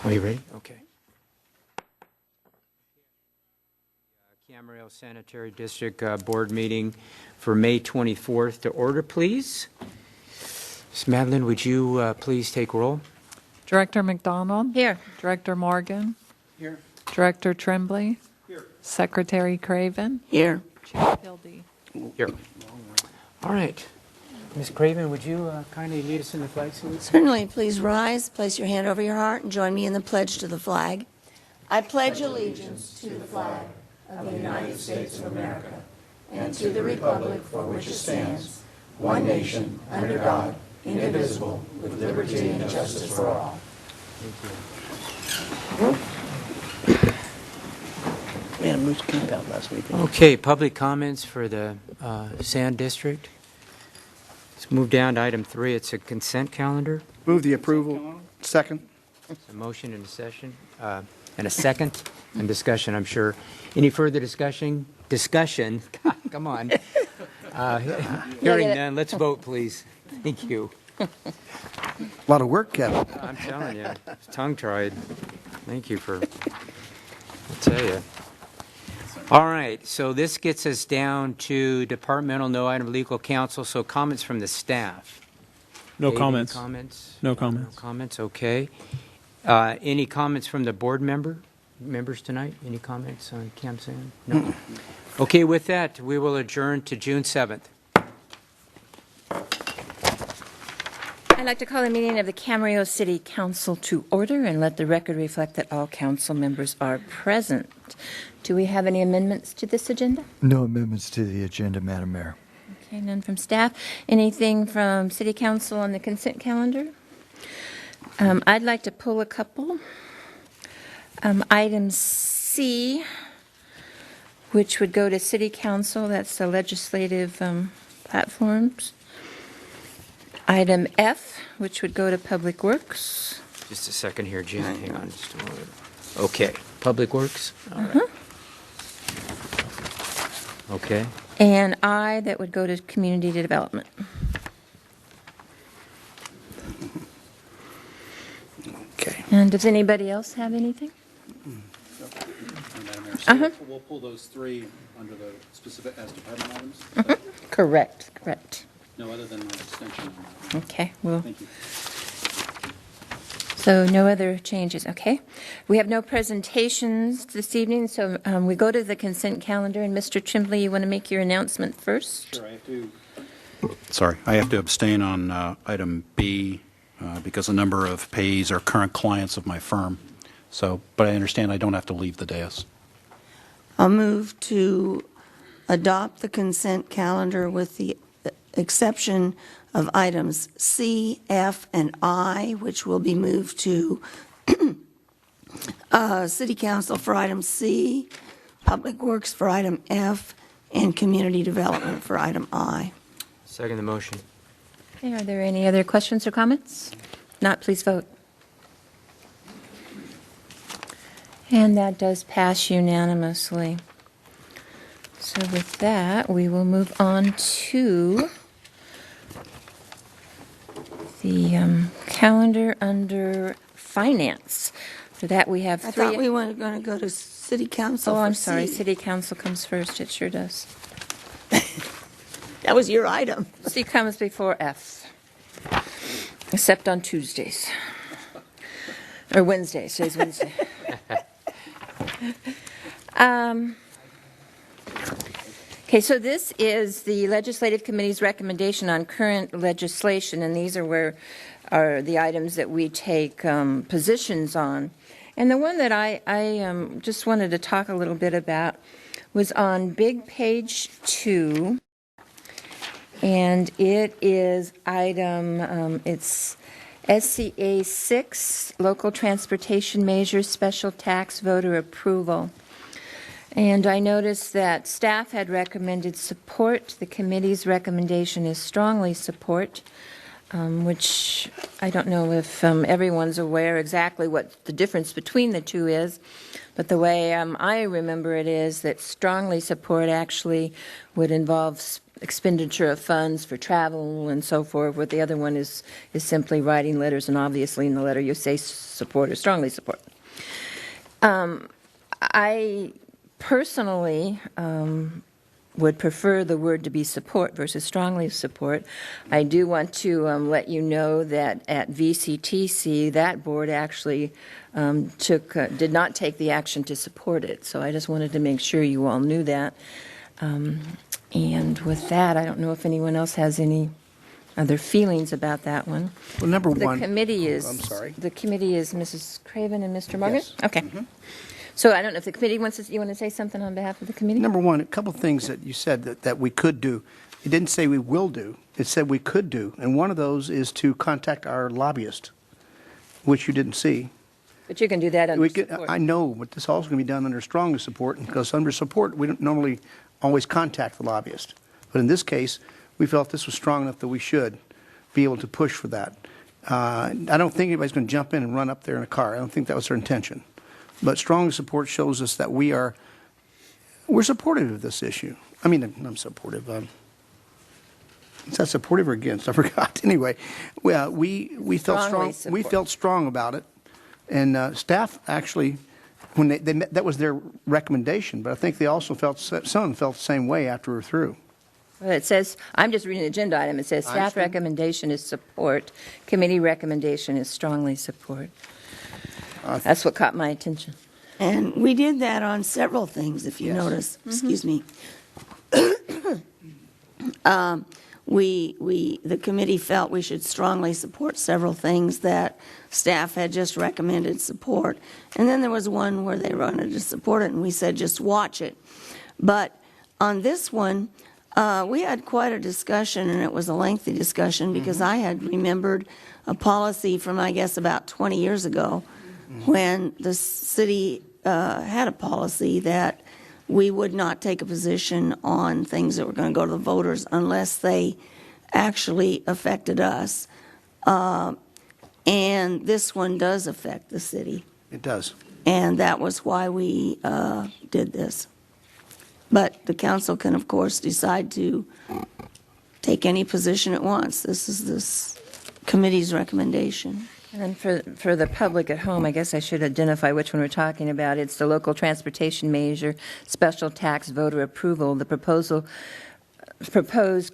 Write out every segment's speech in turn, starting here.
Are you ready? Okay. Camarillo Sanitary District Board meeting for May 24th to order, please. Ms. Madeline, would you please take roll? Director McDonald? Here. Director Morgan? Here. Director Tremblay? Here. Secretary Craven? Here. Chair Kildee? Here. All right. Ms. Craven, would you kindly lead us in the flag salute? Certainly, please rise, place your hand over your heart, and join me in the pledge to the flag. I pledge allegiance to the flag of the United States of America and to the republic for which it stands, one nation, under God, indivisible, with liberty and justice for all. We had a moose camp out last week. Okay, public comments for the Sand District. Let's move down to item 3. It's a consent calendar. Move the approval. Second. A motion and a session, and a second, and discussion, I'm sure. Any further discussion? Discussion? God, come on. Hearing none, let's vote, please. Thank you. A lot of work, Kevin. I'm telling you, tongue-tied. Thank you for, I'll tell you. All right, so this gets us down to departmental, no item legal counsel, so comments from the staff. No Dave, comments. Any comments? No comments. No comments, okay. Any comments from the board members tonight? Any comments on Camp Sand? No. Okay, with that, we will adjourn to June 7th. I'd like to call the meeting of the Camarillo City Council to order and let the record reflect that all council members are present. Do we have any amendments to this agenda? No amendments to the agenda, Madam Mayor. Okay, none from staff. Anything from City Council on the consent calendar? I'd like to pull a couple. Item C, which would go to City Council, that's the legislative platforms. Item F, which would go to Public Works. Just a second here, Jen. Hang on just a moment. Okay, Public Works? All right. Okay. And I, that would go to Community Development. Okay. And does anybody else have anything? Madam Mayor, so we'll pull those three under the specific as department items? Correct, correct. No other than my extension on that. Okay, well, Thank you. so no other changes, okay? We have no presentations this evening, so we go to the consent calendar. And Mr. Tremblay, you want to make your announcement first? Sure, I have to abstain on item B because a number of payees are current clients of my firm. So, but I understand I don't have to leave the dais. I'll move to adopt the consent calendar with the exception of items C, F, and I, which will be moved to City Council for item C, Public Works for item F, and Community Development for item I. Second the motion. Okay, are there any other questions or comments? Not, please vote. And that does pass unanimously. So with that, we will move on to the calendar under finance. For that, we have I three. thought we were going to go to City Council Oh, for I'm sorry. C. City Council comes first. It sure does. That was your item. C comes before F, except on Tuesdays. Or Wednesdays. Today's Wednesday. Okay, so this is the Legislative Committee's recommendation on current legislation, and these are the items that we take positions on. And the one that I just wanted to talk a little bit about was on big page 2, and it is item, it's SCA 6, Local Transportation Measures, Special Tax Voter Approval. And I noticed that staff had recommended support. The committee's recommendation is strongly support, which I don't know if everyone's aware exactly what the difference between the two is, but the way I remember it is that strongly support actually would involve expenditure of funds for travel and so forth, where the other one is simply writing letters, and obviously in the letter you say support or strongly support. I personally would prefer the word to be support versus strongly support. I do want to let you know that at VCTC, that board actually did not take the action to support it. So I just wanted to make sure you all knew that. And with that, I don't know if anyone else has any other feelings about that one. Well, number one. The committee is. I'm sorry. The committee is Mrs. Craven and Mr. Morgan? Yes. Okay. So I don't know if the committee you want to say something on behalf of the committee? Number one, a couple of things that you said that we could do. It didn't say we will do. It said we could do. And one of those is to contact our lobbyist, which you didn't see. But you can do that under We could, support. I know, but this is also going to be done under strong support, because under support, we don't normally always contact the lobbyist. But in this case, we felt this was strong enough that we should be able to push for that. I don't think anybody's going to jump in and run up there in a car. I don't think that was their intention. But strong support shows us that we're supportive of this issue. I mean, I'm supportive. Is that supportive or against? I forgot. Anyway, we felt Strongly strong. We support. felt strong about it, and staff actually, when they met, that was their recommendation. But I think they also felt some of them felt the same way after we were through. Well, it says, I'm just reading the agenda item, it says I staff understand. recommendation is support, committee recommendation is strongly support. That's what caught my attention. And we did that on several things, if you notice. Excuse me. The committee felt we should strongly support several things that staff had just recommended support. And then there was one where they wanted to support it, and we said just watch it. But on this one, we had quite a discussion, and it was a lengthy discussion, because I had remembered a policy from, I guess, about 20 years ago, when the city had a policy that we would not take a position on things that were going to go to the voters unless they actually affected us. And this one does affect the city, It does. and that was why we did this. But the council can, of course, decide to take any position it wants. This is this committee's recommendation. And for the public at home, I guess I should identify which one we're talking about. It's the local transportation measure, special tax voter approval. The proposed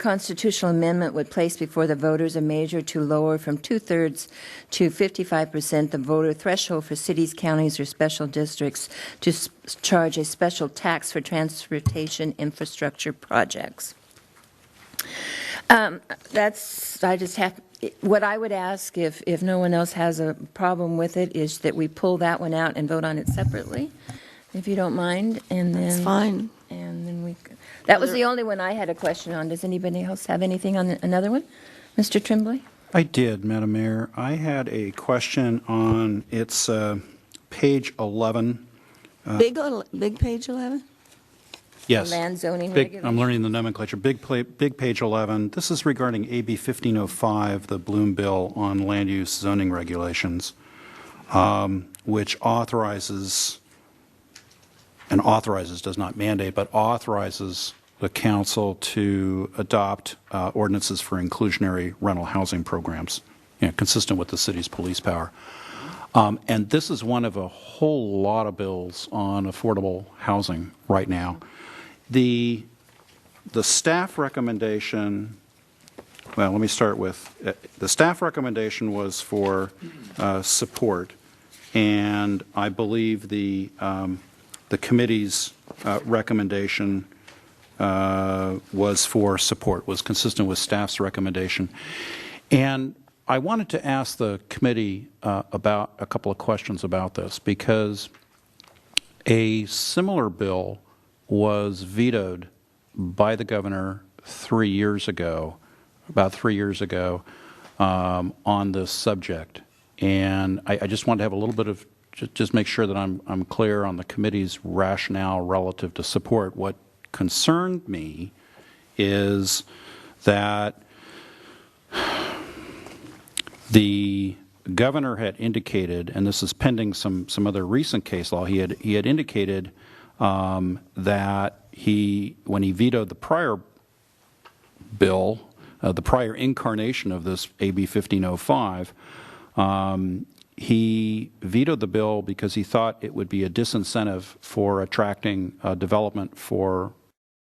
constitutional amendment would place before the voters a measure to lower from 2/3 to 55% the voter threshold for cities, counties, or special districts to charge a special tax for transportation infrastructure projects. What I would ask, if no one else has a problem with it, is that we pull that one out and vote on it separately, if you don't mind, and then. It's fine. And then that was the only one I had a question on. Does anybody else have anything on another one? Mr. Tremblay? I did, Madam Mayor. I had a question on, it's page 11. Big page 11? Yes. Land zoning Big, regulation. I'm learning the nomenclature. Big page 11. This is regarding AB 1505, the Bloom Bill on land use zoning regulations, which authorizes, does not mandate, but authorizes the council to adopt ordinances for inclusionary rental housing programs, consistent with the city's police power. And this is one of a whole lot of bills on affordable housing right now. The staff recommendation, well, let me start with, the staff recommendation was for support, and I believe the committee's recommendation was for support, was consistent with staff's recommendation. And I wanted to ask the committee about a couple of questions about this, because a similar bill was vetoed by the governor 3 years ago, about 3 years ago, on this subject. And I just wanted to have a little bit of, just make sure that I'm clear on the committee's rationale relative to support. What concerned me is that the governor had indicated, and this is pending some other recent case law, he had indicated that when he vetoed the prior bill, the prior incarnation of this AB 1505, he vetoed the bill because he thought it would be a disincentive for attracting development for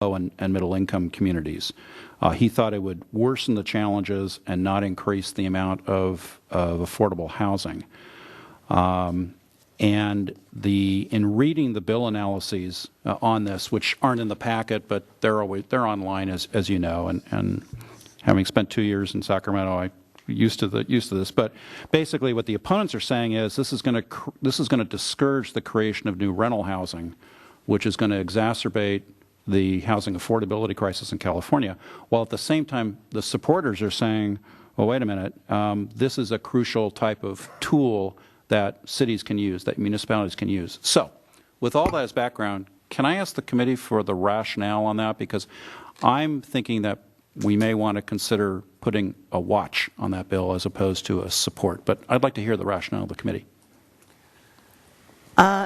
low and middle income communities. He thought it would worsen the challenges and not increase the amount of affordable housing. And in reading the bill analyses on this, which aren't in the packet, but they're online, as you know, and having spent 2 years in Sacramento, I used to this. But basically, what the opponents are saying is this is going to discourage the creation of new rental housing, which is going to exacerbate the housing affordability crisis in California, while at the same time the supporters are saying, well, wait a minute, this is a crucial type of tool that cities can use, that municipalities can use. So, with all that as background, can I ask the committee for the rationale on that? Because I'm thinking that we may want to consider putting a watch on that bill as opposed to a support. But I'd like to hear the rationale of the committee.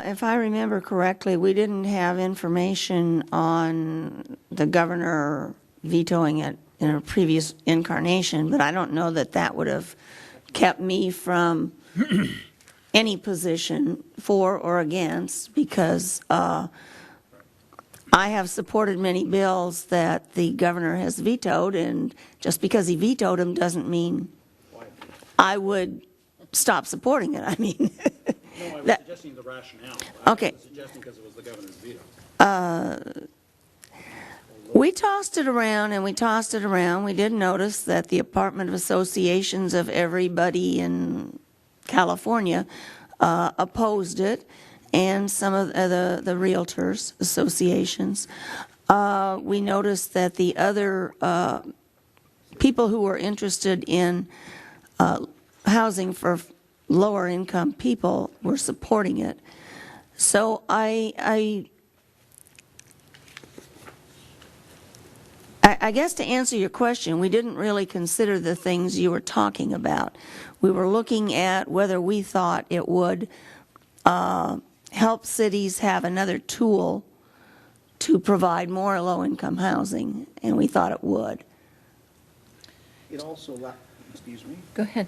If I remember correctly, we didn't have information on the governor vetoing it in a previous incarnation, but I don't know that that would have kept me from any position for or against, because I have supported many bills that the governor has vetoed, and just because he vetoed them doesn't mean I would stop supporting it. I mean, No, I was suggesting the rationale. Okay. I was suggesting because it was the governor's veto. we tossed it around and we tossed it around. We did notice that the apartment associations of everybody in California opposed it, and some of the realtors associations. We noticed that the other people who were interested in housing for lower income people were supporting it. So I guess to answer your question, we didn't really consider the things you were talking about. We were looking at whether we thought it would help cities have another tool to provide more low-income housing, and we thought it would. It also, excuse me. Go ahead.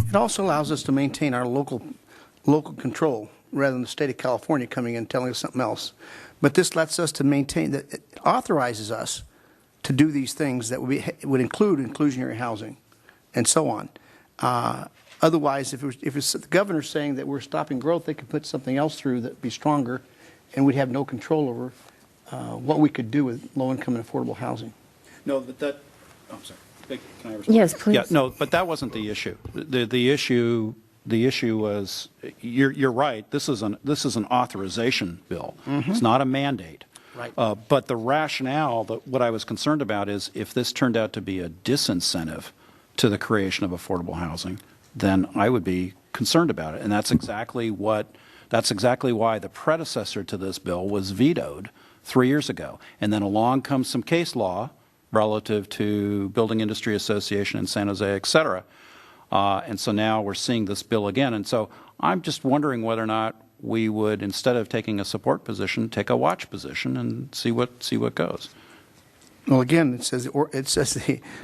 It also allows us to maintain our local control rather than the state of California coming in and telling us something else. But this lets us to maintain, that it authorizes us to do these things that would include inclusionary housing and so on. Otherwise, if it's the governor saying that we're stopping growth, they could put something else through that would be stronger, and we'd have no control over what we could do with low-income and affordable housing. No, but that, I'm sorry. Can I respond? Yes, please. Yeah, no, but that wasn't the issue. The issue was, you're right. This is an authorization bill. Mm-hmm. It's not a mandate. Right. But the rationale, what I was concerned about is if this turned out to be a disincentive to the creation of affordable housing, then I would be concerned about it. And that's exactly why the predecessor to this bill was vetoed 3 years ago. And then along comes some case law relative to Building Industry Association in San Jose, et cetera. And so now we're seeing this bill again. And so I'm just wondering whether or not we would, instead of taking a support position, take a watch position and see what goes. Well, again, it says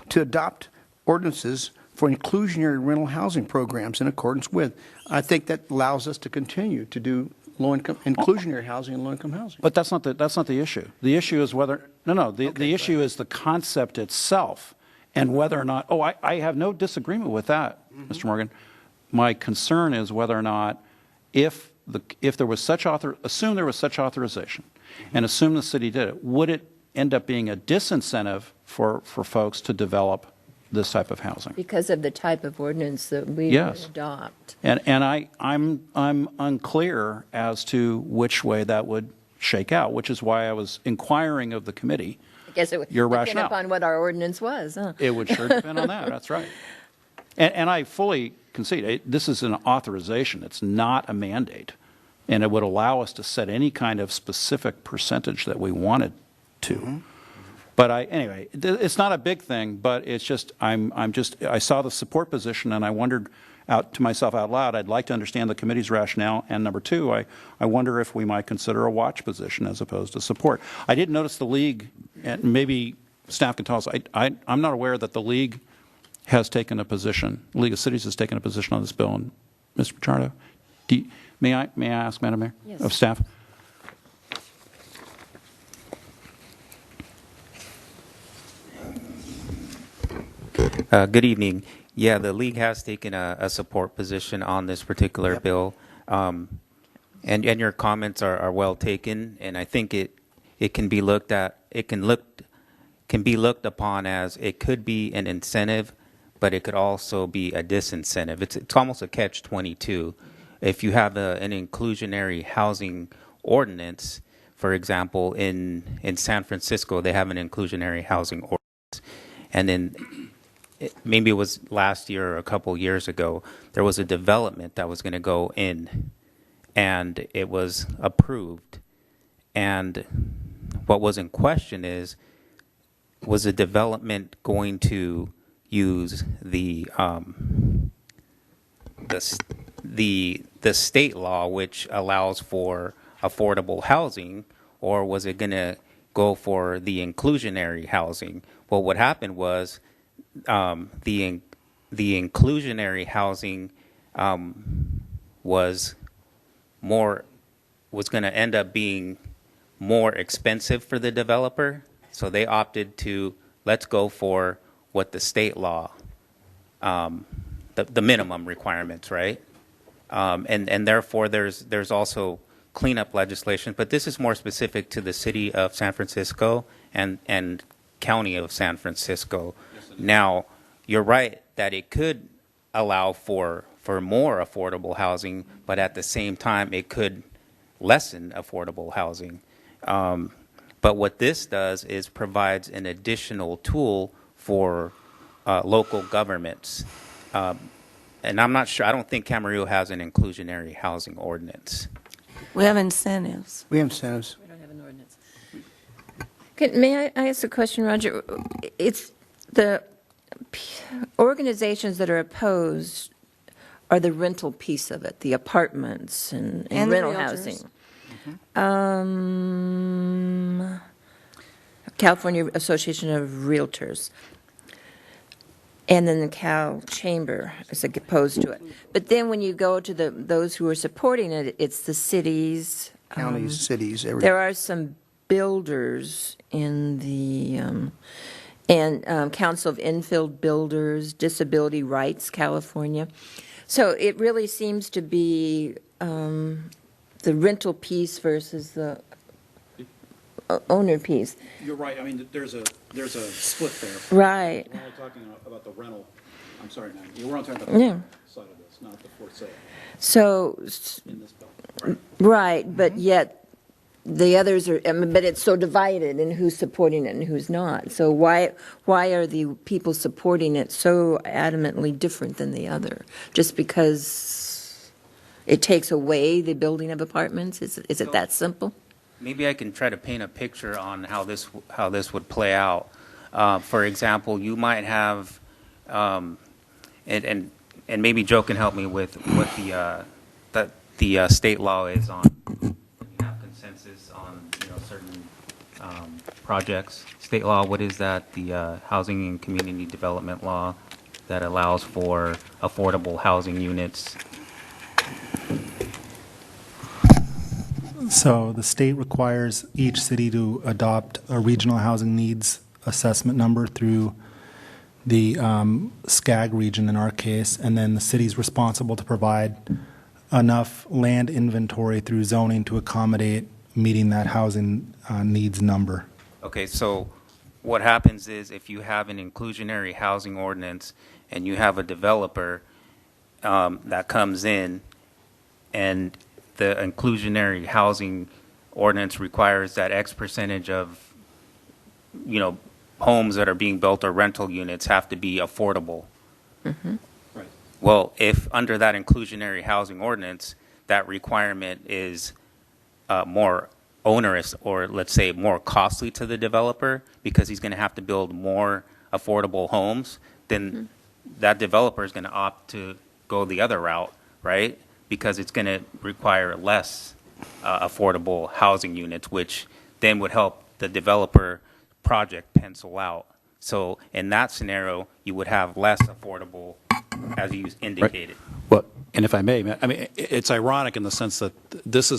to adopt ordinances for inclusionary rental housing programs in accordance with. I think that allows us to continue to do low-income, inclusionary housing and low-income housing. But that's not the issue. The issue is whether, the issue is the concept itself and whether or not, I have no disagreement with that, Mr. Morgan. My concern is whether or not if there was such assume there was such authorization and assume the city did it, would it end up being a disincentive for folks to develop this type of housing? Because of the type of ordinance that we Yes. adopt. And I'm unclear as to which way that would shake out, which is why I was inquiring of the committee. I guess it would Your depend rationale. upon what our ordinance was. Huh? It would sure depend on that. That's right. And I fully concede, this is an authorization. It's not a mandate. And it would allow us to set any kind of specific percentage that we wanted to. Mm-hmm. But anyway, it's not a big thing, but it's just, I saw the support position and I wondered out to myself out loud, I'd like to understand the committee's rationale. And number two, I wonder if we might consider a watch position as opposed to support. I did notice the league, and maybe staff can tell us. I'm not aware that the League has taken a position, League of Cities has taken a position on this bill. And Mr. Pichardo, may I ask, Madam Mayor, Yes. of staff? Good evening. Yeah, the league has taken a support position on this particular bill. And your comments are well taken, and I think it can be looked at, can be looked upon as it could be an incentive, but it could also be a disincentive. It's almost a catch-22. If you have an inclusionary housing ordinance, for example, in San Francisco, they have an inclusionary housing ordinance, and then maybe it was last year or a couple years ago, there was a development that was going to go in, and it was approved. And what was in question was the development going to use the state law, which allows for affordable housing, or was it going to go for the inclusionary housing? Well, what happened was the inclusionary housing was going to end up being more expensive for the developer, so they opted to let's go for what the state law, the minimum requirements, right? And therefore there's also cleanup legislation, but this is more specific to the city of San Francisco and county of San Francisco. Now, you're right that it could allow for more affordable housing, but at the same time, it could lessen affordable housing. But what this does is provides an additional tool for local governments. And I'm not sure, I don't think Camarillo has an inclusionary housing ordinance. We have incentives. We have incentives. We don't have an ordinance. May I ask a question, Roger? It's the organizations that are opposed are the rental piece of it, the apartments and And the rental realtors. housing. California Association of Realtors. And then the Cal Chamber is opposed to it. But then when you go to those who are supporting it, it's the cities. Counties, cities, everything. There are some builders in the, Council of Infield Builders, Disability Rights California. So it really seems to be the rental piece versus the owner piece. You're right. I mean, there's a split there. Right. We're only talking about the rental. I'm sorry, man. We're only talking about the Yeah. rental side of this, not the for sale So, in this bill. right, but yet the others are, but it's so divided in who's supporting it and who's not. So why are the people supporting it so adamantly different than the other? Just because it takes away the building of apartments? Is it that simple? Maybe I can try to paint a picture on how this would play out. For example, you might have, and maybe Joe can help me with what the state law is on. You have consensus on certain projects. State law, what is that? The Housing and Community Development Law that allows for affordable housing units. So the state requires each city to adopt a regional housing needs assessment number through the SCAG region in our case, and then the city's responsible to provide enough land inventory through zoning to accommodate meeting that housing needs number. Okay, so what happens is if you have an inclusionary housing ordinance and you have a developer that comes in and the inclusionary housing ordinance requires that X percentage of, homes that are being built or rental units have to be affordable. Mm-hmm. Right. Well, if under that inclusionary housing ordinance, that requirement is more onerous or let's say more costly to the developer because he's going to have to build more affordable homes, then that developer is going to opt to go the other route, right? Because it's going to require less affordable housing units, which then would help the developer project pencil out. So in that scenario, you would have less affordable, as you indicated. Well, and if I may, I mean, it's ironic in the sense that this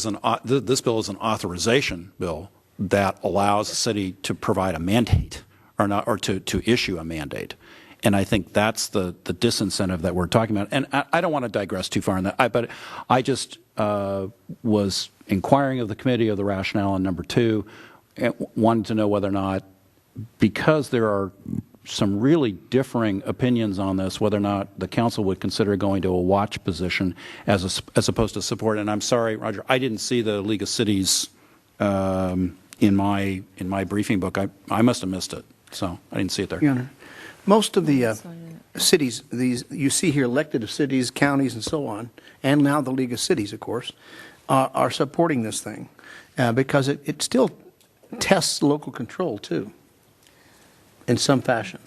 bill is an authorization bill that allows the city to provide a mandate or to issue a mandate. And I think that's the disincentive that we're talking about. And I don't want to digress too far on that, but I just was inquiring of the committee of the rationale on number 2, and wanted to know whether or not, because there are some really differing opinions on this, whether or not the council would consider going to a watch position as opposed to support. And I'm sorry, Roger, I didn't see the League of Cities in my briefing book. I must have missed it, so I didn't see it there. Your Honor, most of the cities, these you see here, elected cities, counties, and so on, and now the League of Cities, of course, are supporting this thing because it still tests local control too, in some fashion.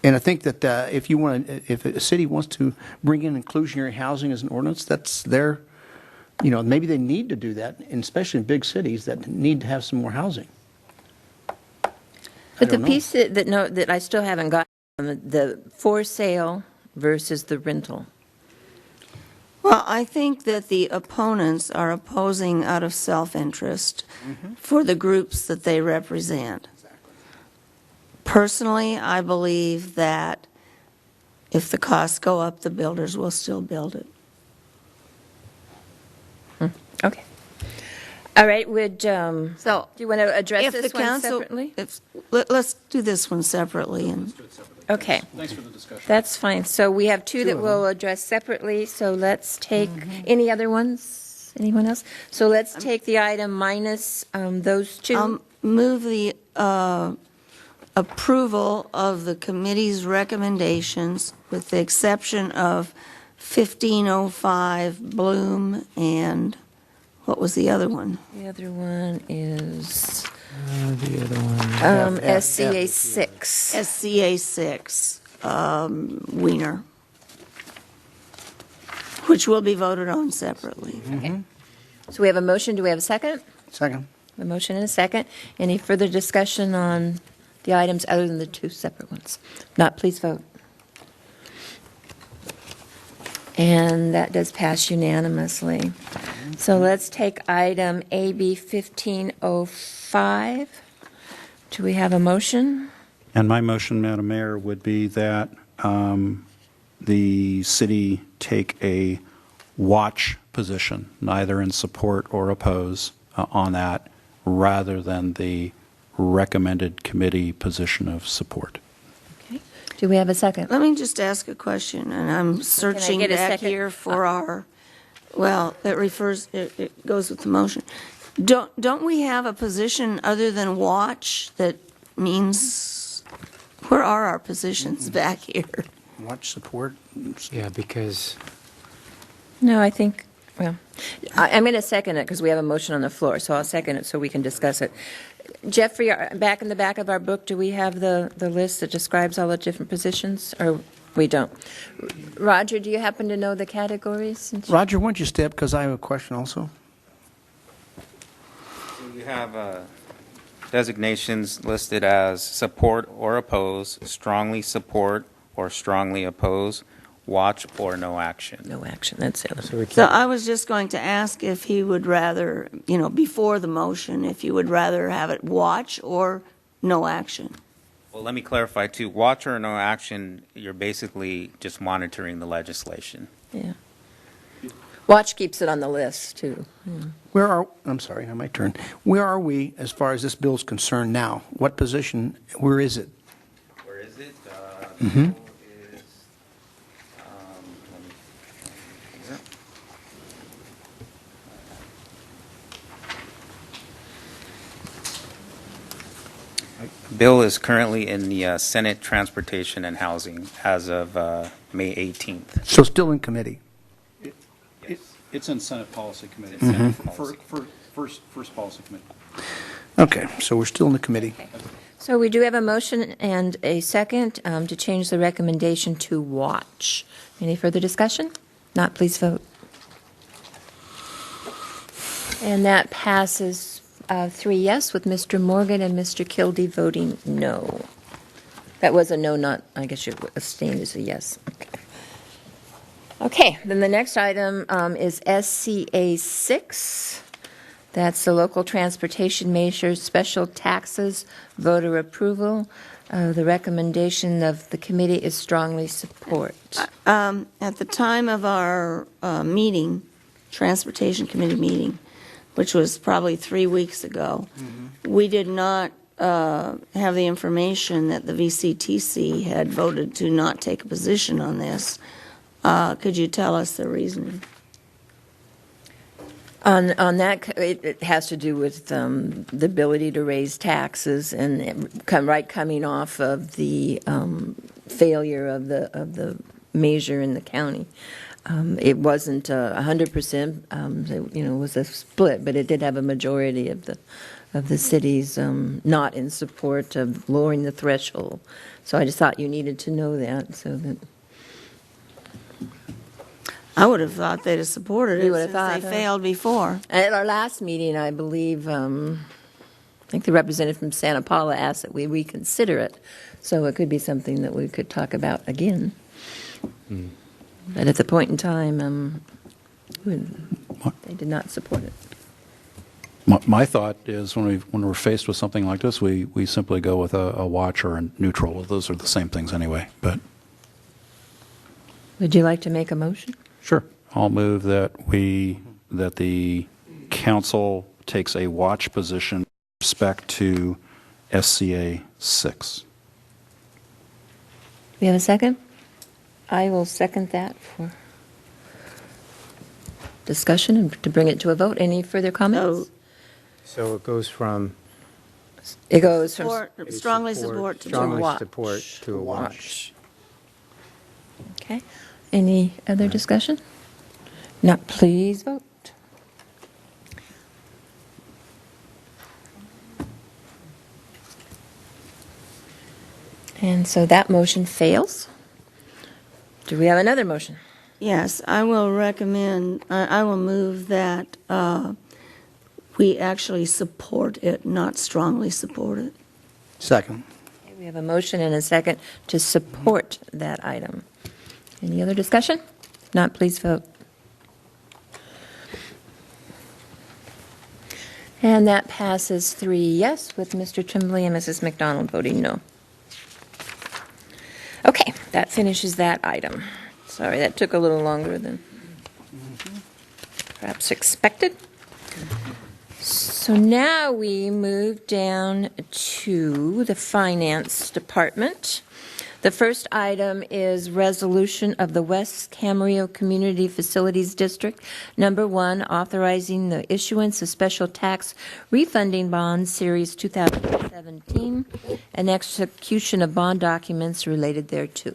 And I think that if a city wants to bring in inclusionary housing as an ordinance, that's their, maybe they need to do that, and especially in big cities that need to have some more housing. But the piece that I still haven't got, the for sale versus the rental. Well, I think that the opponents are opposing out of self-interest for the groups that they represent. Personally, I believe that if the costs go up, the builders will still build it. Okay. All right, So, do you want to address if this the one council, separately? let's do this one separately. And Okay. Thanks for the discussion. That's fine. So we have 2 that we'll address separately, so let's take, any other ones? Anyone else? So let's take the item minus those 2. I'll move the approval of the committee's recommendations with the exception of 1505 Bloom and what was the other one? The other one is The other one. SCA 6. SCA 6, Wiener, which will be voted on separately. So we have a motion. Do we have a second? Second. A motion and a second. Any further discussion on the items other than the 2 separate ones? Not, please vote. And that does pass unanimously. So let's take item AB 1505. Do we have a motion? And my motion, Madam Mayor, would be that the city take a watch position, neither in support or oppose on that, rather than the recommended committee position of support. Okay. Do we have a second? Let me just ask a question, and I'm searching get a back second? here for our, well, it goes with the motion. Don't we have a position other than watch that means, where are our positions back here? Watch support. Yeah, because No, I think, well, I'm going to second it because we have a motion on the floor, so I'll second it so we can discuss it. Jeffrey, back in the back of our book, do we have the list that describes all the different positions, or we don't? Roger, do you happen to know the categories? Roger, why don't you step, because I have a question also. So you have designations listed as support or oppose, strongly support or strongly oppose, watch or no action. No action, that's it. so we So can't. I was just going to ask if he would rather, before the motion, if you would rather have it watch or no action. Well, let me clarify too. Watch or no action, you're basically just monitoring the legislation. Yeah. Watch keeps it on the list, too. I'm sorry, now my turn. Where are we as far as this bill is concerned now? What position, where is it? Where is it? Mhm. Bill is, let me- here. Bill is currently in the Senate Transportation and Housing as of May 18th. So still in committee? It's in Senate Policy Committee. Senate Policy. First Policy Committee. Okay, so we're still in the committee. So we do have a motion and a second to change the recommendation to watch. Any further discussion? Not, please vote. And that passes 3 yes, with Mr. Morgan and Mr. Kildee voting no. That was a no, not, I guess you abstained as a yes. Okay. Okay, then the next item is SCA 6. That's the local transportation measures, special taxes, voter approval. The recommendation of the committee is strongly support. At the time of our meeting, Transportation Committee meeting, which was probably 3 weeks ago, we did not have the information that the VCTC had voted to not take a position on this. Could you tell us the reasoning? On that, it has to do with the ability to raise taxes and coming off of the failure of the measure in the county. It wasn't 100%, it was a split, but it did have a majority of the cities not in support of lowering the threshold. So I just thought you needed to know that, so that. I would have thought they'd have supported You it would have since thought, they failed before. At our last meeting, I believe, I think the representative from Santa Paula asked that we reconsider it, so it could be something that we could talk about again. But at the point in time, they did not support it. My thought is when we're faced with something like this, we simply go with a watch or a neutral. Well, those are the same things anyway, but. Would you like to make a motion? Sure. I'll move that the council takes a watch position with respect to SCA 6. We have a second? I will second that for discussion and to bring it to a vote. Any further comments? So it goes from It goes from Strongly support to strongly watch. support to a watch. Okay. Any other discussion? Not, please vote. And so that motion fails. Do we have another motion? Yes, I will recommend, I will move that we actually support it, not strongly support it. Second. Okay, we have a motion and a second to support that item. Any other discussion? If not, please vote. And that passes 3 yes, with Mr. Tremblay and Mrs. McDonald voting no. Okay, that finishes that item. Sorry, that took a little longer than perhaps expected. So now we move down to the Finance Department. The first item is resolution of the West Camarillo Community Facilities District, number 1, authorizing the issuance of special tax refunding bonds, Series 2017, and execution of bond documents related thereto.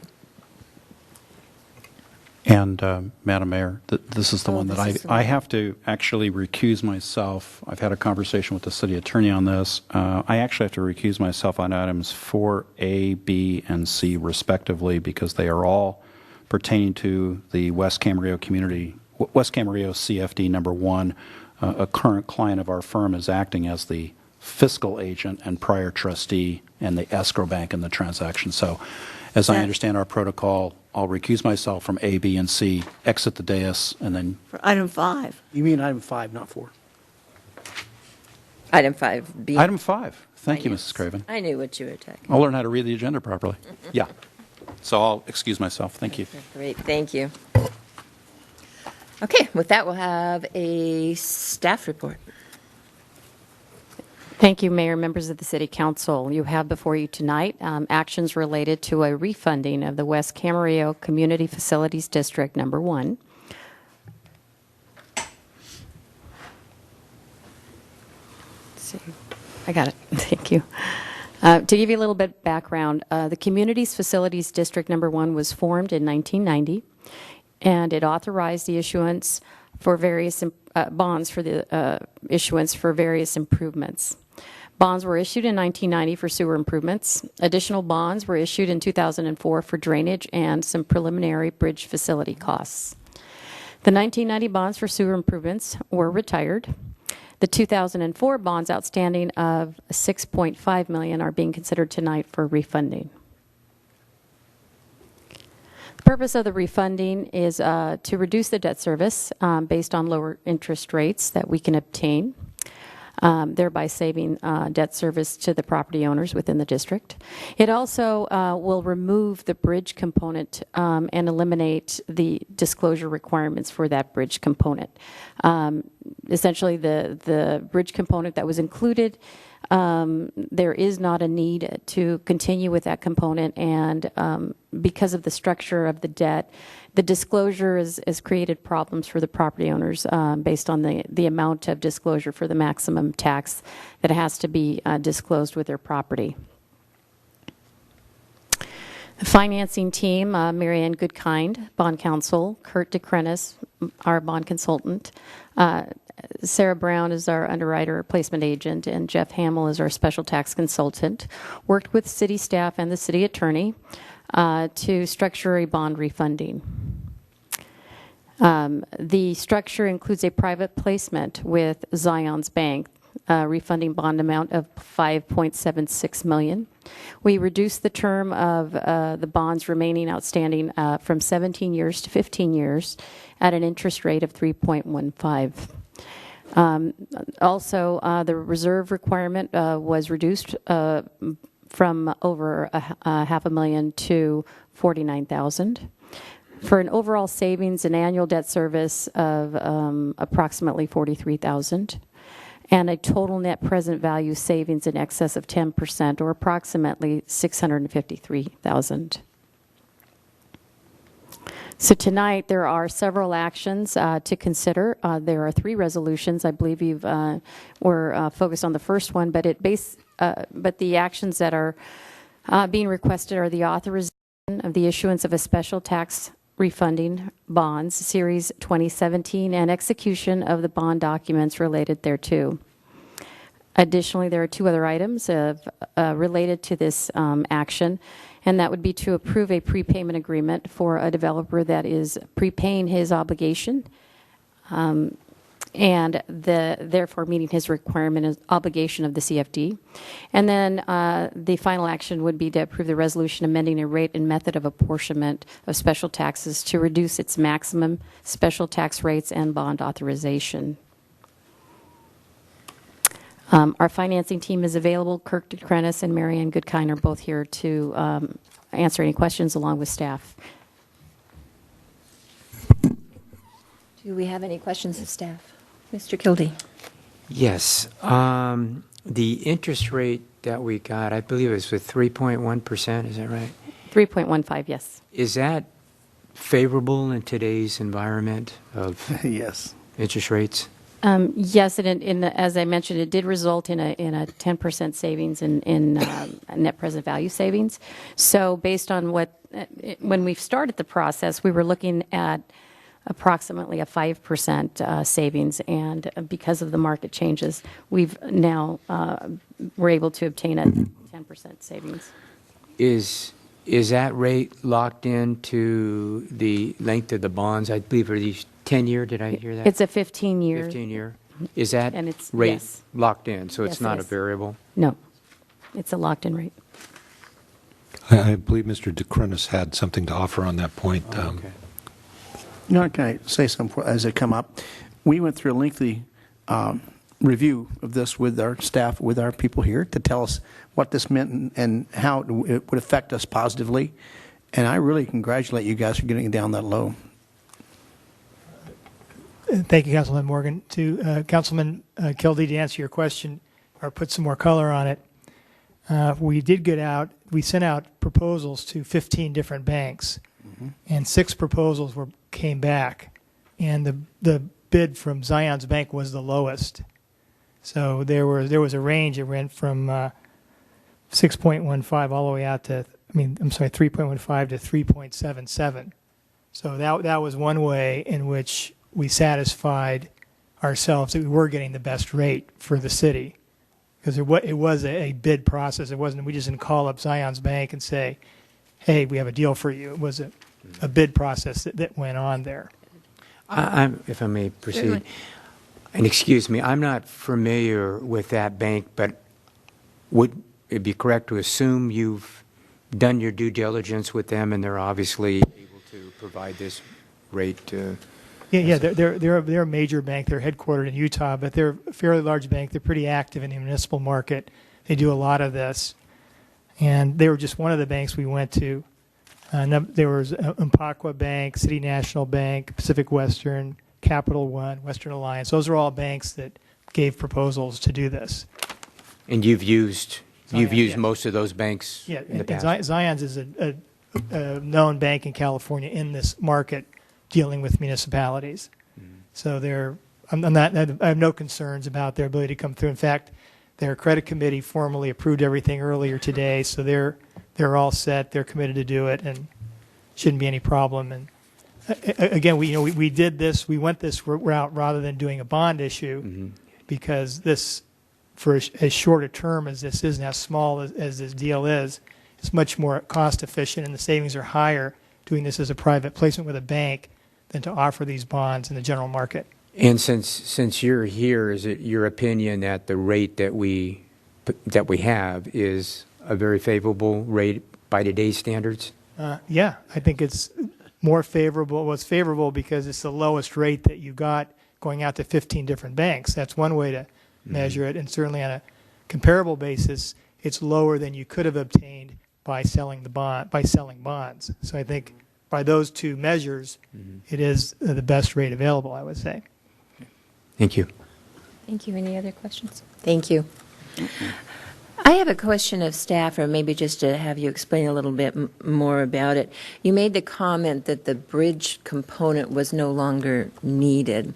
And, Madam Mayor, this is the one that this is the I one. have to actually recuse myself. I've had a conversation with the city attorney on this. I actually have to recuse myself on items 4A, B, and C respectively because they are all pertaining to the West Camarillo CFD number 1. A current client of our firm is acting as the fiscal agent and prior trustee and the escrow bank in the transaction. So as I understand our protocol, I'll recuse myself from A, B, and C, exit the dais, and then. For item 5. You mean item 5, not 4? Item 5B. Item 5. Thank you, I Mrs. Craven. I knew what you were talking I'll learn how to read the agenda properly. Yeah. So I'll excuse myself. Thank you. about. Great, thank you. Okay, with that, we'll have a staff report. Thank you, Mayor, members of the City Council. You have before you tonight actions related to a refunding of the West Camarillo Community Facilities District number 1. Let's see. I got it. Thank you. To give you a little bit of background, the Communities Facilities District number 1 was formed in 1990, and it authorized the issuance for various bonds for the issuance for various improvements. Bonds were issued in 1990 for sewer improvements. Additional bonds were issued in 2004 for drainage and some preliminary bridge facility costs. The 1990 bonds for sewer improvements were retired. The 2004 bonds outstanding of $6.5 million are being considered tonight for refunding. The purpose of the refunding is to reduce the debt service based on lower interest rates that we can obtain, thereby saving debt service to the property owners within the district. It also will remove the bridge component and eliminate the disclosure requirements for that bridge component. Essentially, the bridge component that was included, there is not a need to continue with that component, and because of the structure of the debt, the disclosure has created problems for the property owners based on the amount of disclosure for the maximum tax that has to be disclosed with their property. The financing team, Marianne Goodkind, bond counsel, Kurt DeCrenis, our bond consultant, Sarah Brown is our underwriter placement agent, and Jeff Hamill is our special tax consultant, worked with city staff and the city attorney to structure a bond refunding. The structure includes a private placement with Zions Bank, refunding bond amount of $5.76 million. We reduced the term of the bonds remaining outstanding from 17 years to 15 years at an interest rate of 3.15. Also, the reserve requirement was reduced from over $500,000 to $49,000 for an overall savings in annual debt service of approximately $43,000 and a total net present value savings in excess of 10% or approximately $653,000. So tonight there are several actions to consider. There are 3 resolutions. I believe you've were focused on the first one, but but the actions that are being requested are the authorization of the issuance of a special tax refunding bonds, Series 2017, and execution of the bond documents related thereto. Additionally, there are 2 other items related to this action, and that would be to approve a prepayment agreement for a developer that is prepaying his obligation and therefore meeting his requirement and obligation of the CFD. And then the final action would be to approve the resolution amending a rate and method of apportionment of special taxes to reduce its maximum special tax rates and bond authorization. Our financing team is available. Kirk DeCrenis and Marianne Goodkind are both here to answer any questions along with staff. Do we have any questions of staff? Mr. Kildee. Yes. The interest rate that we got, I believe it was with 3.1%, is that right? 3.15, yes. Is that favorable in today's environment of Yes. interest rates? Yes, and as I mentioned, it did result in a 10% savings in net present value savings. So based on when we started the process, we were looking at approximately a 5% savings, and because of the market changes, we've now we're able to obtain a 10% savings. Is that rate locked into the length of the bonds? I believe are these 10-year, did I hear that? It's a 15-year. 15-year. Is that And it's- rate yes. locked in, so it's Yes, not it a is. variable? No, it's a locked-in rate. I believe Mr. DeCrenis had something to offer on that point. Okay. You know, can I say something as they come up? We went through a lengthy review of this with our staff, with our people here, to tell us what this meant and how it would affect us positively. And I really congratulate you guys for getting it down that low. Thank you, Councilman Morgan. To Councilman Kildee, to answer your question or put some more color on it, we sent out proposals to 15 different banks, and 6 proposals came back, and the bid from Zions Bank was the lowest. So there was a range. It went from 6.15 all the way out to 3.15 to 3.77. So that was one way in which we satisfied ourselves that we were getting the best rate for the city, because it was a bid process. It wasn't, we just didn't call up Zions Bank and say, hey, we have a deal for you. It was a bid process that went on there. If I may proceed. Certainly. And excuse me, I'm not familiar with that bank, but would it be correct to assume you've done your due diligence with them and they're obviously able to provide this rate to? Yeah, they're a major bank. They're headquartered in Utah, but they're a fairly large bank. They're pretty active in the municipal market. They do a lot of this. And they were just one of the banks we went to. There was Umpqua Bank, City National Bank, Pacific Western, Capital One, Western Alliance. Those are all banks that gave proposals to do this. And you've used yeah. most of those banks Yeah, in the past? Zions is a known bank in California in this market dealing with municipalities. So I have no concerns about their ability to come through. In fact, their credit committee formally approved everything earlier today, so they're all set. They're committed to do it, and shouldn't be any problem. And again, we did this. We went this route rather than doing a bond issue, because this, for as short a term as this is and as small as this deal is, it's much more cost efficient, and the savings are higher doing this as a private placement with a bank than to offer these bonds in the general market. And since you're here, is it your opinion that the rate that we have is a very favorable rate by today's standards? Yeah, I think it's more favorable. Well, it's favorable because it's the lowest rate that you got going out to 15 different banks. That's one way to measure it, and certainly on a comparable basis, it's lower than you could have obtained by selling bonds. So I think by those two measures, it is the best rate available, I would say. Thank you. Thank you. Any other questions? Thank you. I have a question of staff, or maybe just to have you explain a little bit more about it. You made the comment that the bridge component was no longer needed,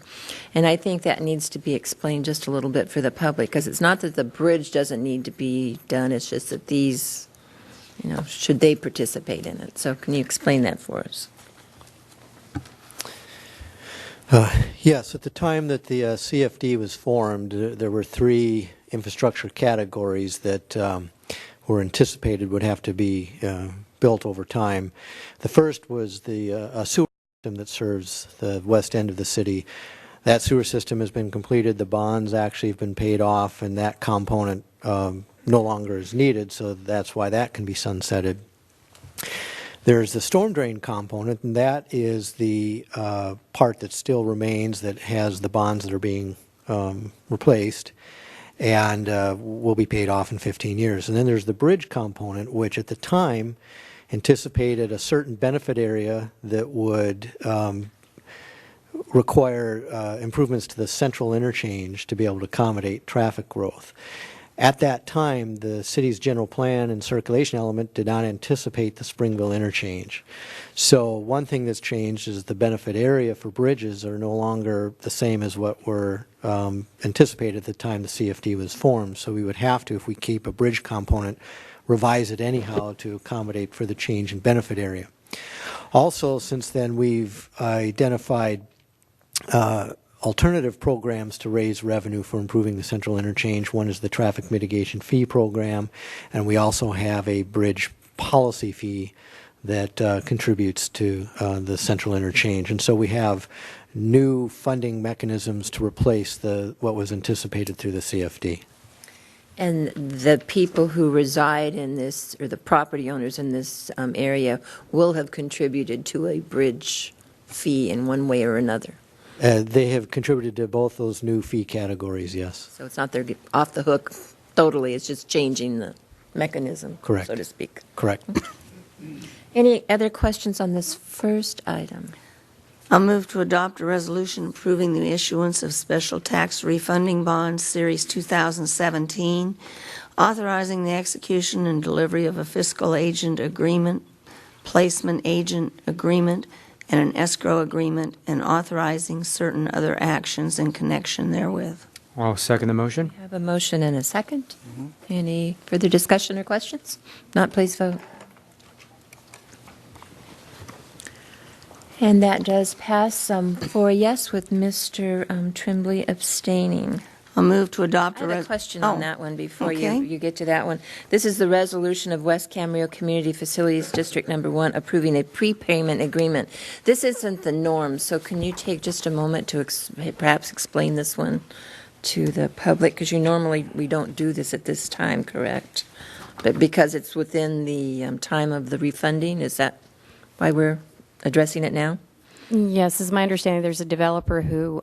and I think that needs to be explained just a little bit for the public, because it's not that the bridge doesn't need to be done, it's just that these, should they participate in it? So can you explain that for us? Yes, at the time that the CFD was formed, there were three infrastructure categories that were anticipated would have to be built over time. The first was the sewer system that serves the west end of the city. That sewer system has been completed, the bonds actually have been paid off, and that component no longer is needed, so that's why that can be sunsetted. There's the storm drain component, and that is the part that still remains that has the bonds that are being replaced and will be paid off in 15 years. And then there's the bridge component, which at the time anticipated a certain benefit area that would require improvements to the central interchange to be able to accommodate traffic growth. At that time, the city's general plan and circulation element did not anticipate the Springville interchange. So one thing that's changed is the benefit area for bridges are no longer the same as what were anticipated at the time the CFD was formed. So we would have to, if we keep a bridge component, revise it anyhow to accommodate for the change in benefit area. Also, since then, we've identified alternative programs to raise revenue for improving the central interchange. One is the traffic mitigation fee program, and we also have a bridge policy fee that contributes to the central interchange. And so we have new funding mechanisms to replace what was anticipated through the CFD. And the people who reside in this, or the property owners in this area, will have contributed to a bridge fee in one way or another. They have contributed to both those new fee categories, yes. So it's not they're off the hook totally, it's just changing the mechanism, correct, so to speak. Correct. Any other questions on this first item? I'll move to adopt a resolution approving the issuance of special tax refunding bonds, Series 2017, authorizing the execution and delivery of a fiscal agent agreement, placement agent agreement, and an escrow agreement, and authorizing certain other actions in connection therewith. I'll second the motion. I have a motion and a second. Any further discussion or questions? Not, please vote. And that does pass 4 yes with Mr. Tremblay abstaining. I'll move to adopt I have a question on that one before okay. you get to that one. This is the resolution of West Camarillo Community Facilities District Number 1 approving a prepayment agreement. This isn't the norm, so can you take just a moment to perhaps explain this one to the public? Because we don't do this at this time, correct? But because it's within the time of the refunding, is that why we're addressing it now? Yes, as my understanding, there's a developer who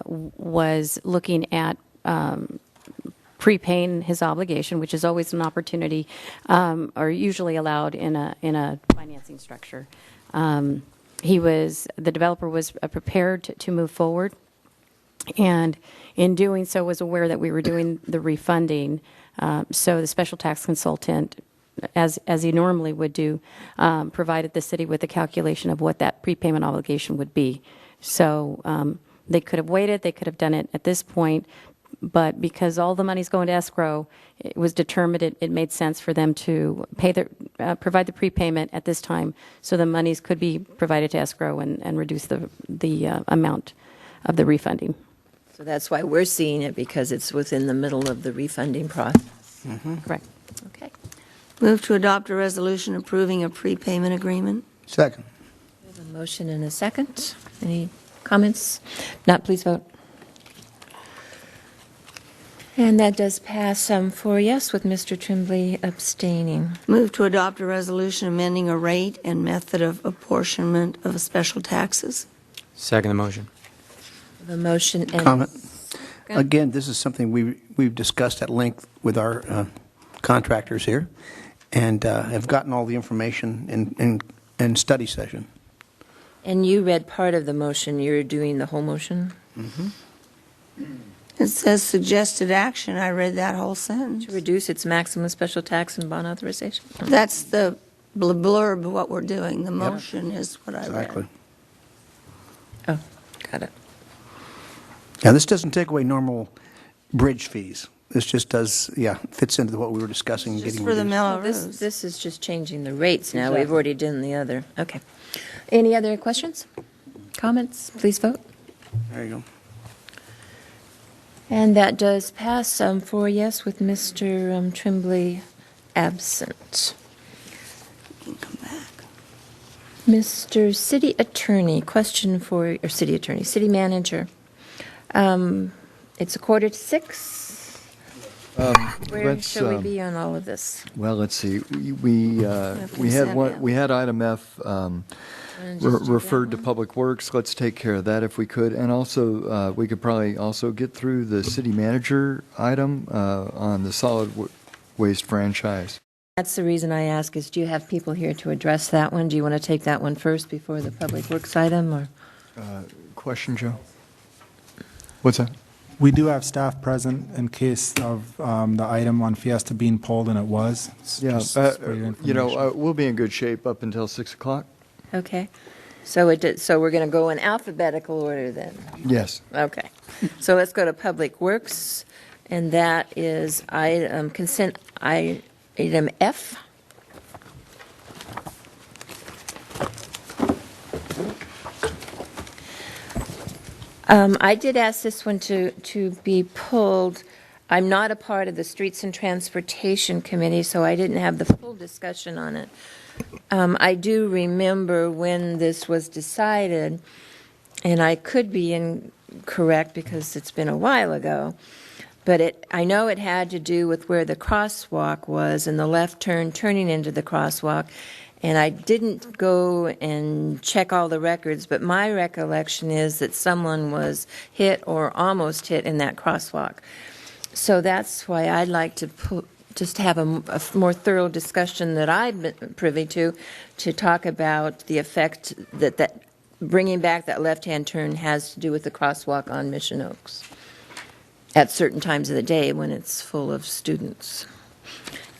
was looking at prepaying his obligation, which is always an opportunity, or usually allowed in a financing structure. The developer was prepared to move forward, and in doing so was aware that we were doing the refunding. So the special tax consultant, as he normally would do, provided the city with a calculation of what that prepayment obligation would be. So they could have waited, they could have done it at this point, but because all the money's going to escrow, it was determined it made sense for them to provide the prepayment at this time, so the monies could be provided to escrow and reduce the amount of the refunding. So that's why we're seeing it, because it's within the middle of the refunding process. Correct. Okay. Move to adopt a resolution approving a prepayment agreement. Second. We have a motion and a second. Any comments? Not, please vote. And that does pass 4 yes, with Mr. Tremblay abstaining. Move to adopt a resolution amending a rate and method of apportionment of special taxes. Second the motion. The motion and... Comment. Again, this is something we've discussed at length with our contractors here, and have gotten all the information in study session. And you read part of the motion. You're doing the whole motion? It says suggested action. I read that whole sentence. To reduce its maximum special tax and bond authorization? That's the blurb of what we're doing. The motion is what I read. Exactly. Oh, got it. Now, this doesn't take away normal bridge fees. This just does, fits into what we were discussing. Just getting for the reduced. Melrose. This is just changing the rates now. Exactly. We've already done the other. Okay. Any other questions? Comments? Please vote. There you go. And that does pass 4 yes, with Mr. Tremblay absent. You can come back. Mr. City Attorney, question for, or City Attorney, City Manager. It's 5:45. Where shall we be on all of this? Well, let's see. We had item F referred to Public Works. Let's take care of that if we could. And also, we could probably also get through the city manager item on the solid waste franchise. That's the reason I ask is, do you have people here to address that one? Do you want to take that one first before the Public Works item, or? Question, Joe? What's that? We do have staff present in case of the item on Fiesta being pulled, and it was. It's just for your information. We'll be in good shape up until 6 o'clock. Okay. So we're going to go in alphabetical order then? Yes. Okay. So let's go to Public Works, and that is consent item F. I did ask this one to be pulled. I'm not a part of the Streets and Transportation Committee, so I didn't have the full discussion on it. I do remember when this was decided, and I could be incorrect because it's been a while ago, but I know it had to do with where the crosswalk was and the left turn turning into the crosswalk. And I didn't go and check all the records, but my recollection is that someone was hit or almost hit in that crosswalk. So that's why I'd like to just have a more thorough discussion that I've been privy to talk about the effect that bringing back that left-hand turn has to do with the crosswalk on Mission Oaks at certain times of the day when it's full of students.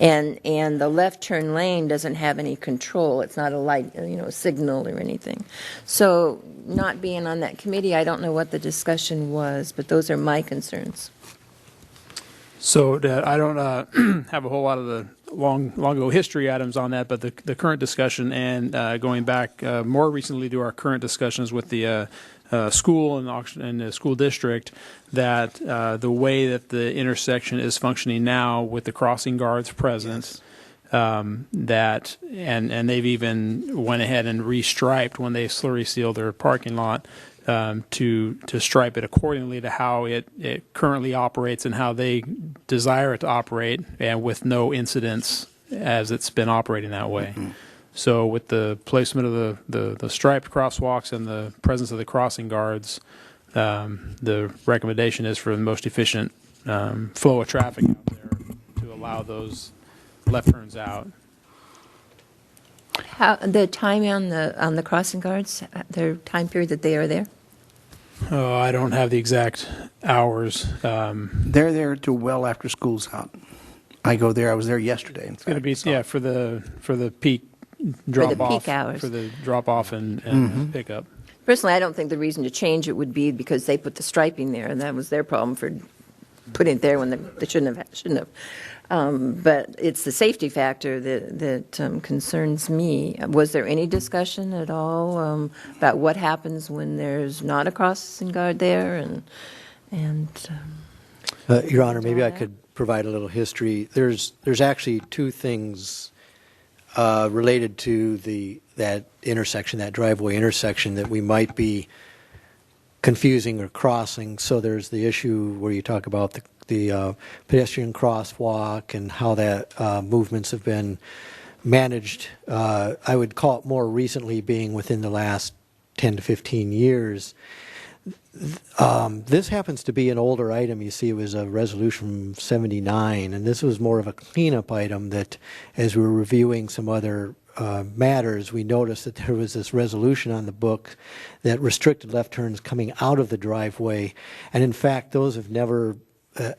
And the left turn lane doesn't have any control. It's not a light, signal or anything. So not being on that committee, I don't know what the discussion was, but those are my concerns. So I don't have a whole lot of the long ago history items on that, but the current discussion and going back more recently to our current discussions with the school and the school district that the way that the intersection is functioning now with the crossing guards present, that and they've even went ahead and restriped when they slurry sealed their parking lot to stripe it accordingly to how it currently operates and how they desire it to operate, and with no incidents as it's been operating that way. So with the placement of the striped crosswalks and the presence of the crossing guards, the recommendation is for the most efficient flow of traffic out there to allow those left turns out. How, the time on the crossing guards, their time period that they are there? Oh, I don't have the exact hours. They're there till well after school's out. I go there. I was there yesterday. It's going to be for the peak drop off, peak hours. for the drop off and pickup. Personally, I don't think the reason to change it would be because they put the striping there, and that was their problem for putting it there when they shouldn't have. But it's the safety factor that concerns me. Was there any discussion at all about what happens when there's not a crossing guard there? Your Honor, maybe I could provide a little history. There's actually two things related to that intersection, that driveway intersection, that we might be confusing or crossing. So there's the issue where you talk about the pedestrian crosswalk and how that movements have been managed. I would call it more recently being within the last 10 to 15 years. This happens to be an older item. You see, it was a resolution from 79, and this was more of a cleanup item that, as we were reviewing some other matters, we noticed that there was this resolution on the book that restricted left turns coming out of the driveway. And in fact, those have never,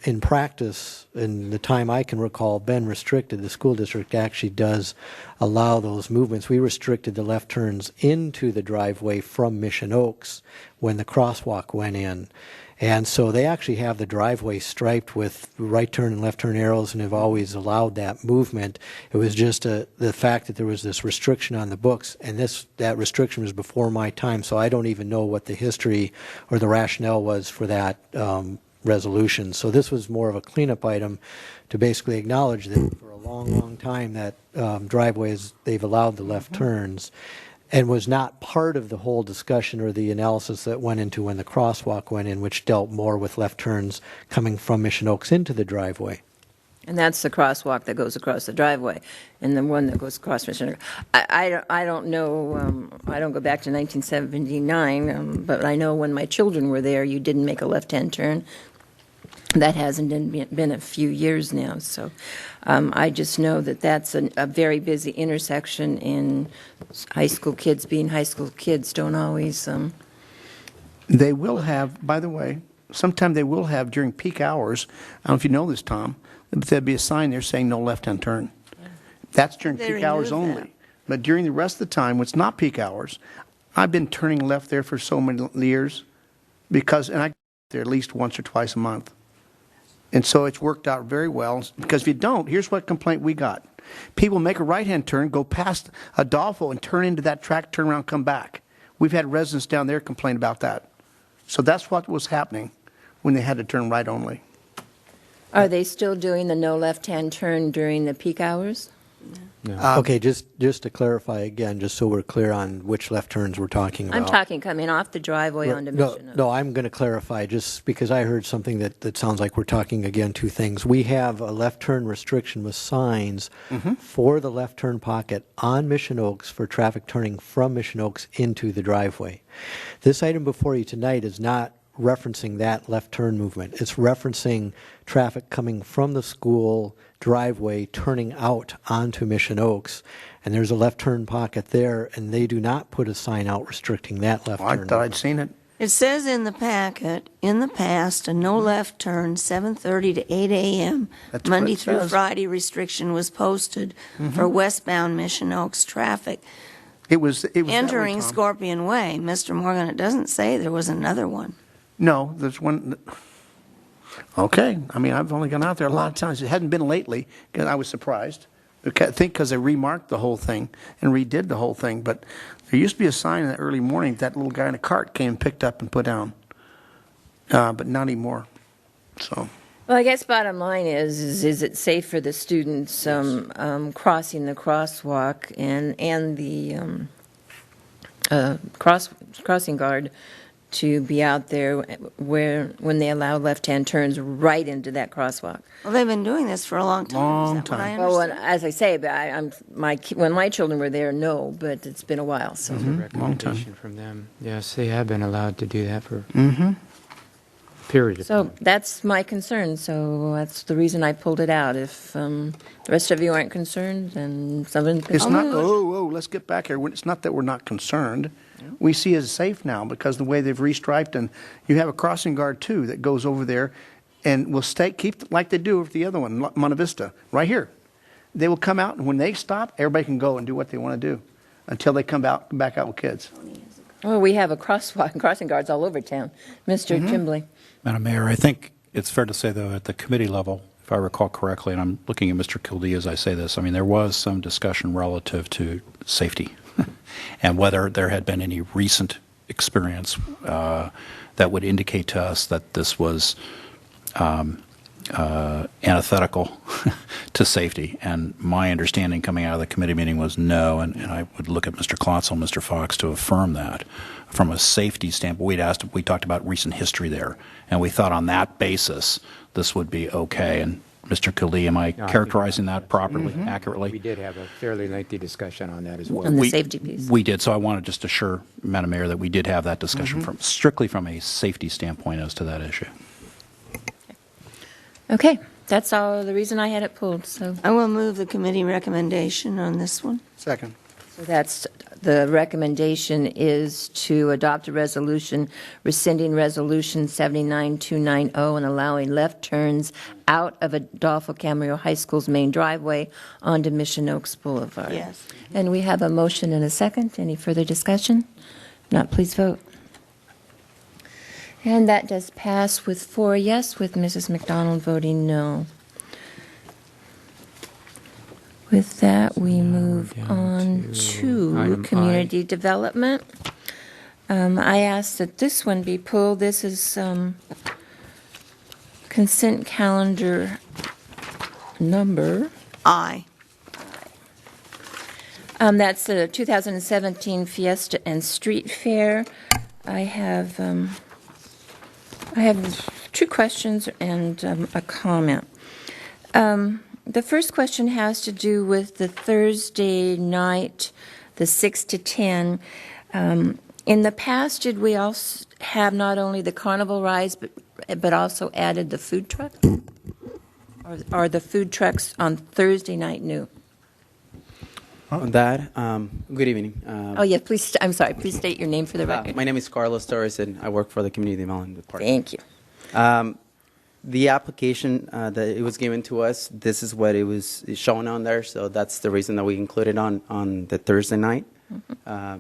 in practice, in the time I can recall, been restricted. The school district actually does allow those movements. We restricted the left turns into the driveway from Mission Oaks when the crosswalk went in. And so they actually have the driveway striped with right turn and left turn arrows and have always allowed that movement. It was just the fact that there was this restriction on the books, and that restriction was before my time, so I don't even know what the history or the rationale was for that resolution. So this was more of a cleanup item to basically acknowledge that for a long, long time that driveways, they've allowed the left turns, and was not part of the whole discussion or the analysis that went into when the crosswalk went in, which dealt more with left turns coming from Mission Oaks into the driveway. And that's the crosswalk that goes across the driveway, and the one that goes across Mission Oaks. I don't know. I don't go back to 1979, but I know when my children were there, you didn't make a left-hand turn. That hasn't been a few years now, so I just know that that's a very busy intersection, and high school kids, being high school kids, don't always. They will have, by the way, sometime they will have during peak hours, I don't know if you know this, Tom, but there'll be a sign there saying no left-hand turn. That's during peak hours only. that. But during the rest of the time, when it's not peak hours, I've been turning left there for so many years and I go there at least once or twice a month. And so it's worked out very well, because if you don't, here's what complaint we got. People make a right-hand turn, go past Adolfo and turn into that track, turn around, come back. We've had residents down there complain about that. So that's what was happening when they had to turn right only. Are they still doing the no left-hand turn during the peak hours? Okay, just to clarify again, just so we're clear on which left turns we're talking about. I'm talking coming off the driveway onto Mission Oaks. No, I'm going to clarify, just because I heard something that sounds like we're talking, again, two things. We have a left turn restriction with signs for the left turn pocket on Mission Oaks for traffic turning from Mission Oaks into the driveway. This item before you tonight is not referencing that left turn movement. It's referencing traffic coming from the school driveway turning out onto Mission Oaks, and there's a left turn pocket there, and they do not put a sign out restricting that left turn. I thought I'd seen it. It says in the packet, in the past, a no left turn, 7:30 to 8 a.m., That's Monday what it through says. Friday restriction was posted for westbound Mission Oaks traffic. It was that way, Entering Tom. Scorpion Way, Mr. Morgan, it doesn't say there was another one. No, there's one. Okay. I mean, I've only gone out there a lot of times. It hadn't been lately, because I was surprised. I think because they remarked the whole thing and redid the whole thing, but there used to be a sign in the early morning that little guy in a cart came, picked up, and put down. But not anymore. So. Well, I guess bottom line is it safe for the students crossing the crosswalk and the crossing guard to be out there when they allow left-hand turns right into that crosswalk? Well, they've been doing this for a long time. Is that what I understand? Well, as I say, but when my children were there, no, but it's been a while. So There's a recommendation from them. Yes, they have been allowed to do that for Mm-hmm. a period of So time. that's my concern, so that's the reason I pulled it out. If the rest of you aren't concerned, then something... It's not, let's get back here. It's not that we're not concerned. We see it as safe now because the way they've restriped, and you have a crossing guard too that goes over there and will keep like they do with the other one, Monte Vista, right here. They will come out, and when they stop, everybody can go and do what they want to do until they come back out with kids. Well, we have crossing guards all over town. Mr. Tremblay. Madam Mayor, I think it's fair to say, though, at the committee level, if I recall correctly, and I'm looking at Mr. Kildee as I say this, I mean, there was some discussion relative to safety and whether there had been any recent experience that would indicate to us that this was antithetical to safety. And my understanding coming out of the committee meeting was no, and I would look at Mr. Klotzel and Mr. Fox to affirm that. From a safety standpoint, we talked about recent history there, and we thought on that basis this would be okay. And Mr. Kildee, am I characterizing that properly, accurately? We did have a fairly lengthy discussion on that as well. On the safety piece. We did, so I want to just assure Madam Mayor that we did have that discussion strictly from a safety standpoint as to that issue. Okay, that's all the reason I had it pulled. So I will move the committee recommendation on this one. Second. that's the recommendation is to adopt a resolution rescinding Resolution 79290 and allowing left turns out of Adolfo Camarillo High School's main driveway onto Mission Oaks Boulevard. Yes. And we have a motion and a second. Any further discussion? Not, please vote. And that does pass with 4 yes, with Mrs. McDonald voting no. With that, we move on to item community development. I ask that this one be pulled. This is consent calendar number. Aye. That's the 2017 Fiesta and Street Fair. I have 2 questions and a comment. The first question has to do with the Thursday night, the 6 to 10. In the past, did we also have not only the carnival rides, but also added the food truck? Or are the food trucks on Thursday night new? On that, good evening. Oh, yeah, please, I'm sorry, please state your name for the record. My name is Carlos Torres, and I work for the Community Development Department. Thank you. The application that it was given to us, this is what it was shown on there, so that's the reason that we included on the Thursday night. I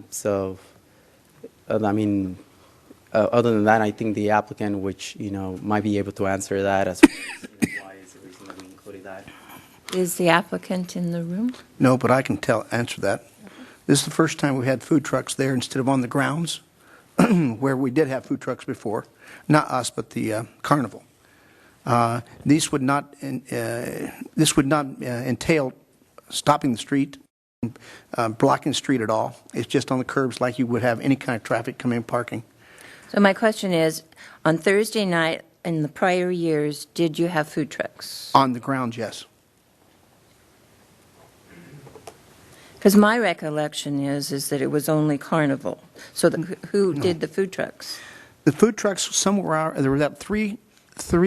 mean, other than that, I think the applicant, which, might be able to answer that as why is the reason that we included that. Is the applicant in the room? No, but I can answer that. This is the first time we had food trucks there instead of on the grounds, where we did have food trucks before. Not us, but the carnival. This would not entail stopping the street, blocking the street at all. It's just on the curbs like you would have any kind of traffic coming in parking. So my question is, on Thursday night in the prior years, did you have food trucks? On the grounds, yes. Because my recollection is that it was only carnival. So who did the food trucks? The food trucks, there were about three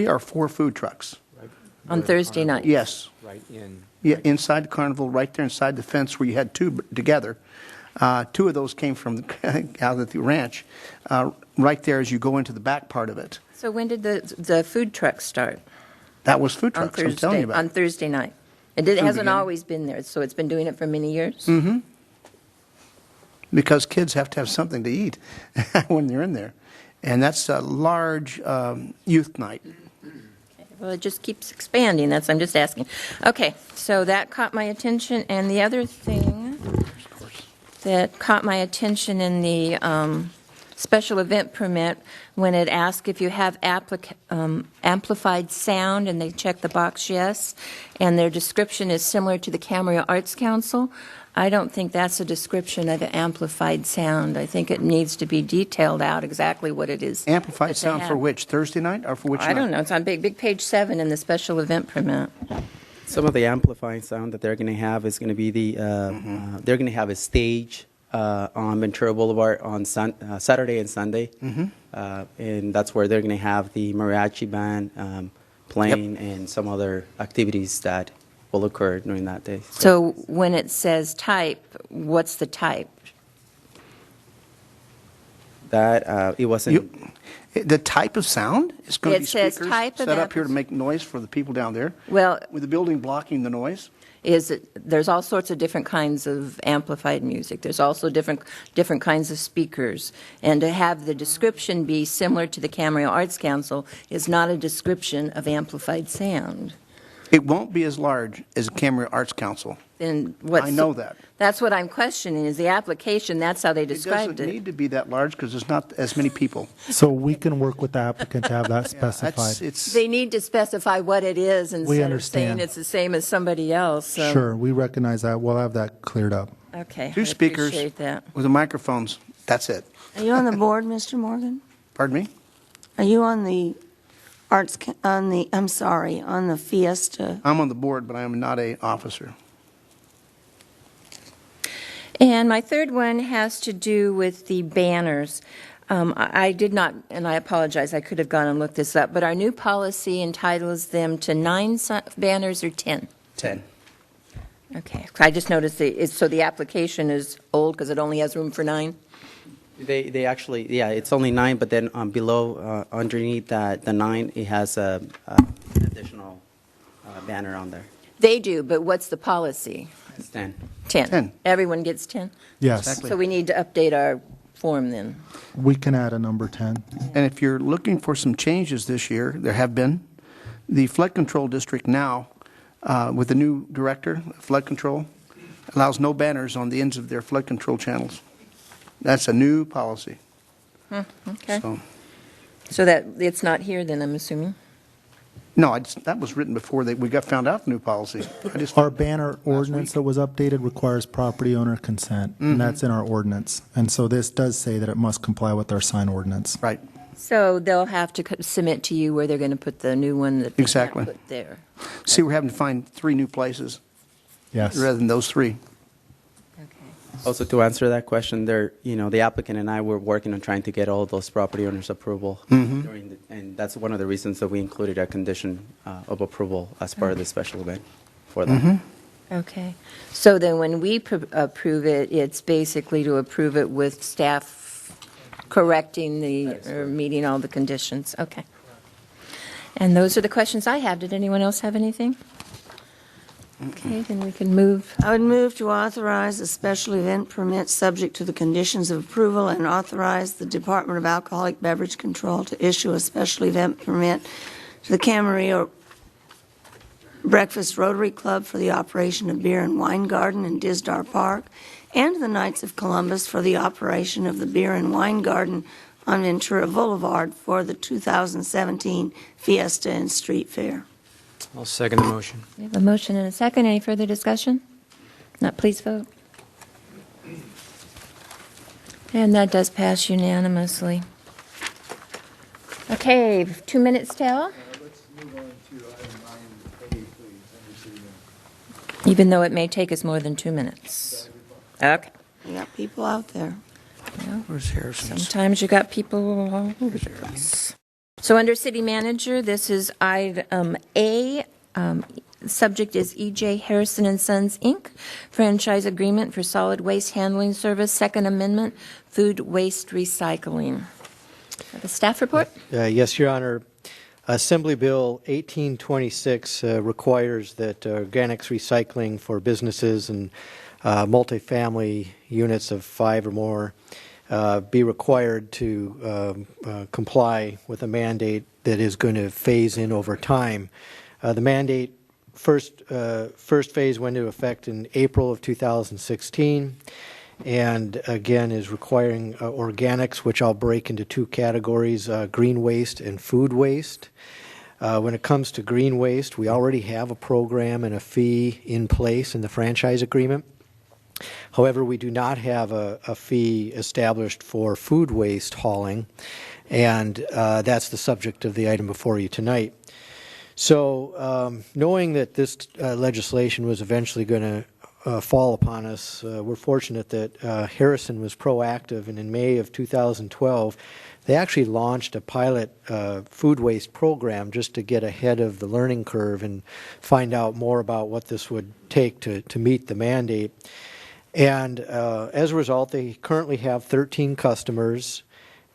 or four food trucks. On Thursday night? Yes. Right in. Yeah, inside the carnival, right there inside the fence where you had 2 together. 2 of those came from out of the ranch, right there as you go into the back part of it. So when did the food trucks start? That was food On trucks, I'm telling you about. On Thursday night? It hasn't always been there, so it's been doing it for many years? Mm-hmm. Because kids have to have something to eat when they're in there. And that's a large youth night. Well, it just keeps expanding. I'm just asking. Okay, so that caught my attention. And the other thing that caught my attention in the special event permit, when it asked if you have amplified sound, and they check the box yes, and their description is similar to the Camarillo Arts Council, I don't think that's a description of amplified sound. I think it needs to be detailed out exactly what it is. Amplified sound for which? Thursday night or for which night? I don't know. It's on big page 7 in the special event permit. Some of the amplifying sound that they're going to have is going to be they're going to have a stage on Ventura Boulevard on Saturday and Sunday. And that's where they're going to have the mariachi band playing and some other activities that will occur during that day. So when it says type, what's the type? That it wasn't. The type of sound is going to be It says speakers type of set up here to make noise for the people down there. Well, with the building blocking the noise. There's all sorts of different kinds of amplified music. There's also different kinds of speakers. And to have the description be similar to the Camarillo Arts Council is not a description of amplified sound. It won't be as large as Camarillo Arts Council. Then I know that. That's what I'm questioning, is the application, that's how they described It doesn't it. need to be that large because there's not as many people. So we can work with the applicant to have that specified. They need to specify what it is We instead of saying understand. it's the same as somebody else. So. Sure, we recognize that. We'll have that cleared up. Okay. 2 I speakers appreciate that. with the microphones. That's it. Are you on the board, Mr. Morgan? Pardon me? Are you on the on the Fiesta? I'm on the board, but I am not a officer. And my third one has to do with the banners. I did not, and I apologize, I could have gone and looked this up, but our new policy entitles them to 9 banners or 10? 10. Okay. I just noticed so the application is old because it only has room for 9? They actually, yeah, it's only 9, but then below, underneath the 9, it has an additional banner on there. They do, but what's the policy? It's 10. 10. Everyone gets 10? Yes. Exactly. So we need to update our form then. We can add a number 10. And if you're looking for some changes this year, there have been. The flood control district now, with the new director, flood control, allows no banners on the ends of their flood control channels. That's a new policy. Okay. So that it's not here then, I'm assuming? No, that was written before we found out the new policy. Our banner ordinance that was updated requires property owner consent, and that's in our ordinance. And so this does say that it must comply with our sign ordinance. Right. So they'll have to submit to you where they're going to put the new one that they can't put there. See, we're having to find 3 new places. Yes. Rather than those 3. Also, to answer that question, the applicant and I were working on trying to get all those property owners' approval, and that's one of the reasons that we included a condition of approval as part of the special event for that. Okay. So then when we approve it, it's basically to approve it with staff correcting or meeting all the conditions. Okay. And those are the questions I have. Did anyone else have anything? Okay, then we can move. I would move to authorize a special event permit subject to the conditions of approval and authorize the Department of Alcoholic Beverage Control to issue a special event permit to the Camarillo Breakfast Rotary Club for the operation of Beer and Wine Garden in Dizdar Park and the Knights of Columbus for the operation of the Beer and Wine Garden on Ventura Boulevard for the 2017 Fiesta and Street Fair. I'll second the motion. We have a motion and a second. Any further discussion? Not, please vote. And that does pass unanimously. Okay, 2 minutes, Tal? Let's move on to item 9A, please. Even though it may take us more than 2 minutes. Okay. We got people out there. Where's Harrison? Sometimes you got people all over the place. So under City Manager, this is item A. Subject is E.J. Harrison and Sons, Inc., franchise agreement for solid waste handling service, Second Amendment, food waste recycling. The staff report? Yes, Your Honor. Assembly Bill 1826 requires that organics recycling for businesses and multifamily units of 5 or more be required to comply with a mandate that is going to phase in over time. The mandate first phase went into effect in April of 2016, and again is requiring organics, which I'll break into two categories, green waste and food waste. When it comes to green waste, we already have a program and a fee in place in the franchise agreement. However, we do not have a fee established for food waste hauling, and that's the subject of the item before you tonight. So knowing that this legislation was eventually going to fall upon us, we're fortunate that Harrison was proactive, and in May of 2012, they actually launched a pilot food waste program just to get ahead of the learning curve and find out more about what this would take to meet the mandate. And as a result, they currently have 13 customers,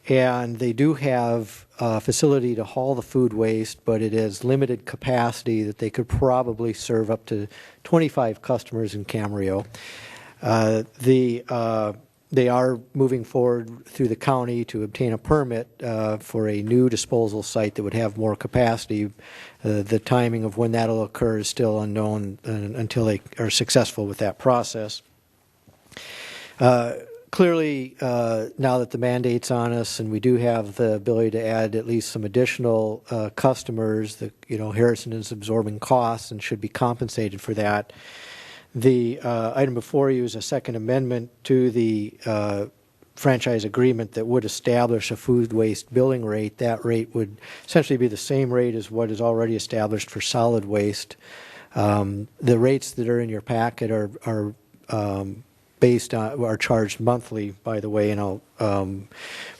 and they do have a facility to haul the food waste, but it has limited capacity that they could probably serve up to 25 customers in Camarillo. They are moving forward through the county to obtain a permit for a new disposal site that would have more capacity. The timing of when that will occur is still unknown until they are successful with that process. Clearly, now that the mandate's on us and we do have the ability to add at least some additional customers, that Harrison is absorbing costs and should be compensated for that. The item before you is a second amendment to the franchise agreement that would establish a food waste billing rate. That rate would essentially be the same rate as what is already established for solid waste. The rates that are in your packet are charged monthly, by the way, and I'll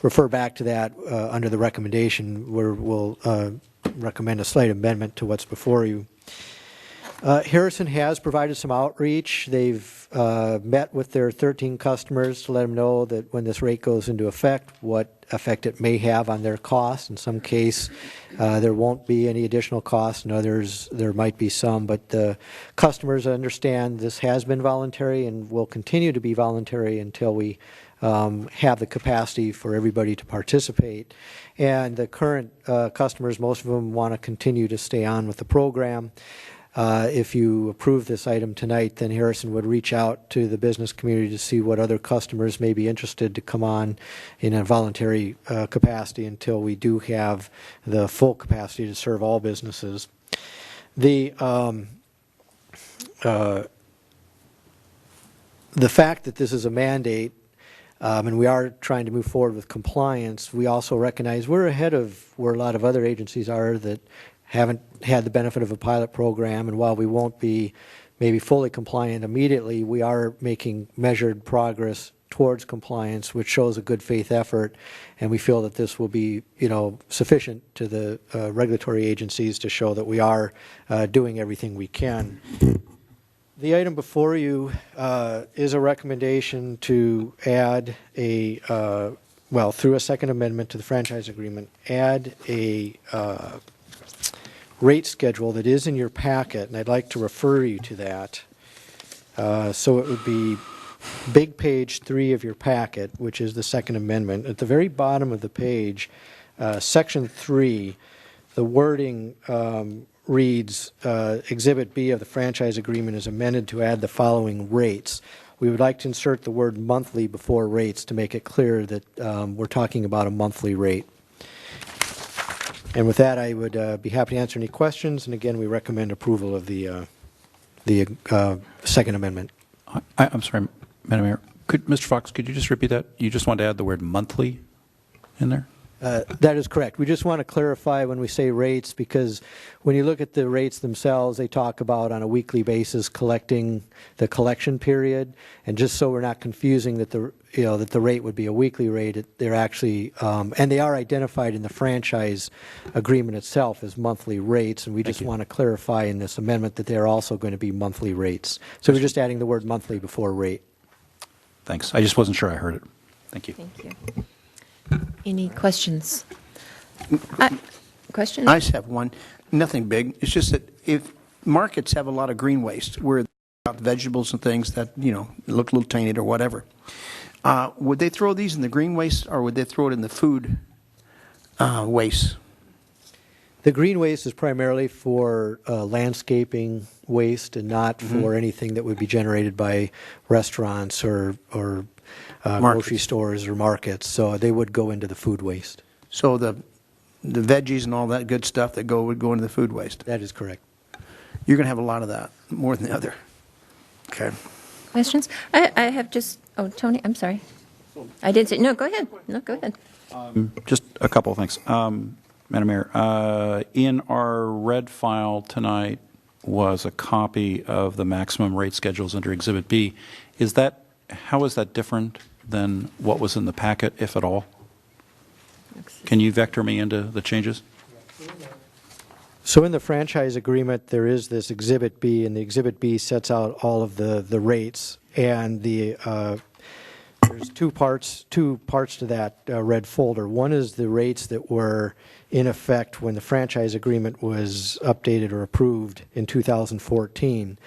refer back to that under the recommendation where we'll recommend a slight amendment to what's before you. Harrison has provided some outreach. They've met with their 13 customers to let them know that when this rate goes into effect, what effect it may have on their costs. In some case, there won't be any additional costs. In others, there might be some. But the customers understand this has been voluntary and will continue to be voluntary until we have the capacity for everybody to participate. And the current customers, most of them want to continue to stay on with the program. If you approve this item tonight, then Harrison would reach out to the business community to see what other customers may be interested to come on in a voluntary capacity until we do have the full capacity to serve all businesses. The fact that this is a mandate and we are trying to move forward with compliance, we also recognize we're ahead of where a lot of other agencies are that haven't had the benefit of a pilot program, and while we won't be maybe fully compliant immediately, we are making measured progress towards compliance, which shows a good faith effort, and we feel that this will be sufficient to the regulatory agencies to show that we are doing everything we can. The item before you is a recommendation to add through a second amendment to the franchise agreement, add a rate schedule that is in your packet, and I'd like to refer you to that. So it would be big page 3 of your packet, which is the second amendment. At the very bottom of the page, section 3, the wording reads, Exhibit B of the franchise agreement is amended to add the following rates. We would like to insert the word monthly before rates to make it clear that we're talking about a monthly rate. And with that, I would be happy to answer any questions. And again, we recommend approval of the second amendment. I'm sorry, Madam Mayor. Mr. Fox, could you just repeat that? You just want to add the word monthly in there? That is correct. We just want to clarify when we say rates, because when you look at the rates themselves, they talk about on a weekly basis collecting the collection period, and just so we're not confusing that the rate would be a weekly rate, they're actually and they are identified in the franchise agreement itself as monthly rates, and we just want to clarify in this amendment that they're also going to be monthly rates. So we're just adding the word monthly before rate. Thanks. I just wasn't sure I heard it. Thank you. Thank you. Any questions? Questions? I just have one. Nothing big. It's just that if markets have a lot of green waste where vegetables and things that look a little tainted or whatever, Would they throw these in the green waste, or would they throw it in the food waste? The green waste is primarily for landscaping waste and not for anything that would be generated by restaurants or grocery stores or markets. So they would go into the food waste. So the veggies and all that good stuff that would go into the food waste? That is correct. You're going to have a lot of that, more than the other. Okay. Questions? I have just, oh, Tony, I'm sorry. I didn't say, no, go ahead. No, go ahead. Just a couple of things. Madam Mayor, in our red file tonight was a copy of the maximum rate schedules under Exhibit B. How is that different than what was in the packet, if at all? Can you vector me into the changes? So in the franchise agreement, there is this Exhibit B, and the Exhibit B sets out all of the rates, and there's two parts to that red folder. One is the rates that were in effect when the franchise agreement was updated or approved in 2014.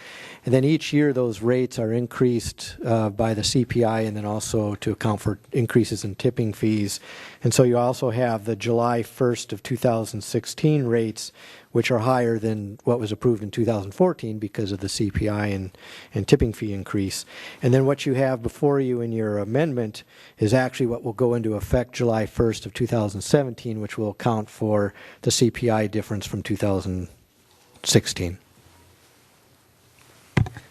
And then each year those rates are increased by the CPI and then also to account for increases in tipping fees. And so you also have the July 1st of 2016 rates, which are higher than what was approved in 2014 because of the CPI and tipping fee increase. And then what you have before you in your amendment is actually what will go into effect July 1st of 2017, which will account for the CPI difference from 2016.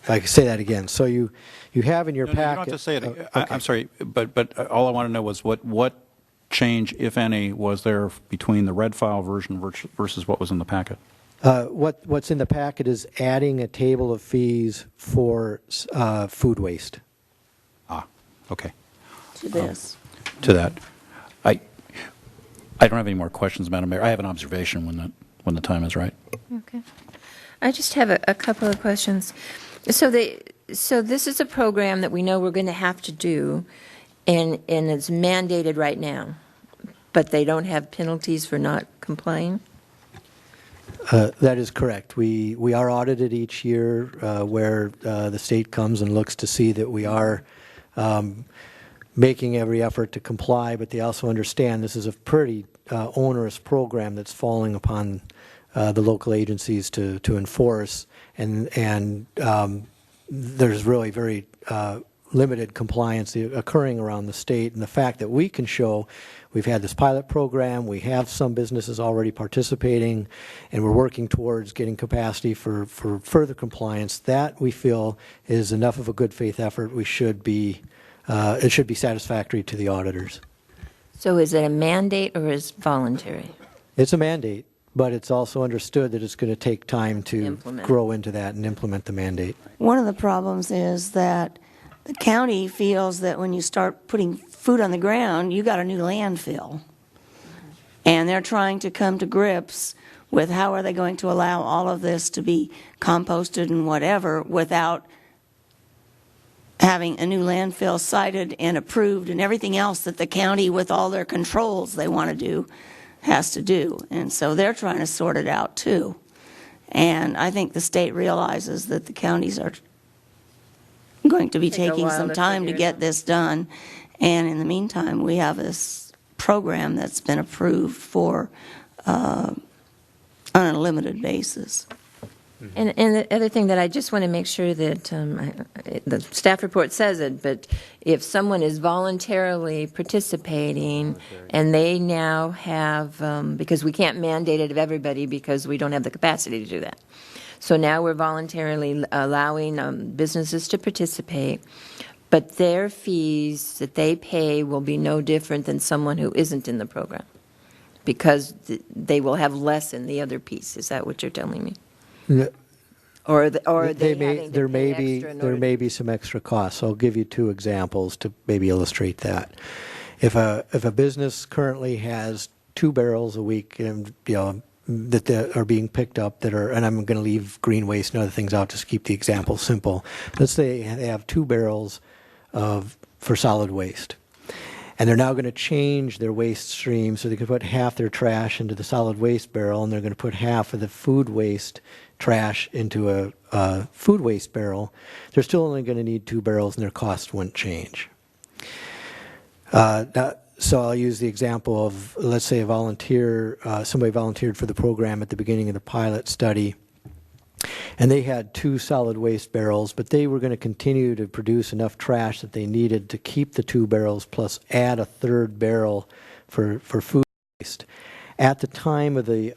If I could say that again. So you have in your packet. You don't have to say it. Okay. I'm sorry, but all I want to know was what change, if any, was there between the red file version versus what was in the packet? What's in the packet is adding a table of fees for food waste. Ah, okay. To this. To that. I don't have any more questions, Madam Mayor. I have an observation when the time is right. Okay. I just have a couple of questions. So this is a program that we know we're going to have to do, and it's mandated right now, but they don't have penalties for not complying? That is correct. We are audited each year where the state comes and looks to see that we are making every effort to comply, but they also understand this is a pretty onerous program that's falling upon the local agencies to enforce, and there's really very limited compliance occurring around the state. And the fact that we can show we've had this pilot program, we have some businesses already participating, and we're working towards getting capacity for further compliance, that we feel is enough of a good faith effort. It should be satisfactory to the auditors. So is it a mandate or is it voluntary? It's a mandate, but it's also understood that it's going to take time to grow into that and implement the mandate. One of the problems is that the county feels that when you start putting food on the ground, you got a new landfill. And they're trying to come to grips with how are they going to allow all of this to be composted and whatever without having a new landfill sited and approved and everything else that the county, with all their controls they want to do, has to do. And so they're trying to sort it out too. And I think the state realizes that the counties are going to be taking some time to get this done. And in the meantime, we have this program that's been approved for on a limited basis. And the other thing that I just want to make sure that the staff report says it, but if someone is voluntarily participating and they now have, because we can't mandate it of everybody because we don't have the capacity to do that. So now we're voluntarily allowing businesses to participate, but their fees that they pay will be no different than someone who isn't in the program because they will have less in the other piece. Is that what you're telling me? There may be some extra costs. I'll give you two examples to maybe illustrate that. If a business currently has 2 barrels a week, that are being picked up and I'm going to leave green waste and other things out just to keep the example simple. Let's say they have 2 barrels for solid waste. And they're now going to change their waste stream so they can put half their trash into the solid waste barrel, and they're going to put half of the food waste trash into a food waste barrel. They're still only going to need 2 barrels, and their cost wouldn't change. So I'll use the example of, let's say, somebody volunteered for the program at the beginning of the pilot study, and they had 2 solid waste barrels, but they were going to continue to produce enough trash that they needed to keep the 2 barrels plus add a 3rd barrel for food waste. At the time of the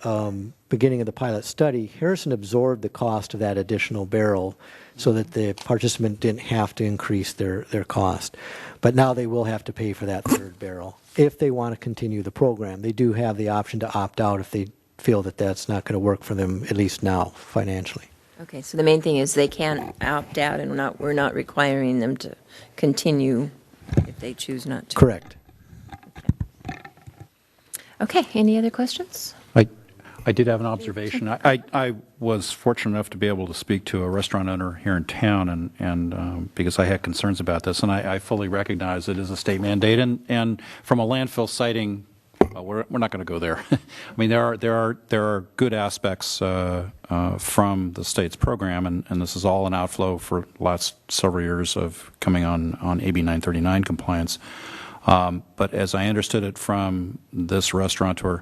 beginning of the pilot study, Harrison absorbed the cost of that additional barrel so that the participant didn't have to increase their cost. But now they will have to pay for that 3rd barrel if they want to continue the program. They do have the option to opt out if they feel that that's not going to work for them, at least now, financially. Okay, so the main thing is they can opt out, and we're not requiring them to continue if they choose not to. Correct. Okay, any other questions? I did have an observation. I was fortunate enough to be able to speak to a restaurant owner here in town, and because I had concerns about this, and I fully recognize it is a state mandate, and from a landfill siting, we're not going to go there. I mean, there are good aspects from the state's program, and this is all an outflow for the last several years of coming on AB 939 compliance. But as I understood it from this restaurateur,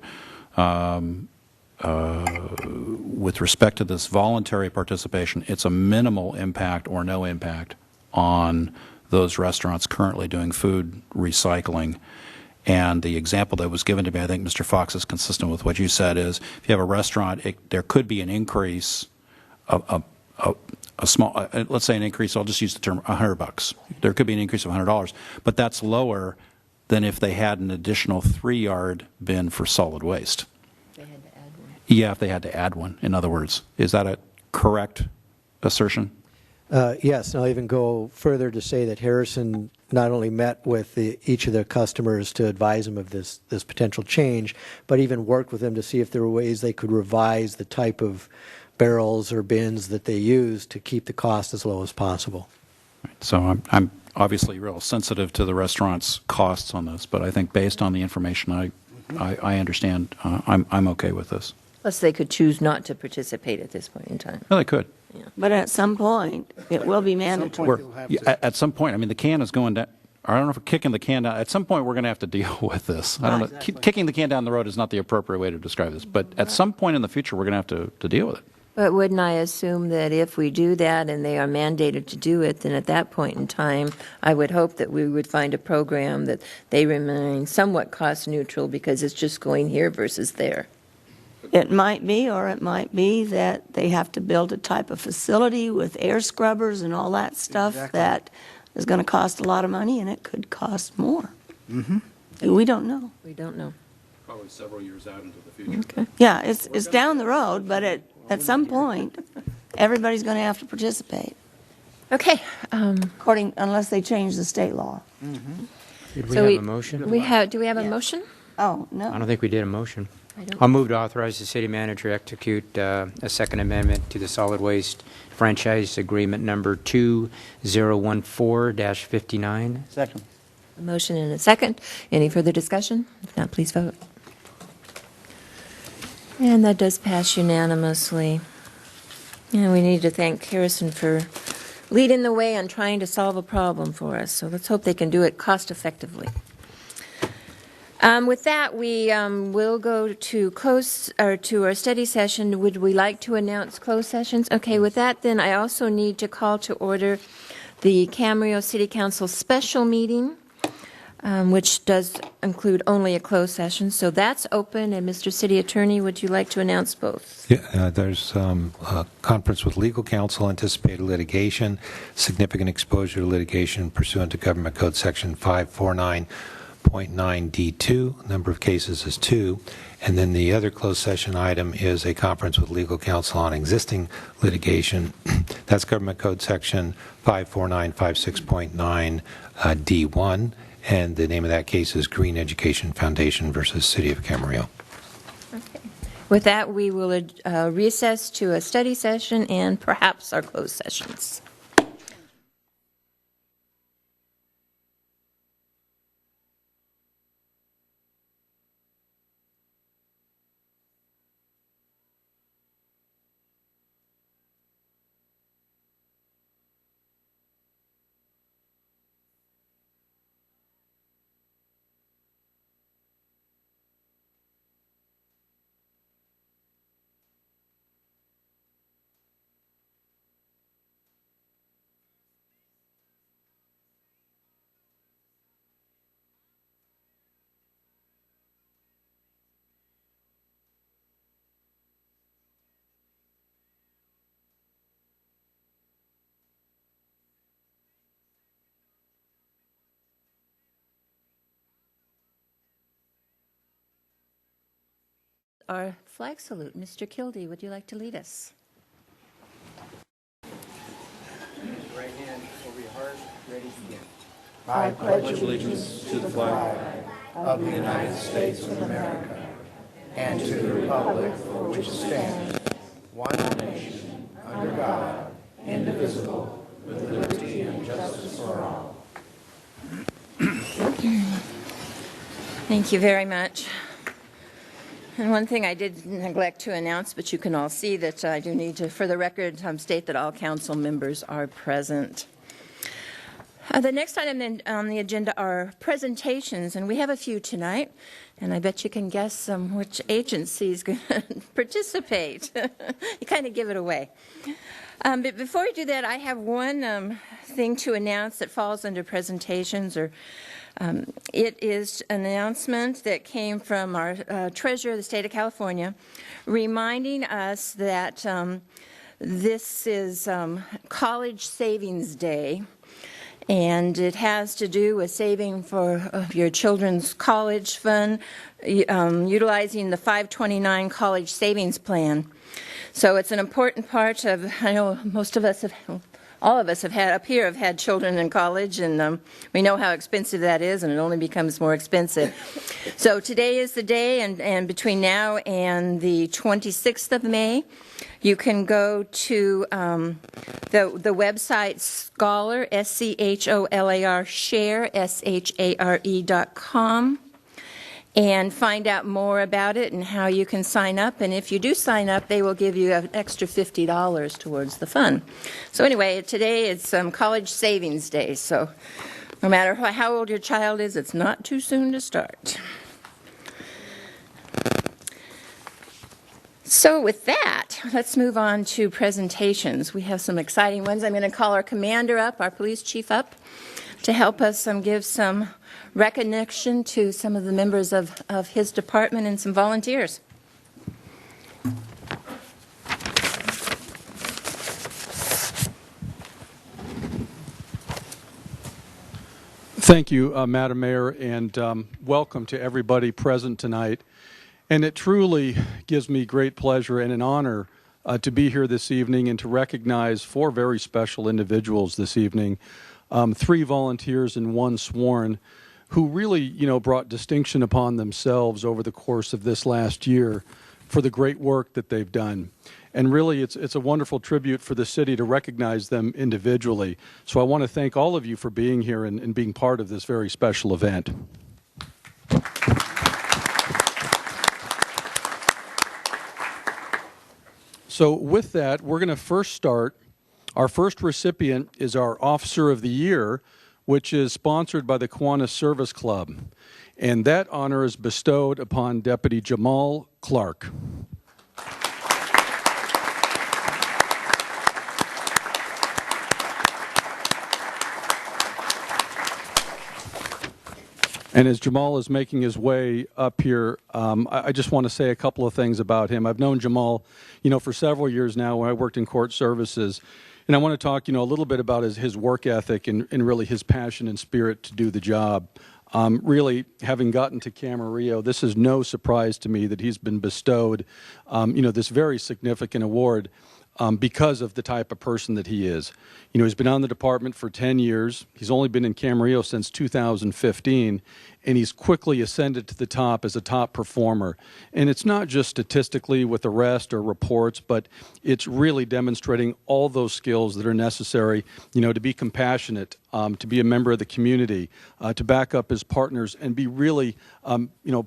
with respect to this voluntary participation, it's a minimal impact or no impact on those restaurants currently doing food recycling. And the example that was given to me, I think, Mr. Fox, is consistent with what you said, is if you have a restaurant, there could be an increase, a small, let's say an increase, I'll just use the term $100. There could be an increase of $100, but that's lower than if they had an additional 3-yard bin for solid waste. Yeah, if they had to add one, in other words. Is that a correct assertion? Yes, and I'll even go further to say that Harrison not only met with each of their customers to advise them of this potential change, but even worked with them to see if there were ways they could revise the type of barrels or bins that they use to keep the cost as low as possible. So I'm obviously real sensitive to the restaurant's costs on this, but I think based on the information I understand, I'm okay with this. Plus, they could choose not to participate at this point in time. No, they could. But at some point, it will be mandatory. At some point, I mean, the can is going down. I don't know if we're kicking the can down. At some point, we're going to have to deal with this. I don't know. Exactly. Kicking the can down the road is not the appropriate way to describe this, but at some point in the future, we're going to have to deal with it. But wouldn't I assume that if we do that and they are mandated to do it, then at that point in time, I would hope that we would find a program that they remain somewhat cost neutral because it's just going here versus there. It might be, or it might be that they have to build a type of facility with air scrubbers and all that stuff that is going to cost a lot of money, and it could cost more. Mm-hmm. We don't know. We don't know. Probably several years out into the future. Okay. Yeah, it's down the road, but at some point, everybody's going to have to participate. Okay. Unless they change the state law. Did we have a motion? Do we have a motion? Oh, no. I don't think we did a motion. I'll move to authorize the city manager to execute a second amendment to the solid waste franchise agreement number 2014-59. Second. A motion and a second. Any further discussion? If not, please vote. And that does pass unanimously. And we need to thank Harrison for leading the way on trying to solve a problem for us. So let's hope they can do it cost effectively. With that, we will go to our study session. Would we like to announce closed sessions? Okay, with that, then I also need to call to order the Camarillo City Council special meeting, which does include only a closed session. So that's open. And Mr. City Attorney, would you like to announce both? Yeah, there's a conference with legal counsel, anticipated litigation, significant exposure to litigation pursuant to Government Code Section 549.9D2. Number of cases is 2. And then the other closed session item is a conference with legal counsel on existing litigation. That's Government Code Section 54956.9 D1. And the name of that case is Green Education Foundation versus City of Camarillo. Okay. With that, we will recess to a study session and perhaps our closed sessions. our flag salute. Mr. Kildee, would you like to lead us? Right hand over your heart, ready to begin. I pledge allegiance to the flag of the United States of America and to the republic for which it stands, one nation, under God, indivisible, with liberty and justice for all. Thank you very much. And one thing I did neglect to announce, but you can all see that I do need to, for the record, state that all council members are present. The next item then on the agenda are presentations, and we have a few tonight, and I bet you can guess which agency is going to participate. You kind of give it away. But before we do that, I have one thing to announce that falls under presentations, or it is an announcement that came from our treasurer of the state of California, reminding us that this is College Savings Day. And it has to do with saving for your children's college fund, utilizing the 529 College Savings Plan. So it's an important part of, I know most of us have, all of us have had, up here have had children in college, and we know how expensive that is, and it only becomes more expensive. So today is the day, and between now and the 26th of May, you can go to the website Scholar, SCHOLAR, share, SHARE.com, and find out more about it and how you can sign up. And if you do sign up, they will give you an extra $50 towards the fund. So anyway, today it's College Savings Day, so no matter how old your child is, it's not too soon to start. So with that, let's move on to presentations. We have some exciting ones. I'm going to call our commander up, our police chief up, to help us give some recognition to some of the members of his department and some volunteers. Thank you, Madam Mayor, and welcome to everybody present tonight. And it truly gives me great pleasure and an honor to be here this evening and to recognize 4 very special individuals this evening, 3 volunteers and 1 sworn, who really, brought distinction upon themselves over the course of this last year for the great work that they've done. And really, it's a wonderful tribute for the city to recognize them individually. So I want to thank all of you for being here and being part of this very special event. So with that, we're going to first start. Our first recipient is our Officer of the Year, which is sponsored by the Kiwanis Service Club. And that honor is bestowed upon Deputy Jamal Clark. And as Jamal is making his way up here, I just want to say a couple of things about him. I've known Jamal, for several years now when I worked in court services. And I want to talk, a little bit about his work ethic and really his passion and spirit to do the job. Really, having gotten to Camarillo, this is no surprise to me that he's been bestowed, this very significant award because of the type of person that he is. He's been on the department for 10 years. He's only been in Camarillo since 2015, and he's quickly ascended to the top as a top performer. And it's not just statistically with arrest or reports, but it's really demonstrating all those skills that are necessary, to be compassionate, to be a member of the community, to back up his partners, and be really,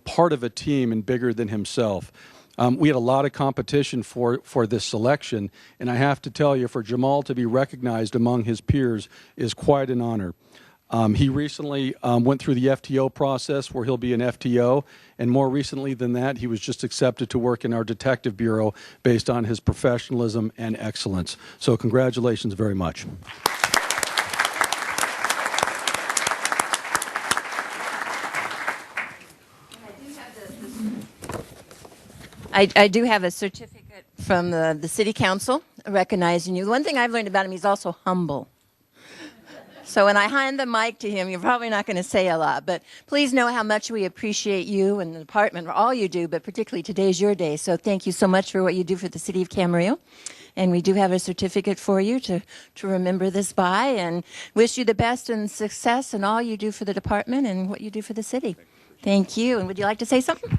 part of a team and bigger than himself. We had a lot of competition for this selection, and I have to tell you, for Jamal to be recognized among his peers is quite an honor. He recently went through the FTO process where he'll be an FTO, and more recently than that, he was just accepted to work in our detective bureau based on his professionalism and excellence. So congratulations very much. I do have a certificate from the City Council recognizing you. The one thing I've learned about him, he's also humble. So when I hand the mic to him, you're probably not going to say a lot, but please know how much we appreciate you and the department for all you do, but particularly today's your day. So thank you so much for what you do for the city of Camarillo. And we do have a certificate for you to remember this by, and wish you the best and success in all you do for the department and what you do for the city. Thank you. And would you like to say something?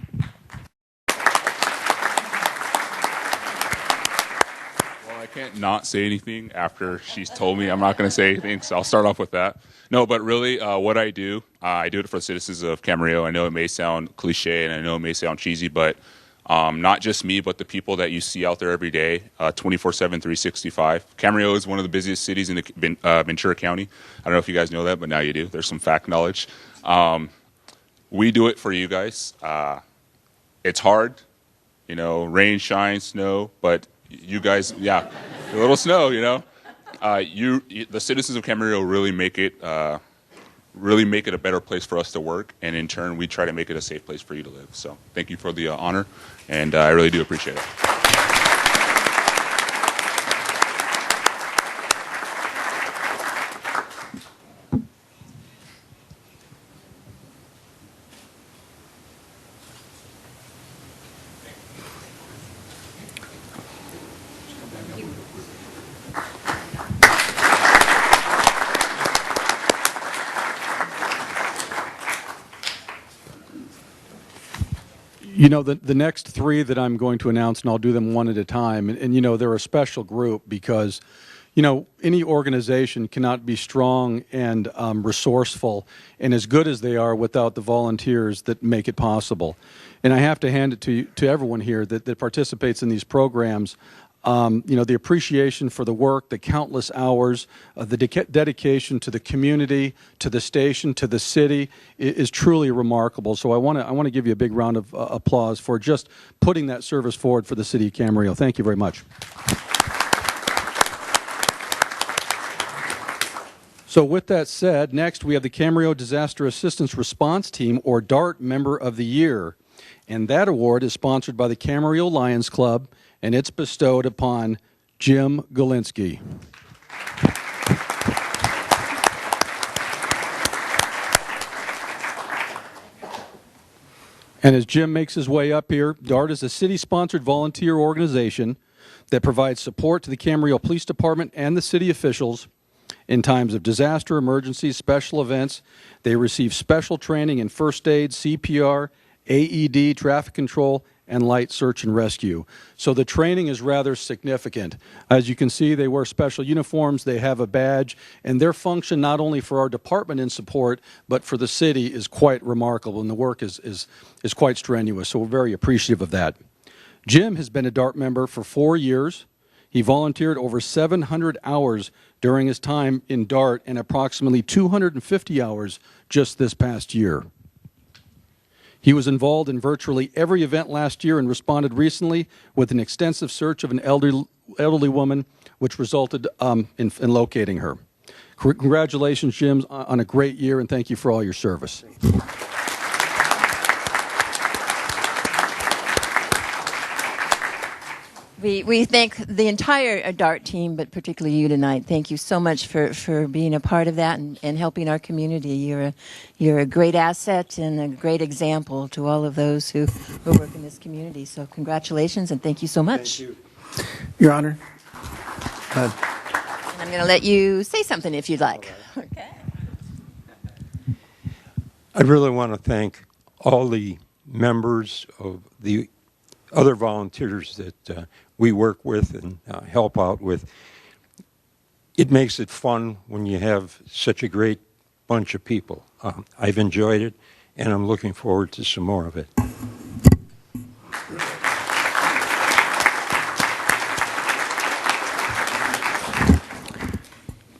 I can't not say anything after she's told me I'm not going to say anything, so I'll start off with that. No, but really, what I do it for the citizens of Camarillo. I know it may sound cliche and I know it may sound cheesy, but not just me, but the people that you see out there every day, 24/7, 365. Camarillo is one of the busiest cities in the Ventura County. I don't know if you guys know that, but now you do. There's some fact knowledge. We do it for you guys. It's hard, rain, shine, snow, but you guys, yeah, a little snow, the citizens of Camarillo really make it a better place for us to work, and in turn, we try to make it a safe place for you to live. So thank you for the honor, and I really do appreciate it. The next three that I'm going to announce, and I'll do them one at a time, and they're a special group because, any organization cannot be strong and resourceful and as good as they are without the volunteers that make it possible. And I have to hand it to everyone here that participates in these programs. The appreciation for the work, the countless hours, the dedication to the community, to the station, to the city is truly remarkable. So I want to give you a big round of applause for just putting that service forward for the city of Camarillo. Thank you very much. So with that said, next we have the Camarillo Disaster Assistance Response Team, or DART Member of the Year. And that award is sponsored by the Camarillo Lions Club, and it's bestowed upon Jim Galinsky. And as Jim makes his way up here, DART is a city-sponsored volunteer organization that provides support to the Camarillo Police Department and the city officials in times of disaster, emergencies, special events. They receive special training in first aid, CPR, AED, traffic control, and light search and rescue. So the training is rather significant. As you can see, they wear special uniforms, they have a badge, and their function not only for our department in support, but for the city is quite remarkable, and the work is quite strenuous, so we're very appreciative of that. Jim has been a DART member for 4 years. He volunteered over 700 hours during his time in DART and approximately 250 hours just this past year. He was involved in virtually every event last year and responded recently with an extensive search of an elderly woman, which resulted in locating her. Congratulations, Jim, on a great year, and thank you for all your service. We thank the entire DART team, but particularly you tonight. Thank you so much for being a part of that and helping our community. You're a great asset and a great example to all of those who work in this community. So congratulations and thank you so much. Thank you. Your Honor. And I'm going to let you say something if you'd like. Okay. I really want to thank all the members of the other volunteers that we work with and help out with. It makes it fun when you have such a great bunch of people. I've enjoyed it, and I'm looking forward to some more of it.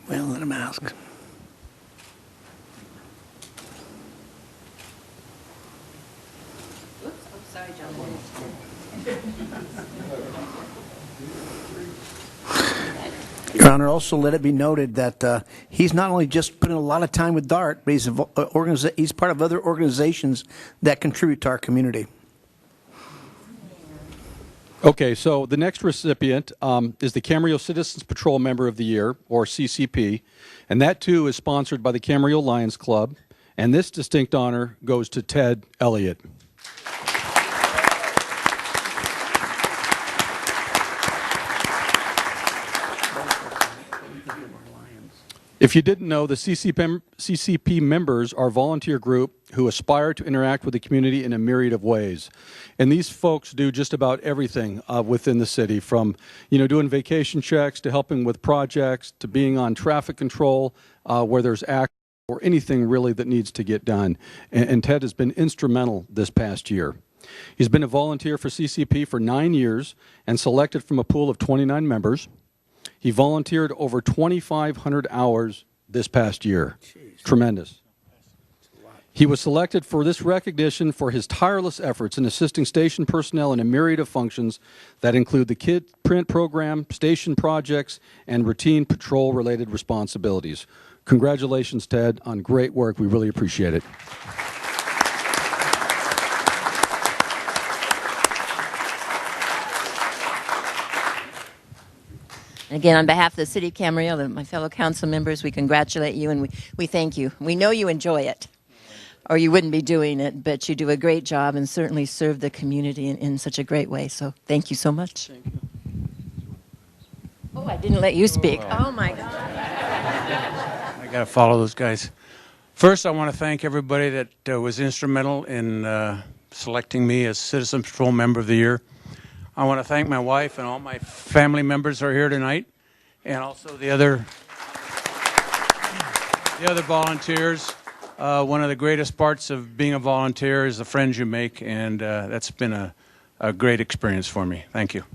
Well, let him ask. Your Honor, also let it be noted that he's not only just put in a lot of time with DART, but he's part of other organizations that contribute to our community. Okay, so the next recipient is the Camarillo Citizens Patrol Member of the Year, or CCP, and that too is sponsored by the Camarillo Lions Club, and this distinct honor goes to Ted Elliott. If you didn't know, the CCP members are a volunteer group who aspire to interact with the community in a myriad of ways. And these folks do just about everything within the city, from doing vacation checks to helping with projects to being on traffic control where there's action or anything really that needs to get done. And Ted has been instrumental this past year. He's been a volunteer for CCP for 9 years and selected from a pool of 29 members. He volunteered over 2,500 hours this past year. Jeez. Tremendous. He was selected for this recognition for his tireless efforts in assisting station personnel in a myriad of functions that include the Kid Print program, station projects, and routine patrol-related responsibilities. Congratulations, Ted, on great work. We really appreciate it. Again, on behalf of the City of Camarillo, my fellow council members, we congratulate you and we thank you. We know you enjoy it, or you wouldn't be doing it, but you do a great job and certainly serve the community in such a great way. So thank you so much. Thank you. Oh, I didn't let you speak. Oh, my God. I got to follow those guys. First, I want to thank everybody that was instrumental in selecting me as Citizen Patrol Member of the Year. I want to thank my wife and all my family members who are here tonight, and also the other volunteers. One of the greatest parts of being a volunteer is the friends you make, and that's been a great experience for me. Thank you.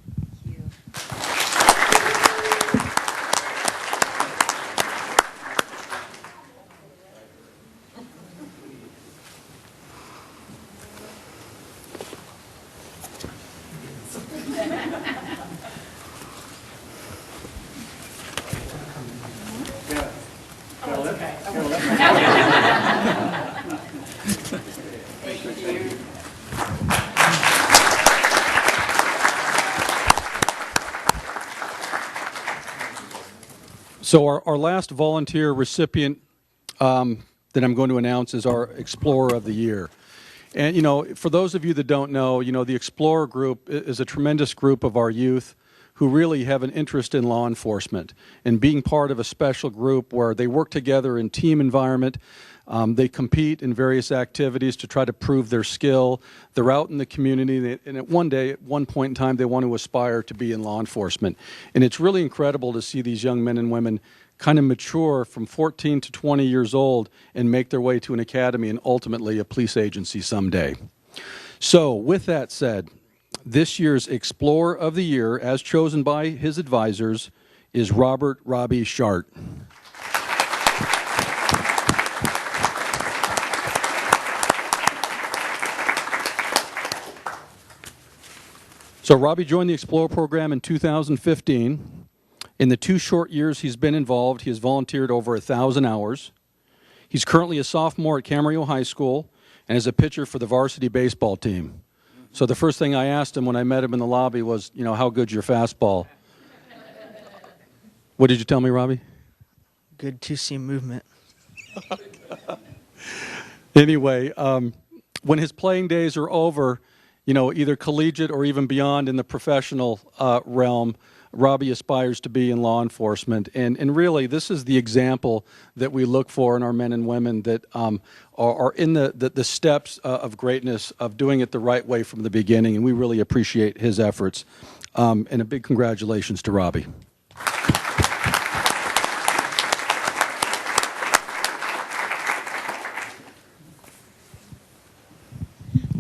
So our last volunteer recipient that I'm going to announce is our Explorer of the Year. And, for those of you that don't know, the Explorer group is a tremendous group of our youth who really have an interest in law enforcement and being part of a special group where they work together in team environment. They compete in various activities to try to prove their skill. They're out in the community, and at one point in time, they want to aspire to be in law enforcement. And it's really incredible to see these young men and women kind of mature from 14 to 20 years old and make their way to an academy and ultimately a police agency someday. So with that said, this year's Explorer of the Year, as chosen by his advisors, is Robert Robbie Shart. So Robbie joined the Explorer program in 2015. In the 2 short years he's been involved, he has volunteered over 1,000 hours. He's currently a sophomore at Camarillo High School and is a pitcher for the varsity baseball team. So the first thing I asked him when I met him in the lobby was, how good's your fastball? What did you tell me, Robbie? Good two-seam movement. Anyway, when his playing days are over, either collegiate or even beyond in the professional realm, Robbie aspires to be in law enforcement. And really, this is the example that we look for in our men and women that are in the steps of greatness, of doing it the right way from the beginning. And we really appreciate his efforts. And a big congratulations to Robbie.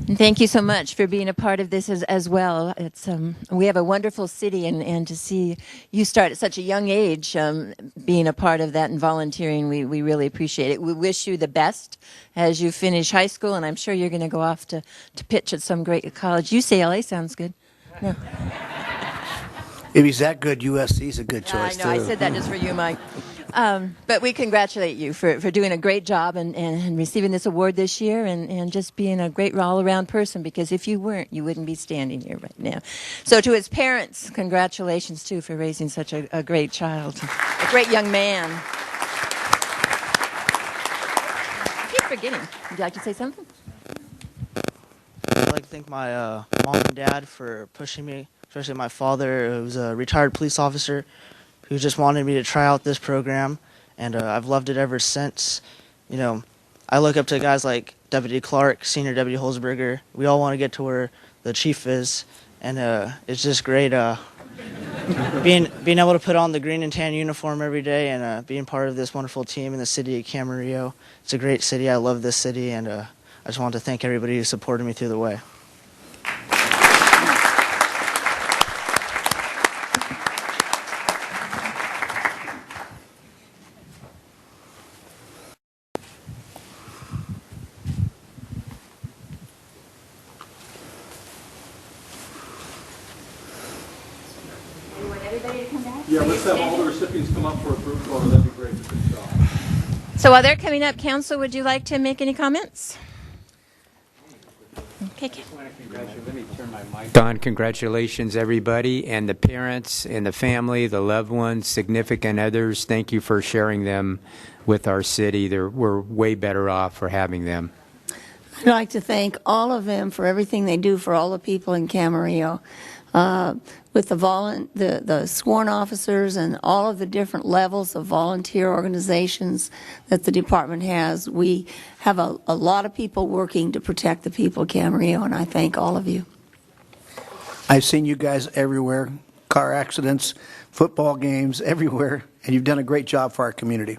And thank you so much for being a part of this as well. It's we have a wonderful city, and to see you start at such a young age being a part of that and volunteering, we really appreciate it. We wish you the best as you finish high school, and I'm sure you're going to go off to pitch at some great college. UCLA sounds good. No. If he's that good, USC's a good choice, I know, too. I said that just for you, Mike. But we congratulate you for doing a great job and receiving this award this year and just being a great all-around person, because if you weren't, you wouldn't be standing here right now. So to his parents, congratulations, too, for raising such a great child, a great young man. I keep forgetting. Would you like to say something? I'd like to thank my mom and dad for pushing me, especially my father, who's a retired police officer, who just wanted me to try out this program, and I've loved it ever since. You know, I look up to guys like Deputy Clark, Senior Deputy Holzberger. We all want to get to where the chief is, and it's just great being able to put on the green and tan uniform every day and being part of this wonderful team in the city of Camarillo. It's a great city. I love this city, and I just want to thank everybody who supported me through the way. Yeah, let's have all the recipients come up for a group photo. That'd be great. Good job. So while they're coming up, Council, would you like to make any comments? Okay. Don, congratulations, everybody, and the parents and the family, the loved ones, significant others. Thank you for sharing them with our city. We're way better off for having them. I'd like to thank all of them for everything they do for all the people in Camarillo. With the sworn officers and all of the different levels of volunteer organizations that the department has, we have a lot of people working to protect the people of Camarillo, and I thank all of you. I've seen you guys everywhere, car accidents, football games, everywhere, and you've done a great job for our community.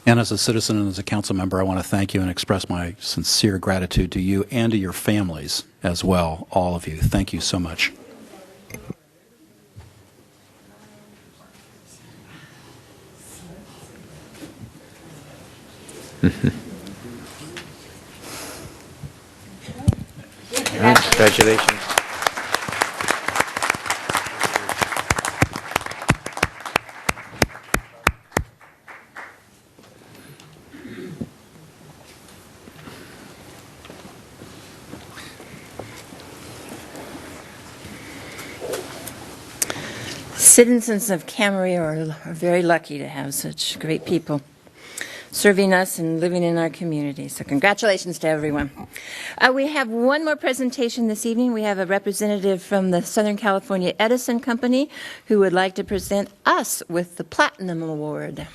And as a citizen and as a council member, I want to thank you and express my sincere gratitude to you and to your families as well, all of you. Thank you so much. Congratulations. Citizens of Camarillo are very lucky to have such great people serving us and living in our community. So congratulations to everyone. We have one more presentation this evening. We have a representative from the Southern California Edison Company who would like to present us with the Platinum Award.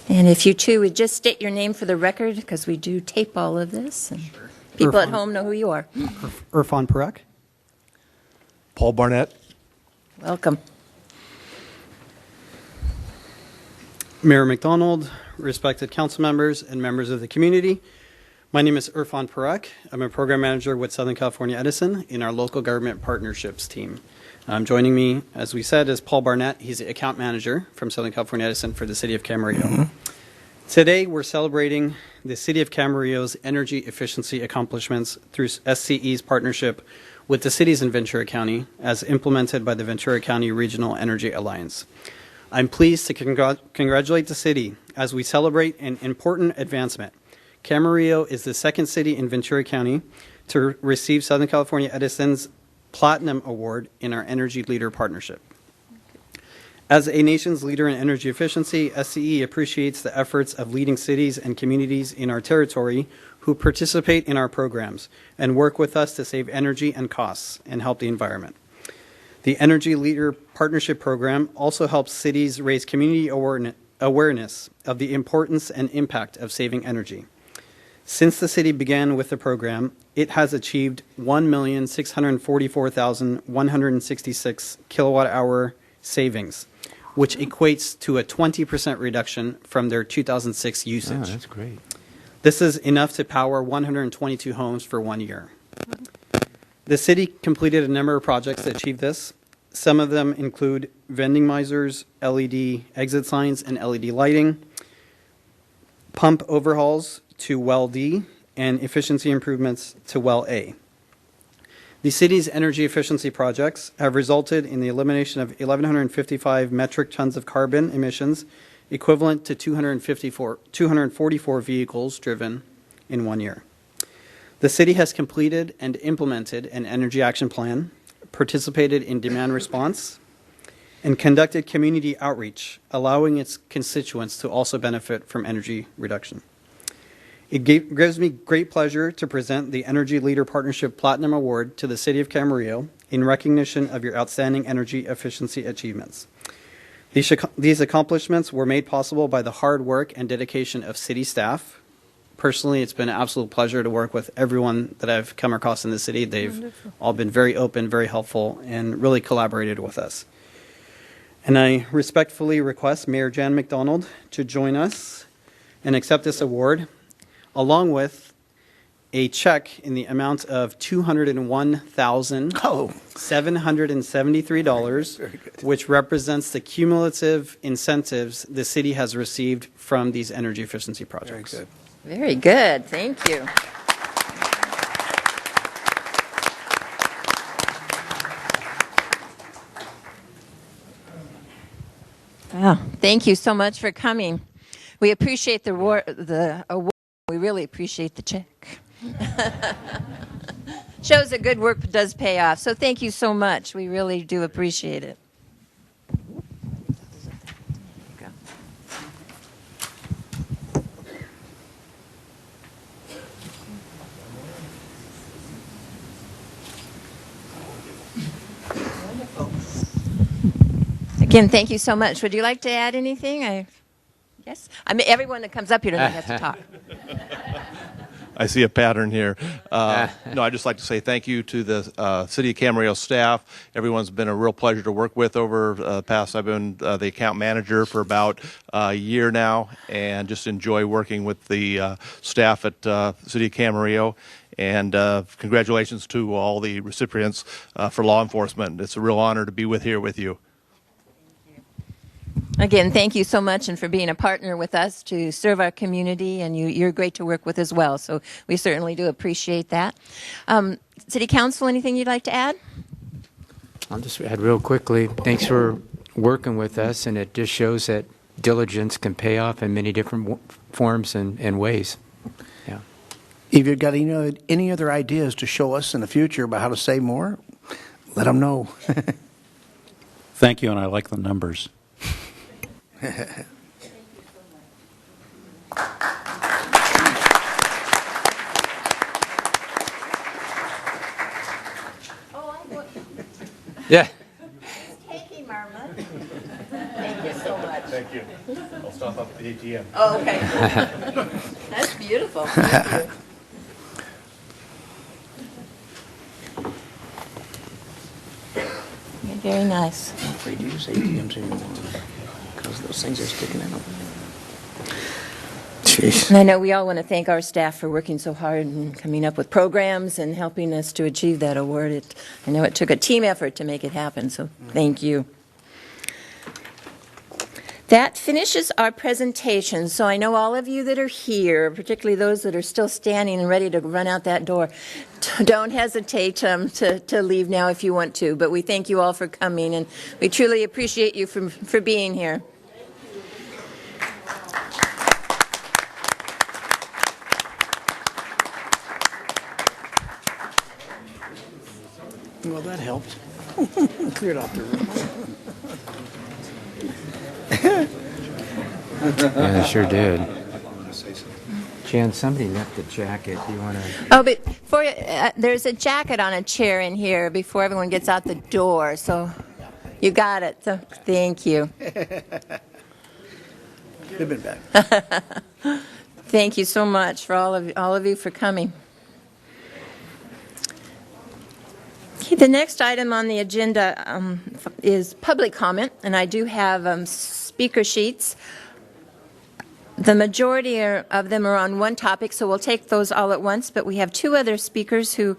And if you two would just state your name for the record, because we do tape all of this, and people at home know who you are. Irfan Parak. Paul Barnett. Welcome. Mayor McDonald, respected council members, and members of the community. My name is Irfan Parak. I'm a program manager with Southern California Edison in our local government partnerships team. Joining me, as we said, is Paul Barnett. He's the account manager from Southern California Edison for the city of Camarillo. Today, we're celebrating the city of Camarillo's energy efficiency accomplishments through SCE's partnership with the cities in Ventura County as implemented by the Ventura County Regional Energy Alliance. I'm pleased to congratulate the city as we celebrate an important advancement. Camarillo is the second city in Ventura County to receive Southern California Edison's Platinum Award in our Energy Leader Partnership. As a nation's leader in energy efficiency, SCE appreciates the efforts of leading cities and communities in our territory who participate in our programs and work with us to save energy and costs and help the environment. The Energy Leader Partnership Program also helps cities raise community awareness of the importance and impact of saving energy. Since the city began with the program, it has achieved 1,644,166 kilowatt-hour savings, which equates to a 20% reduction from their 2006 usage. Oh, that's great. This is enough to power 122 homes for 1 year. The city completed a number of projects to achieve this. Some of them include vending misers, LED exit signs, and LED lighting, pump overhauls to well D, and efficiency improvements to well A. The city's energy efficiency projects have resulted in the elimination of 1,155 metric tons of carbon emissions, equivalent to 244 vehicles driven in 1 year. The city has completed and implemented an energy action plan, participated in demand response, and conducted community outreach, allowing its constituents to also benefit from energy reduction. It gives me great pleasure to present the Energy Leader Partnership Platinum Award to the City of Camarillo in recognition of your outstanding energy efficiency achievements. These accomplishments were made possible by the hard work and dedication of city staff. Personally, it's been an absolute pleasure to work with everyone that I've come across in the city. They've all been very open, very helpful, and really collaborated with us. And I respectfully request Mayor Jan McDonald to join us and accept this award, along with a check in the amount of $201,773, which represents the cumulative incentives the city has received from these energy efficiency projects. Very good. Very good. Thank you. Wow. Thank you so much for coming. We appreciate the award. We really appreciate the check. Shows that good work does pay off. So thank you so much. We really do appreciate it. Again, thank you so much. Would you like to add anything? Yes? I mean, everyone that comes up here tonight has to talk. I see a pattern here. No, I'd just like to say thank you to the City of Camarillo staff. Everyone's been a real pleasure to work with over the past. I've been the account manager for about a year now, and just enjoy working with the staff at City of Camarillo. And congratulations to all the recipients for law enforcement. It's a real honor to be here with you. Again, thank you so much, and for being a partner with us to serve our community, and you're great to work with as well, so we certainly do appreciate that. City Council, anything you'd like to add? I'll just add real quickly, thanks for working with us, and it just shows that diligence can pay off in many different forms and ways. Yeah. If you've got any other ideas to show us in the future about how to save more, let them know. Thank you, and I like the numbers. Yeah. Taking Marma. Thank you so much. Thank you. I'll stop up at the ATM. Oh, okay. That's beautiful. Thank you. Very nice. I'm afraid to use ATMs anymore because those things are sticking in them. Jeez. And I know we all want to thank our staff for working so hard and coming up with programs and helping us to achieve that award. I know it took a team effort to make it happen, so thank you. That finishes our presentation. So I know all of you that are here, particularly those that are still standing and ready to run out that door, don't hesitate to leave now if you want to. But we thank you all for coming, and we truly appreciate you for being here. Well, that helped. Cleared off the room. Yeah, it sure did. Jan, somebody left the jacket. Do you want to? Oh, but there's a jacket on a chair in here before everyone gets out the door. So you got it. So thank you. They've been back. Thank you so much for all of you for coming. Okay, the next item on the agenda is public comment, and I do have speaker sheets. The majority of them are on one topic, so we'll take those all at once, but we have two other speakers who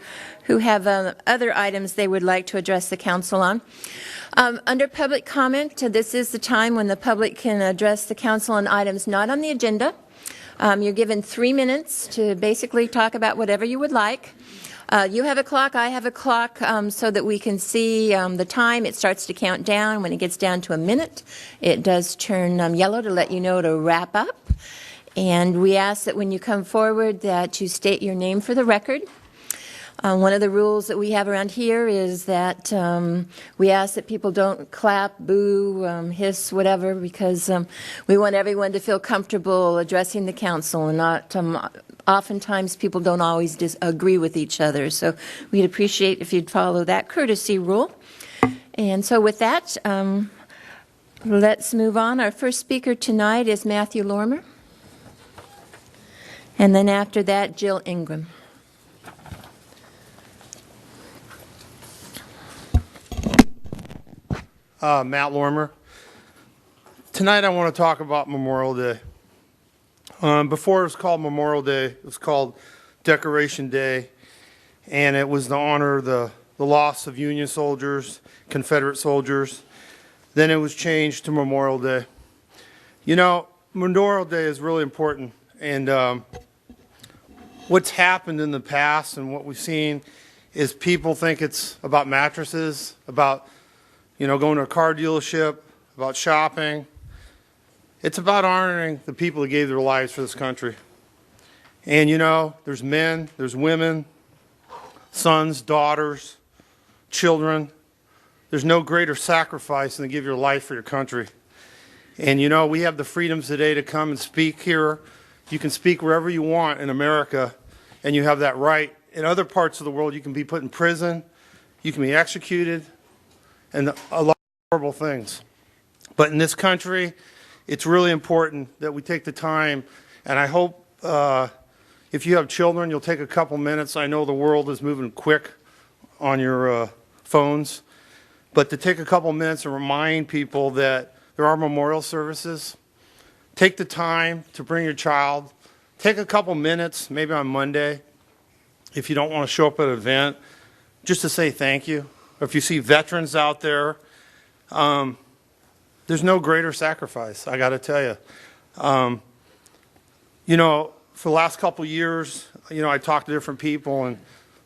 have other items they would like to address the council on. Under public comment, this is the time when the public can address the council on items not on the agenda. You're given 3 minutes to basically talk about whatever you would like. You have a clock, I have a clock, so that we can see the time. It starts to count down. When it gets down to a minute, it does turn yellow to let you know to wrap up. And we ask that when you come forward that you state your name for the record. One of the rules that we have around here is that we ask that people don't clap, boo, hiss, whatever, because we want everyone to feel comfortable addressing the council, and not oftentimes people don't always disagree with each other. So we'd appreciate if you'd follow that courtesy rule. And so with that, let's move on. Our first speaker tonight is Matthew Lorimer. And then after that, Jill Ingram. Matt Lorimer. Tonight I want to talk about Memorial Day. Before it was called Memorial Day, it was called Decoration Day, and it was to honor the loss of Union soldiers, Confederate soldiers. Then it was changed to Memorial Day. You know, Memorial Day is really important, and what's happened in the past and what we've seen is people think it's about mattresses, about going to a car dealership, about shopping. It's about honoring the people that gave their lives for this country. And there's men, there's women, sons, daughters, children. There's no greater sacrifice than to give your life for your country. And we have the freedoms today to come and speak here. You can speak wherever you want in America, and you have that right. In other parts of the world, you can be put in prison, you can be executed, and a lot of horrible things. But in this country, it's really important that we take the time, and I hope if you have children, you'll take a couple minutes. I know the world is moving quick on your phones, but to take a couple minutes and remind people that there are memorial services. Take the time to bring your child. Take a couple minutes, maybe on Monday, if you don't want to show up at an event, just to say thank you. Or if you see veterans out there, there's no greater sacrifice, I got to tell you. For the last couple of years, I talked to different people, and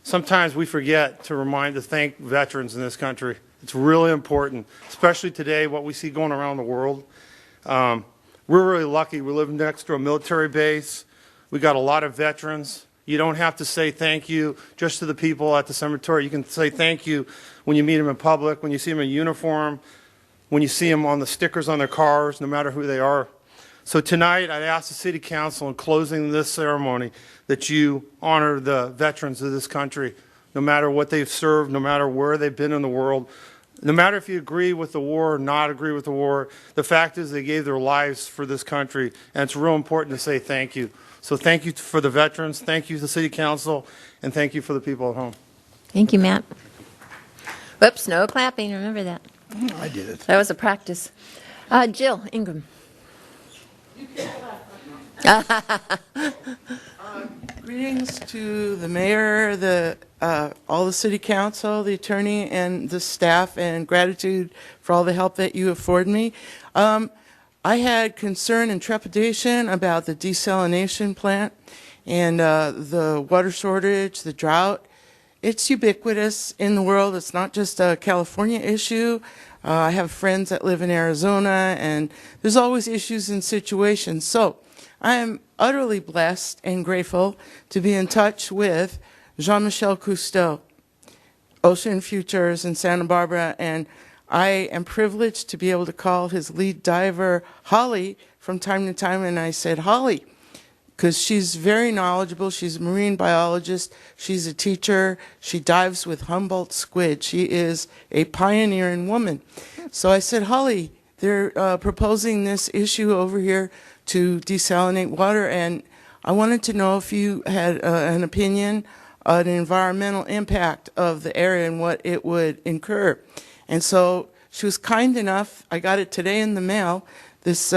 sometimes we forget to thank veterans in this country. It's really important, especially today, what we see going around the world. We're really lucky. We live next to a military base. We got a lot of veterans. You don't have to say thank you just to the people at the cemetery. You can say thank you when you meet them in public, when you see them in uniform, when you see them on the stickers on their cars, no matter who they are. So tonight, I'd ask the City Council in closing this ceremony that you honor the veterans of this country, no matter what they've served, no matter where they've been in the world, no matter if you agree with the war or not agree with the war. The fact is they gave their lives for this country, and it's real important to say thank you. So thank you for the veterans, thank you to the City Council, and thank you for the people at home. Thank you, Matt. Whoops, no clapping, remember that. I did it. That was a practice. Jill Ingram. Greetings to the mayor, all the city council, the attorney, and the staff, and gratitude for all the help that you afford me. I had concern and trepidation about the desalination plant and the water shortage, the drought. It's ubiquitous in the world. It's not just a California issue. I have friends that live in Arizona, and there's always issues and situations. So I am utterly blessed and grateful to be in touch with Jean-Michel Cousteau, Ocean Futures in Santa Barbara, and I am privileged to be able to call his lead diver, Holly, from time to time, and I said, Holly, because she's very knowledgeable. She's a marine biologist. She's a teacher. She dives with Humboldt squid. She is a pioneering woman. So I said, Holly, they're proposing this issue over here to desalinate water, and I wanted to know if you had an opinion on the environmental impact of the area and what it would incur. And so she was kind enough, I got it today in the mail, this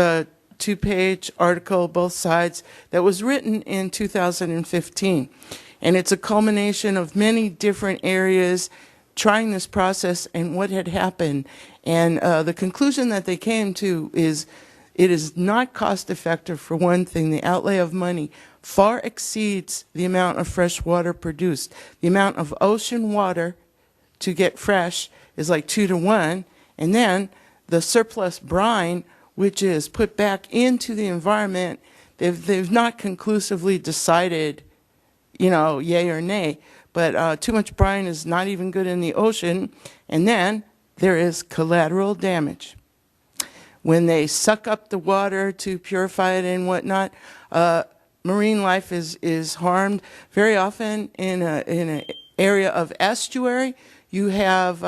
two-page article, both sides, that was written in 2015. And it's a culmination of many different areas trying this process and what had happened. And the conclusion that they came to is It is not cost effective, for one thing. The outlay of money far exceeds the amount of fresh water produced. The amount of ocean water to get fresh is like 2 to 1, and then the surplus brine, which is put back into the environment, they've not conclusively decided, you know, yay or nay, but too much brine is not even good in the ocean, and then there is collateral damage. When they suck up the water to purify it and whatnot, marine life is harmed. Very often in an area of estuary, you have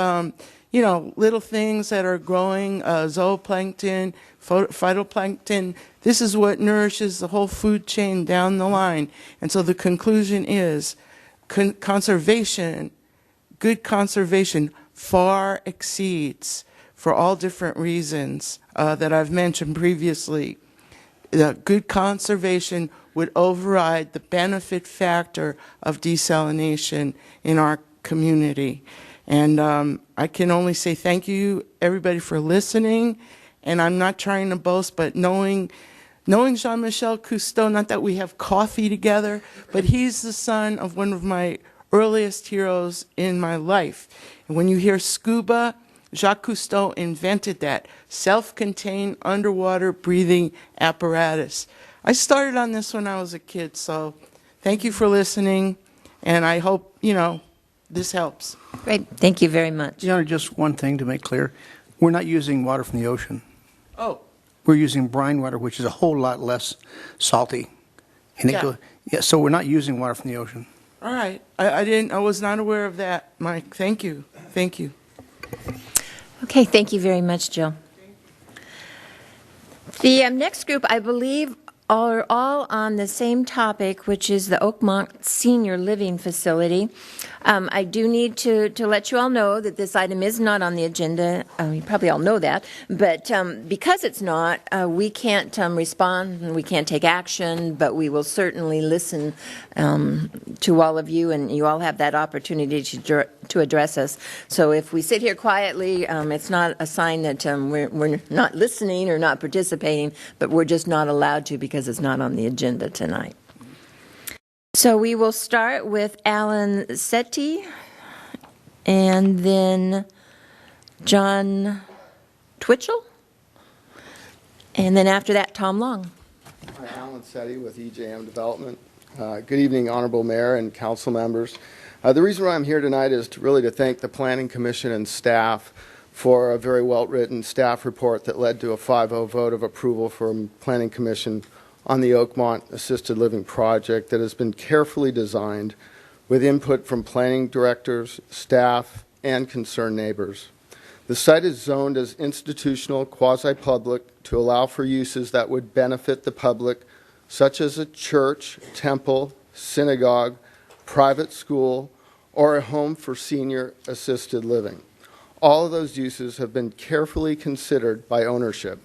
you know, little things that are growing, zooplankton, phytoplankton. This is what nourishes the whole food chain down the line. And so the conclusion is conservation, good conservation, far exceeds, for all different reasons that I've mentioned previously. The good conservation would override the benefit factor of desalination in our community. And I can only say thank you, everybody, for listening. And I'm not trying to boast, but knowing Jean-Michel Cousteau, not that we have coffee together, but he's the son of one of my earliest heroes in my life. And when you hear scuba, Jacques Cousteau invented that self-contained underwater breathing apparatus. I started on this when I was a kid, so thank you for listening, and I hope, you know, this helps. Great. Thank you very much. Your Honor, just one thing to make clear. We're not using water from the ocean. Oh. We're using brine water, which is a whole lot less salty. And Yeah. so we're not using water from the ocean. All right. I was not aware of that, Mike. Thank you. Thank you. Okay, thank you very much, Jill. The next group, I believe, are all on the same topic, which is the Oakmont Senior Living Facility. I do need to let you all know that this item is not on the agenda. You probably all know that. But because it's not, we can't respond and we can't take action, but we will certainly listen to all of you, and you all have that opportunity to address us. So if we sit here quietly, it's not a sign that we're not listening or not participating, but we're just not allowed to because it's not on the agenda tonight. So we will start with Alan Setti, and then John Twitchell, and then after that, Tom Long. Hi, Alan Setti with EJM Development. Good evening, Honorable Mayor and council members. The reason why I'm here tonight is to thank the Planning Commission and staff for a very well-written staff report that led to a 5-0 vote of approval from Planning Commission on the Oakmont Assisted Living Project that has been carefully designed with input from planning directors, staff, and concerned neighbors. The site is zoned as institutional quasi-public to allow for uses that would benefit the public, such as a church, temple, synagogue, private school, or a home for senior assisted living. All of those uses have been carefully considered by ownership.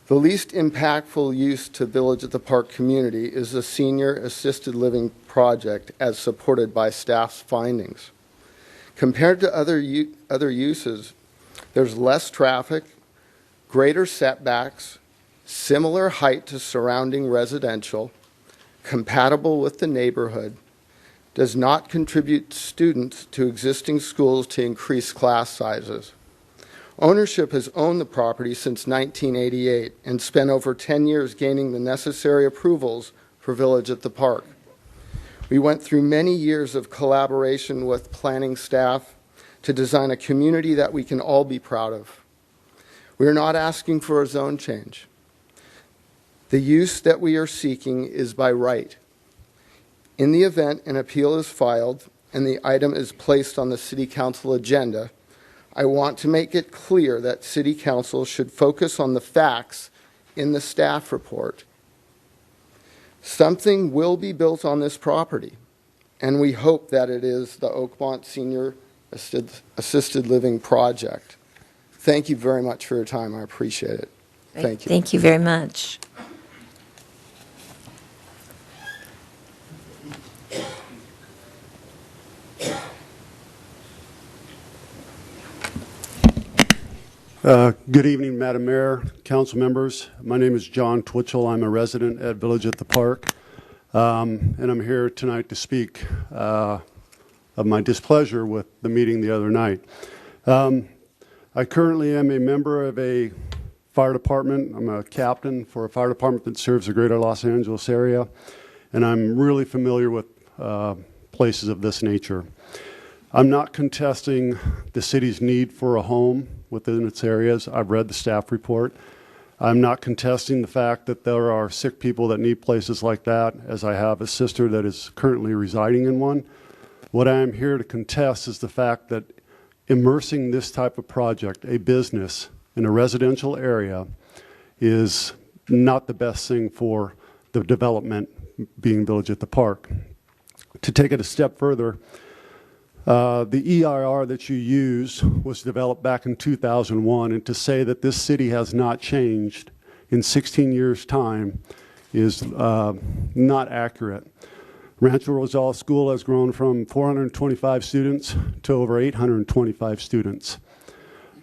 The least impactful use to Village at the Park community is the senior assisted living project as supported by staff's findings. Compared to other uses, there's less traffic, greater setbacks, similar height to surrounding residential, compatible with the neighborhood, does not contribute students to existing schools to increase class sizes. Ownership has owned the property since 1988 and spent over 10 years gaining the necessary approvals for Village at the Park. We went through many years of collaboration with planning staff to design a community that we can all be proud of. We are not asking for a zone change. The use that we are seeking is by right. In the event an appeal is filed and the item is placed on the City Council agenda, I want to make it clear that City Council should focus on the facts in the staff report. Something will be built on this property, and we hope that it is the Oakmont Senior Assisted Living Project. Thank you very much for your time. I appreciate it. Thank you. Thank you very much. Good evening, Madam Mayor, council members. My name is John Twitchell. I'm a resident at Village at the Park, and I'm here tonight to speak of my displeasure with the meeting the other night. I currently am a member of a fire department. I'm a captain for a fire department that serves the greater Los Angeles area, and I'm really familiar with places of this nature. I'm not contesting the city's need for a home within its areas. I've read the staff report. I'm not contesting the fact that there are sick people that need places like that, as I have a sister that is currently residing in one. What I am here to contest is the fact that immersing this type of project, a business, in a residential area is not the best thing for the development being Village at the Park. To take it a step further, the EIR that you use was developed back in 2001, and to say that this city has not changed in 16 years' time is not accurate. Rancho Rosales School has grown from 425 students to over 825 students.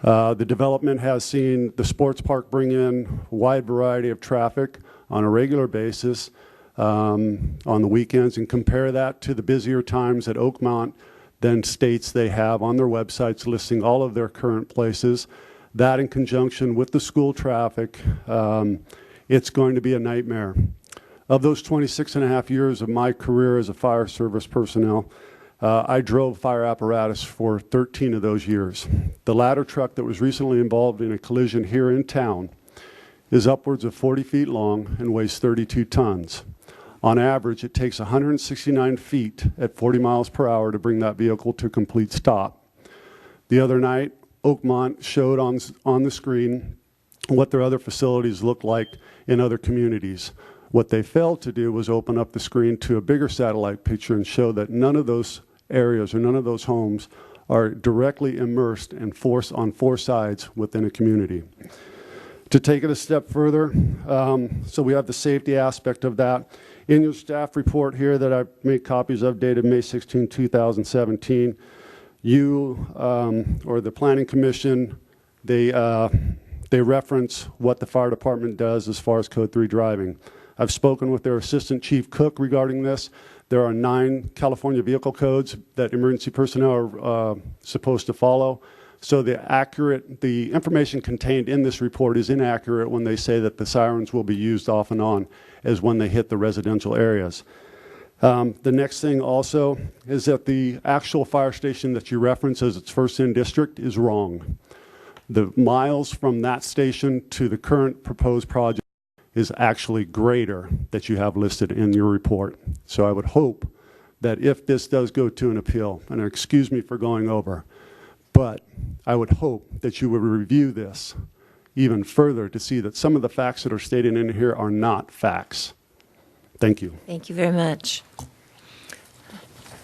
The development has seen the sports park bring in a wide variety of traffic on a regular basis on the weekends, and compare that to the busier times that Oakmont then states they have on their websites listing all of their current places. That in conjunction with the school traffic, it's going to be a nightmare. Of those 26 and a half years of my career as a fire service personnel, I drove fire apparatus for 13 of those years. The ladder truck that was recently involved in a collision here in town is upwards of 40 feet long and weighs 32 tons. On average, it takes 169 feet at 40 miles per hour to bring that vehicle to a complete stop. The other night, Oakmont showed on the screen what their other facilities look like in other communities. What they failed to do was open up the screen to a bigger satellite picture and show that none of those areas or none of those homes are directly immersed and on four sides within a community. To take it a step further, so we have the safety aspect of that. In your staff report here that I made copies of dated May 16, 2017, you or the Planning Commission, they reference what the fire department does as far as Code 3 driving. I've spoken with their Assistant Chief Cook regarding this. There are 9 California vehicle codes that emergency personnel are supposed to follow. So the information contained in this report is inaccurate when they say that the sirens will be used off and on as when they hit the residential areas. The next thing also is that the actual fire station that you reference as its first in district is wrong. The miles from that station to the current proposed project is actually greater that you have listed in your report. So I would hope that if this does go to an appeal, and excuse me for going over, but I would hope that you would review this even further to see that some of the facts that are stated in here are not facts. Thank you. Thank you very much.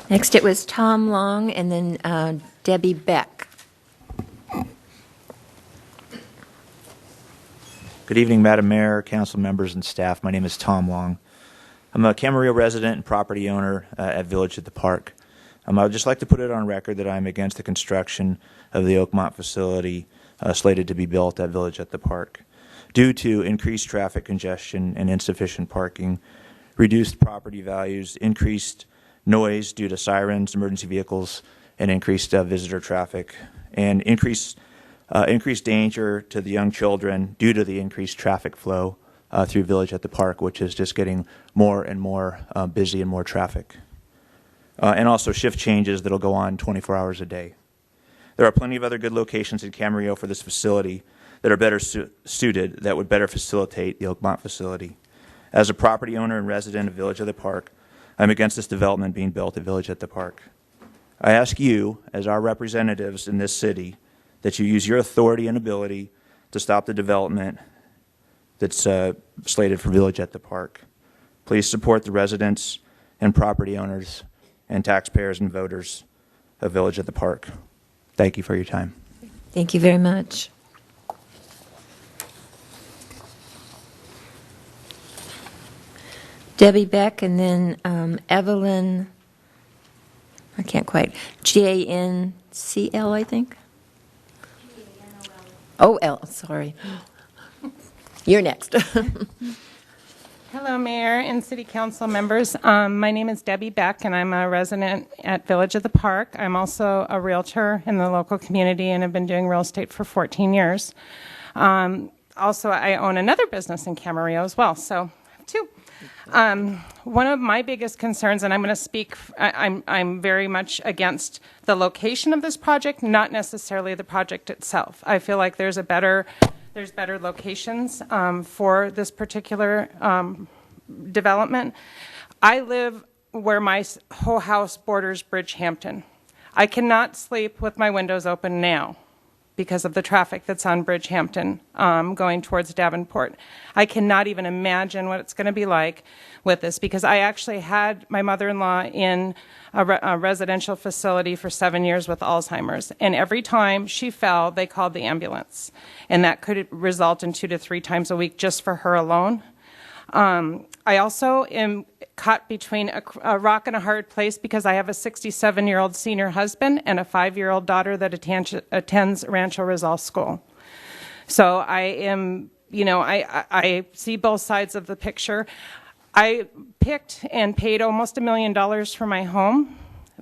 Next, it was Tom Long and then Debbie Beck. Good evening, Madam Mayor, council members, and staff. My name is Tom Long. I'm a Camarillo resident and property owner at Village at the Park. I would just like to put it on record that I'm against the construction of the Oakmont facility slated to be built at Village at the Park due to increased traffic congestion and insufficient parking, reduced property values, increased noise due to sirens, emergency vehicles, and increased visitor traffic, and increased danger to the young children due to the increased traffic flow through Village at the Park, which is just getting more and more busy and more traffic. And also shift changes that will go on 24 hours a day. There are plenty of other good locations in Camarillo for this facility that are better suited, that would better facilitate the Oakmont facility. As a property owner and resident of Village at the Park, I'm against this development being built at Village at the Park. I ask you, as our representatives in this city, that you use your authority and ability to stop the development that's slated for Village at the Park. Please support the residents and property owners and taxpayers and voters of Village at the Park. Thank you for your time. Thank you very much. Debbie Beck and then Evelyn, I can't quite, Jancl, I think? Oh, sorry. You're next. Hello, Mayor and City Council members. My name is Debbie Beck, and I'm a resident at Village of the Park. I'm also a realtor in the local community and have been doing real estate for 14 years. Also, I own another business in Camarillo as well, so I have two. One of my biggest concerns, and I'm going to speak, I'm very much against the location of this project, not necessarily the project itself. I feel like there's better locations for this particular development. I live where my whole house borders Bridgehampton. I cannot sleep with my windows open now because of the traffic that's on Bridgehampton going towards Davenport. I cannot even imagine what it's going to be like with this, because I actually had my mother-in-law in a residential facility for 7 years with Alzheimer's, and every time she fell, they called the ambulance, and that could result in 2 to 3 times a week just for her alone. I also am caught between a rock and a hard place because I have a 67-year-old senior husband and a 5-year-old daughter that attends Rancho Rizal School. So I am, I see both sides of the picture. I picked and paid almost $1 million for my home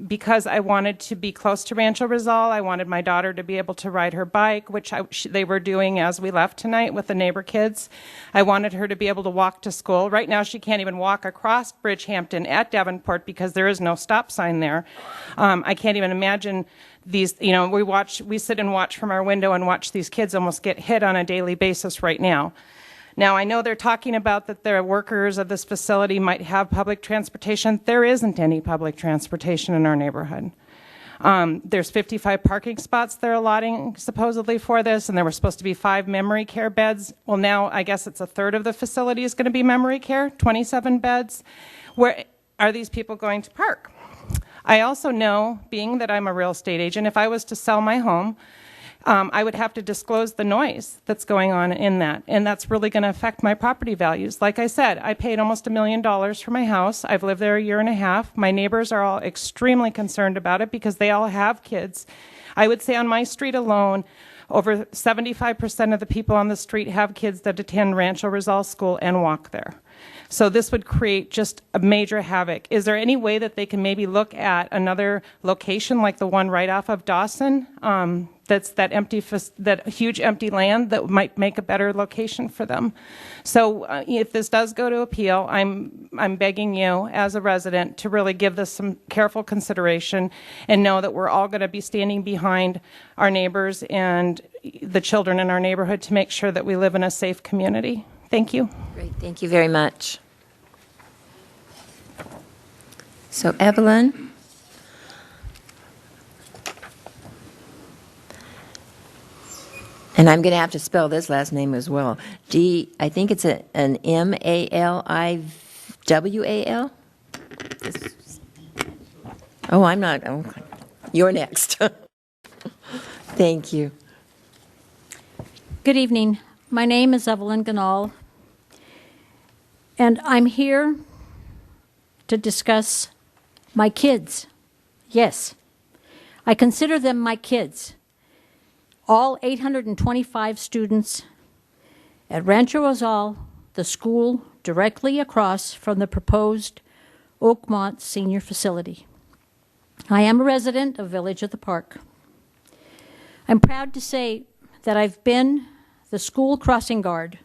because I wanted to be close to Rancho Rizal. I wanted my daughter to be able to ride her bike, which they were doing as we left tonight with the neighbor kids. I wanted her to be able to walk to school. Right now, she can't even walk across Bridgehampton at Davenport because there is no stop sign there. I can't even imagine these, we sit and watch from our window and watch these kids almost get hit on a daily basis right now. Now, I know they're talking about that the workers of this facility might have public transportation. There isn't any public transportation in our neighborhood. There's 55 parking spots they're allotting supposedly for this, and there were supposed to be 5 memory care beds. Well, now I guess it's a third of the facility is going to be memory care, 27 beds. Where are these people going to park? I also know, being that I'm a real estate agent, if I was to sell my home, I would have to disclose the noise that's going on in that, and that's really going to affect my property values. Like I said, I paid almost $1 million for my house. I've lived there a year and a half. My neighbors are all extremely concerned about it because they all have kids. I would say on my street alone, over 75% of the people on the street have kids that attend Rancho Rizal School and walk there. So this would create just a major havoc. Is there any way that they can maybe look at another location like the one right off of Dawson? That's that huge empty land that might make a better location for them. So if this does go to appeal, I'm begging you as a resident to really give this some careful consideration and know that we're all going to be standing behind our neighbors and the children in our neighborhood to make sure that we live in a safe community. Thank you. Great, thank you very much. So Evelyn. And I'm going to have to spell this last name as well. I think it's an M-A-L-I-W-A-L? Oh, I'm not. Oh, you're next. Thank you. Good evening. My name is Evelyn Ganal, and I'm here to discuss my kids. Yes, I consider them my kids. All 825 students at Rancho Rizal, the school directly across from the proposed Oakmont Senior Facility. I am a resident of Village of the Park. I'm proud to say that I've been the school crossing guard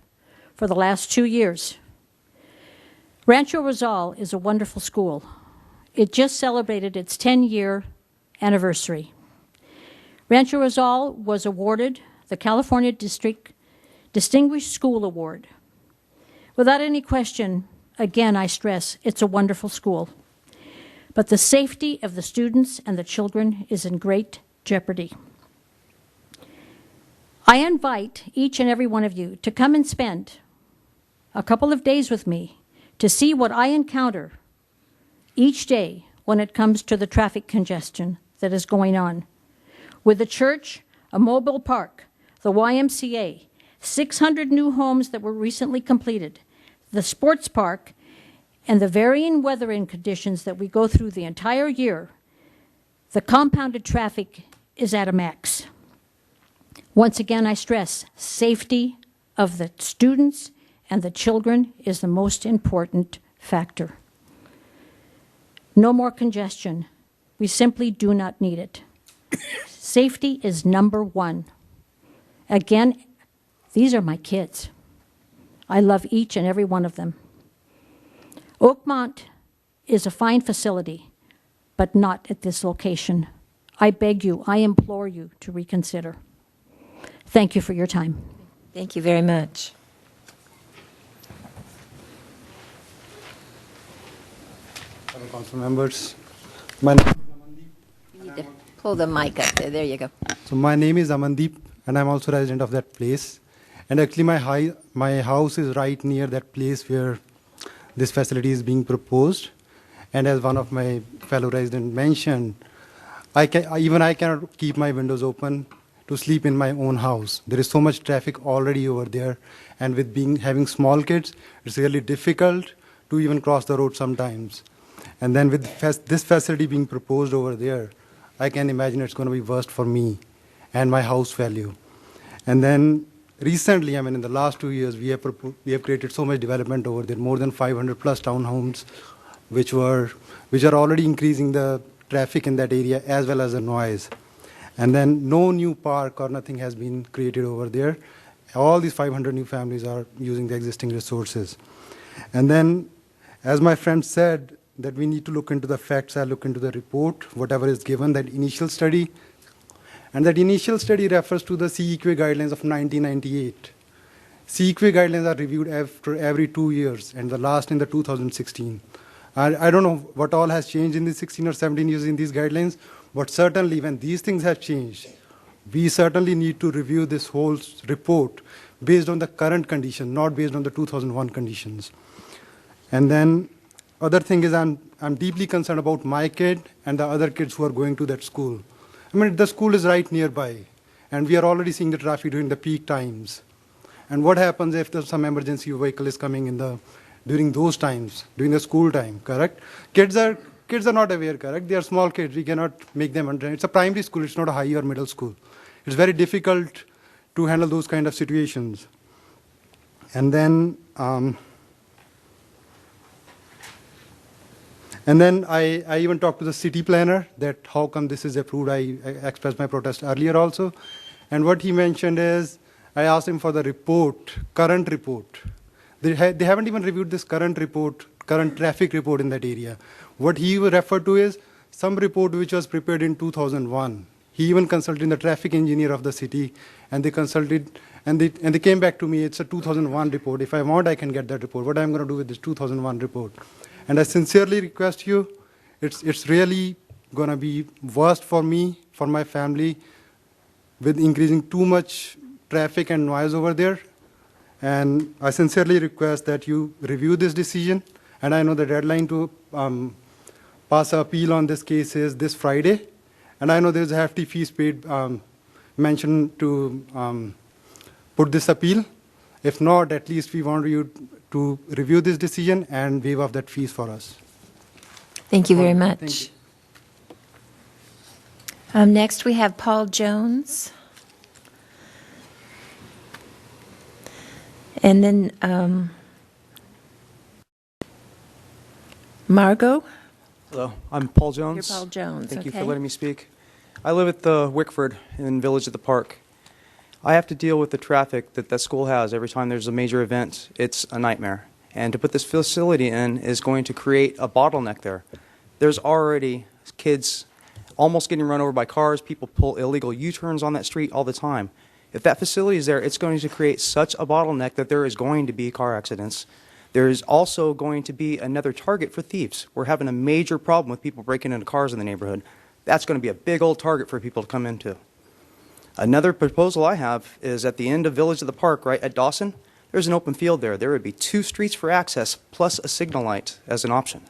for the last 2 years. Rancho Rizal is a wonderful school. It just celebrated its 10-year anniversary. Rancho Rizal was awarded the California District Distinguished School Award. Without any question, again, I stress, it's a wonderful school. But the safety of the students and the children is in great jeopardy. I invite each and every one of you to come and spend a couple of days with me to see what I encounter each day when it comes to the traffic congestion that is going on. With the church, a mobile park, the YMCA, 600 new homes that were recently completed, the sports park, and the varying weathering conditions that we go through the entire year, the compounded traffic is at a max. Once again, I stress, safety of the students and the children is the most important factor. No more congestion. We simply do not need it. Safety is number one. Again, these are my kids. I love each and every one of them. Oakmont is a fine facility, but not at this location. I beg you, I implore you to reconsider. Thank you for your time. Thank you very much. Fellow council members, my name You need to pull the mic up there. There you go. so my name is Amandeep, and I'm also resident of that place. And actually, my house is right near that place where this facility is being proposed. And as one of my fellow residents mentioned, I cannot keep my windows open to sleep in my own house. There is so much traffic already over there, and with having small kids, it's really difficult to even cross the road sometimes. And then with this facility being proposed over there, I can imagine it's going to be worst for me and my house value. And then recently, I mean, in the last 2 years, we have created so much development over there, more than 500 plus townhomes, which are already increasing the traffic in that area as well as the noise. And then no new park or nothing has been created over there. All these 500 new families are using the existing resources. And then, as my friend said, that we need to look into the facts, I look into the report, whatever is given, that initial study. And that initial study refers to the CEQA guidelines of 1998. CEQA guidelines are reviewed after every 2 years, and the last in the 2016. I don't know what all has changed in the 16 or 17 years in these guidelines, but certainly when these things have changed, we certainly need to review this whole report based on the current condition, not based on the 2001 conditions. And then other thing is I'm deeply concerned about my kid and the other kids who are going to that school. I mean, the school is right nearby, and we are already seeing the traffic during the peak times. And what happens if there's some emergency vehicle is coming during those times, during the school time, correct? Kids are not aware, correct? They are small kids. We cannot make them understand. It's a primary school. It's not a high or middle school. It's very difficult to handle those kind of situations. And then I even talked to the city planner that how come this is approved. I expressed my protest earlier also. And what he mentioned is, I asked him for the report, current report. They haven't even reviewed this current report, current traffic report in that area. What he referred to is some report which was prepared in 2001. He even consulted the traffic engineer of the city, and they consulted, and they came back to me, it's a 2001 report. If I want, I can get that report. What I'm going to do with this 2001 report? And I sincerely request you, it's really going to be worst for me, for my family, with increasing too much traffic and noise over there. And I sincerely request that you review this decision. And I know the deadline to pass an appeal on this case is this Friday. And I know there's a hefty fees paid mentioned to put this appeal. If not, at least we want you to review this decision and waive off that fees for us. Thank you very much. Thank you. Next, we have Paul Jones. And then Margot. Hello, I'm Paul Jones. You're Paul Jones. Thank you okay. for letting me speak. I live at the Wickford in Village at the Park. I have to deal with the traffic that school has every time there's a major event. It's a nightmare. And to put this facility in is going to create a bottleneck there. There's already kids almost getting run over by cars. People pull illegal U-turns on that street all the time. If that facility is there, it's going to create such a bottleneck that there is going to be car accidents. There is also going to be another target for thieves. We're having a major problem with people breaking into cars in the neighborhood. That's going to be a big old target for people to come into. Another proposal I have is at the end of Village of the Park, right at Dawson, there's an open field there. There would be 2 streets for access plus a signal light as an option.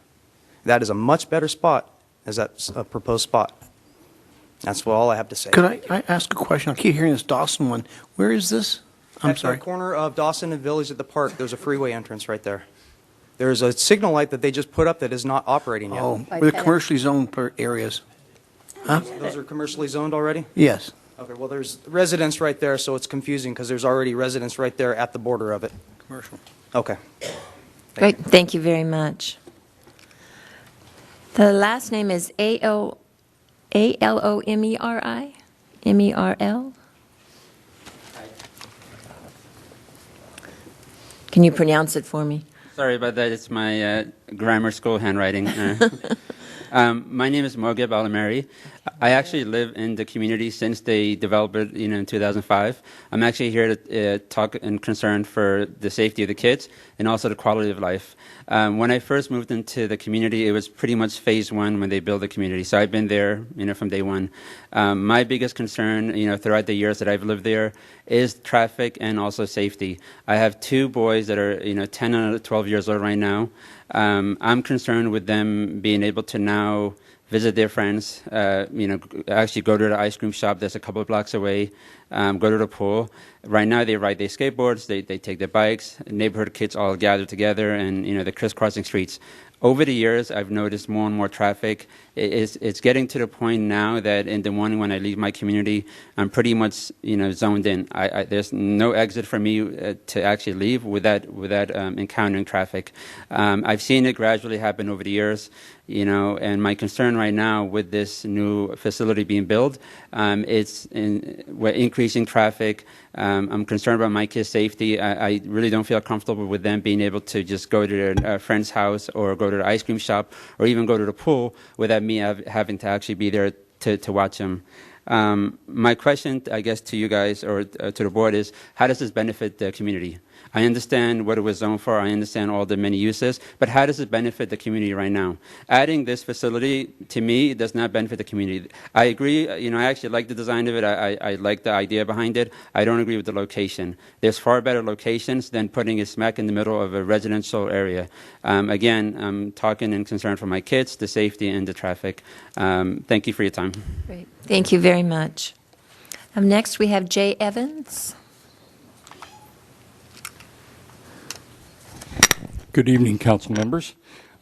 That is a much better spot as that proposed spot. That's all I have to say. Could I ask a question? I keep hearing this Dawson one. Where is this? I'm sorry. At the corner of Dawson and Village at the Park, there's a freeway entrance right there. There's a signal light that they just put up that is not operating yet. Oh, with commercially zoned areas. Huh? Those are commercially zoned already? Yes. Okay, well, there's residents right there, so it's confusing because there's already residents right there at the border of it. Commercial. Okay. Great, thank you very much. The last name is A-L-O-M-E-R-I? M-E-R-L? Can you pronounce it for me? Sorry about that. It's my grammar school handwriting. My name is Mogeb Alameri. I actually live in the community since they developed it, in 2005. I'm actually here to talk and concern for the safety of the kids and also the quality of life. When I first moved into the community, it was pretty much phase one when they built the community. So I've been there, from day one. My biggest concern, throughout the years that I've lived there is traffic and also safety. I have two boys that are, 10 and 12 years old right now. I'm concerned with them being able to now visit their friends, actually go to the ice cream shop that's a couple of blocks away, go to the pool. Right now they ride their skateboards, they take their bikes, neighborhood kids all gather together and, they're crisscrossing streets. Over the years, I've noticed more and more traffic. It's getting to the point now that in the morning when I leave my community, I'm pretty much zoned in. There's no exit for me to actually leave without encountering traffic. I've seen it gradually happen over the years, and my concern right now with this new facility being built, we're increasing traffic. I'm concerned about my kids' safety. I really don't feel comfortable with them being able to just go to their friend's house or go to the ice cream shop or even go to the pool without me having to actually be there to watch them. My question, I guess, to you guys or to the board is, how does this benefit the community? I understand what it was zoned for. I understand all the many uses. But how does it benefit the community right now? Adding this facility, to me, does not benefit the community. I agree. I actually like the design of it. I like the idea behind it. I don't agree with the location. There's far better locations than putting it smack in the middle of a residential area. Again, I'm talking and concerned for my kids, the safety, and the traffic. Thank you for your time. Great. Thank you very much. Next, we have Jay Evans. Good evening, council members.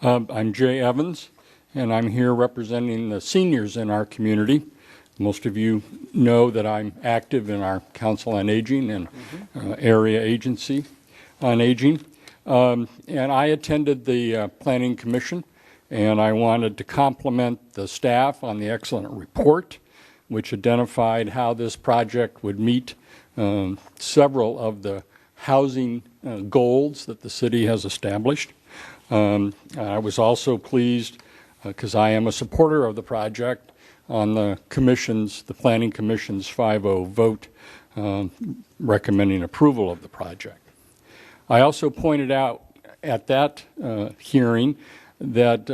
I'm Jay Evans, and I'm here representing the seniors in our community. Most of you know that I'm active in our Council on Aging and area agency on aging. And I attended the Planning Commission, and I wanted to compliment the staff on the excellent report, which identified how this project would meet several of the housing goals that the city has established. I was also pleased, because I am a supporter of the project, on the Planning Commission's 5-0 vote recommending approval of the project. I also pointed out at that hearing that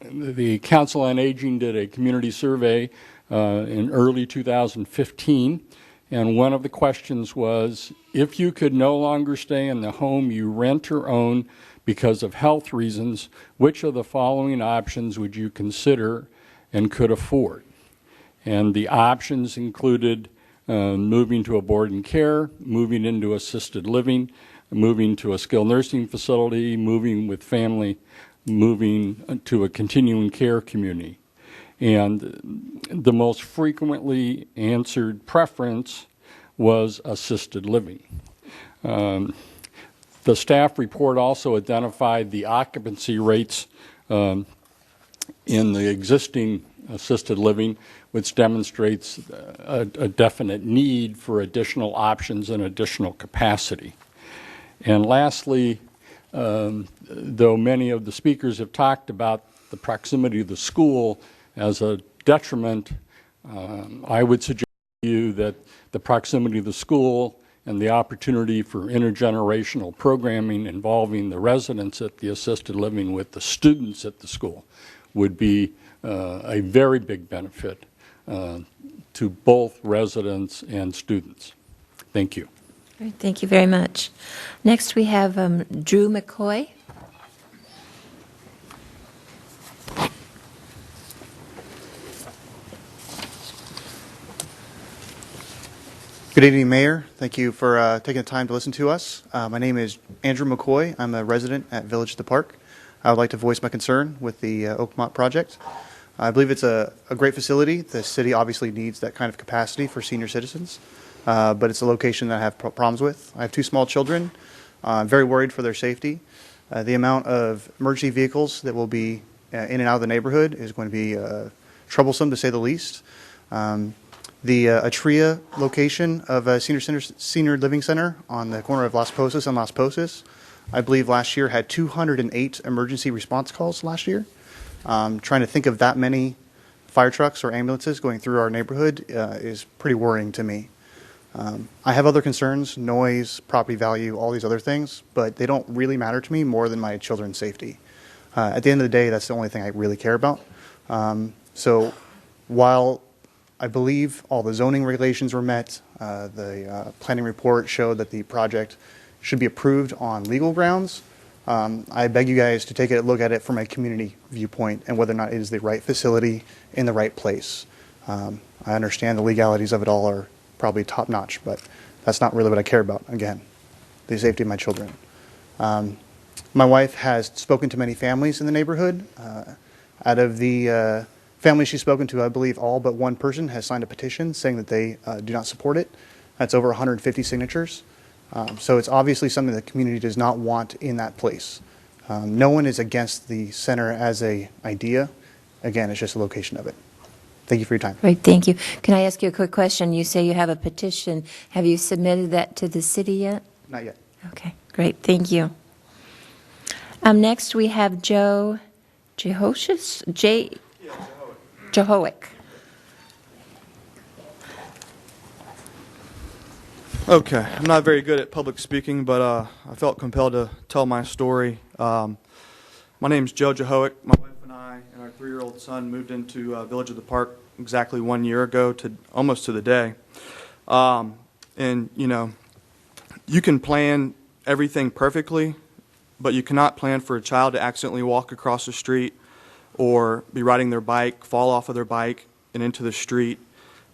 the Council on Aging did a community survey in early 2015, and one of the questions was, if you could no longer stay in the home you rent or own because of health reasons, which of the following options would you consider and could afford? And the options included moving to a board and care, moving into assisted living, moving to a skilled nursing facility, moving with family, moving to a continuing care community. And the most frequently answered preference was assisted living. The staff report also identified the occupancy rates in the existing assisted living, which demonstrates a definite need for additional options and additional capacity. And lastly, though many of the speakers have talked about the proximity of the school as a detriment, I would suggest to you that the proximity of the school and the opportunity for intergenerational programming involving the residents at the assisted living with the students at the school would be a very big benefit to both residents and students. Thank you. Great, thank you very much. Next, we have Drew McCoy. Good evening, Mayor. Thank you for taking the time to listen to us. My name is Andrew McCoy. I'm a resident at Village at the Park. I would like to voice my concern with the Oakmont project. I believe it's a great facility. The city obviously needs that kind of capacity for senior citizens, but it's a location that I have problems with. I have 2 small children. I'm very worried for their safety. The amount of emergency vehicles that will be in and out of the neighborhood is going to be troublesome, to say the least. The Atria location of a senior living center on the corner of Las Posas and Las Posas, I believe last year had 208 emergency response calls last year. Trying to think of that many fire trucks or ambulances going through our neighborhood is pretty worrying to me. I have other concerns, noise, property value, all these other things, but they don't really matter to me more than my children's safety. At the end of the day, that's the only thing I really care about. So while I believe all the zoning regulations were met, the planning report showed that the project should be approved on legal grounds, I beg you guys to take a look at it from a community viewpoint and whether or not it is the right facility in the right place. I understand the legalities of it all are probably top-notch, but that's not really what I care about. Again, the safety of my children. My wife has spoken to many families in the neighborhood. Out of the families she's spoken to, I believe all but one person has signed a petition saying that they do not support it. That's over 150 signatures. So it's obviously something the community does not want in that place. No one is against the center as an idea. Again, it's just a location of it. Thank you for your time. Great, thank you. Can I ask you a quick question? You say you have a petition. Have you submitted that to the city yet? Not yet. Okay, great, thank you. Next, we have Joe Jehowick. Okay, I'm not very good at public speaking, but I felt compelled to tell my story. My name's Joe Jehowick. My wife and I and our 3-year-old son moved into Village of the Park exactly 1 year ago, to almost to the day. And you know, you can plan everything perfectly, but you cannot plan for a child to accidentally walk across the street or be riding their bike, fall off of their bike and into the street,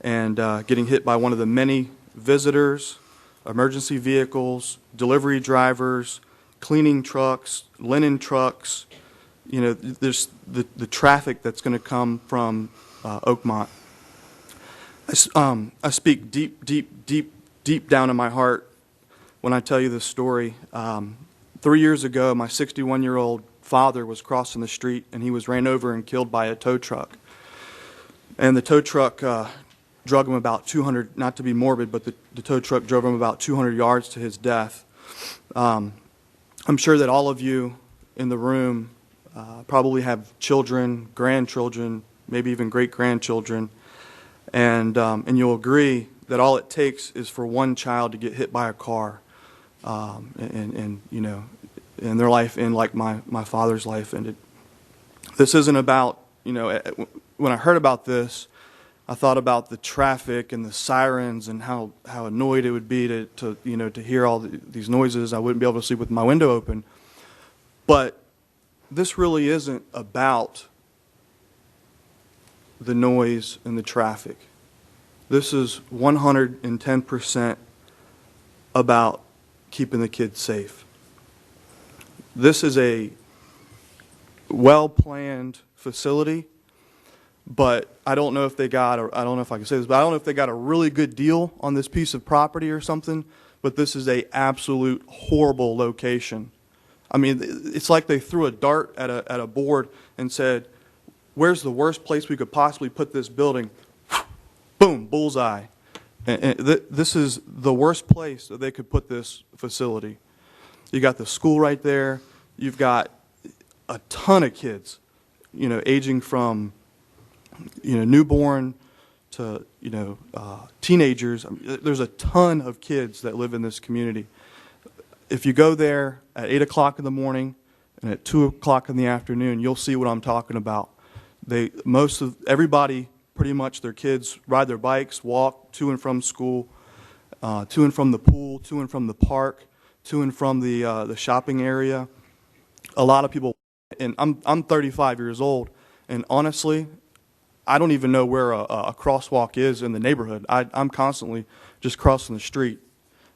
and getting hit by one of the many visitors, emergency vehicles, delivery drivers, cleaning trucks, linen trucks. You know, there's the traffic that's going to come from Oakmont. I speak deep down in my heart when I tell you this story. 3 years ago, my 61-year-old father was crossing the street, and he was ran over and killed by a tow truck. And the tow truck drug him about 200, not to be morbid, but the tow truck drove him about 200 yards to his death. I'm sure that all of you in the room probably have children, grandchildren, maybe even great-grandchildren, and you'll agree that all it takes is for one child to get hit by a car, and you know, and their life end like my father's life ended. This isn't about, you know, when I heard about this, I thought about the traffic and the sirens and how annoyed it would be to you know, to hear all these noises. I wouldn't be able to sleep with my window open. But this really isn't about the noise and the traffic. This is 110% about keeping the kids safe. This is a well-planned facility, but I don't know if they got, or I don't know if I can say this, but I don't know if they got a really good deal on this piece of property or something, but this is a absolute horrible location. I mean, it's like they threw a dart at a board and said, where's the worst place we could possibly put this building? Boom, bullseye. And this is the worst place that they could put this facility. You got the school right there. You've got a ton of kids, you know, aging from, you know, newborn to, you know, teenagers. I mean, there's a ton of kids that live in this community. If you go there at 8 o'clock in the morning and at 2 o'clock in the afternoon, you'll see what I'm talking about. Everybody, pretty much their kids ride their bikes, walk to and from school, to and from the pool, to and from the park, to and from the shopping area. A lot of people, and I'm 35 years old, and honestly, I don't even know where a crosswalk is in the neighborhood. I'm constantly just crossing the street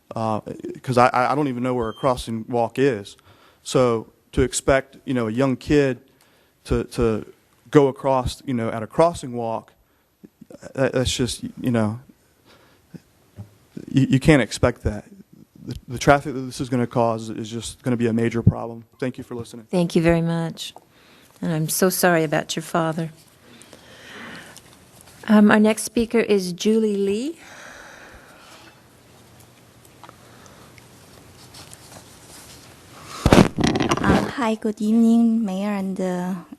because I don't even know where a crossing walk is. So to expect, you know, a young kid to go across, at a crossing walk, that's just, you can't expect that. The traffic that this is going to cause is just going to be a major problem. Thank you for listening. Thank you very much. And I'm so sorry about your father. Our next speaker is Julie Lee. Hi, good evening, Mayor and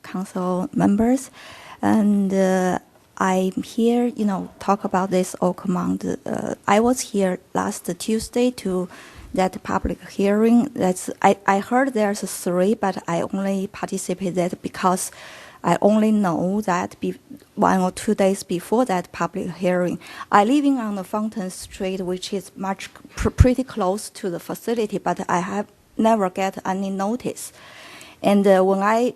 council members. And I'm here, talk about this Oakmont. I was here last Tuesday to that public hearing. I heard there's 3, but I only participated because I only know that 1 or 2 days before that public hearing. I living on the Fountain Street, which is pretty close to the facility, but I have never get any notice. And when I,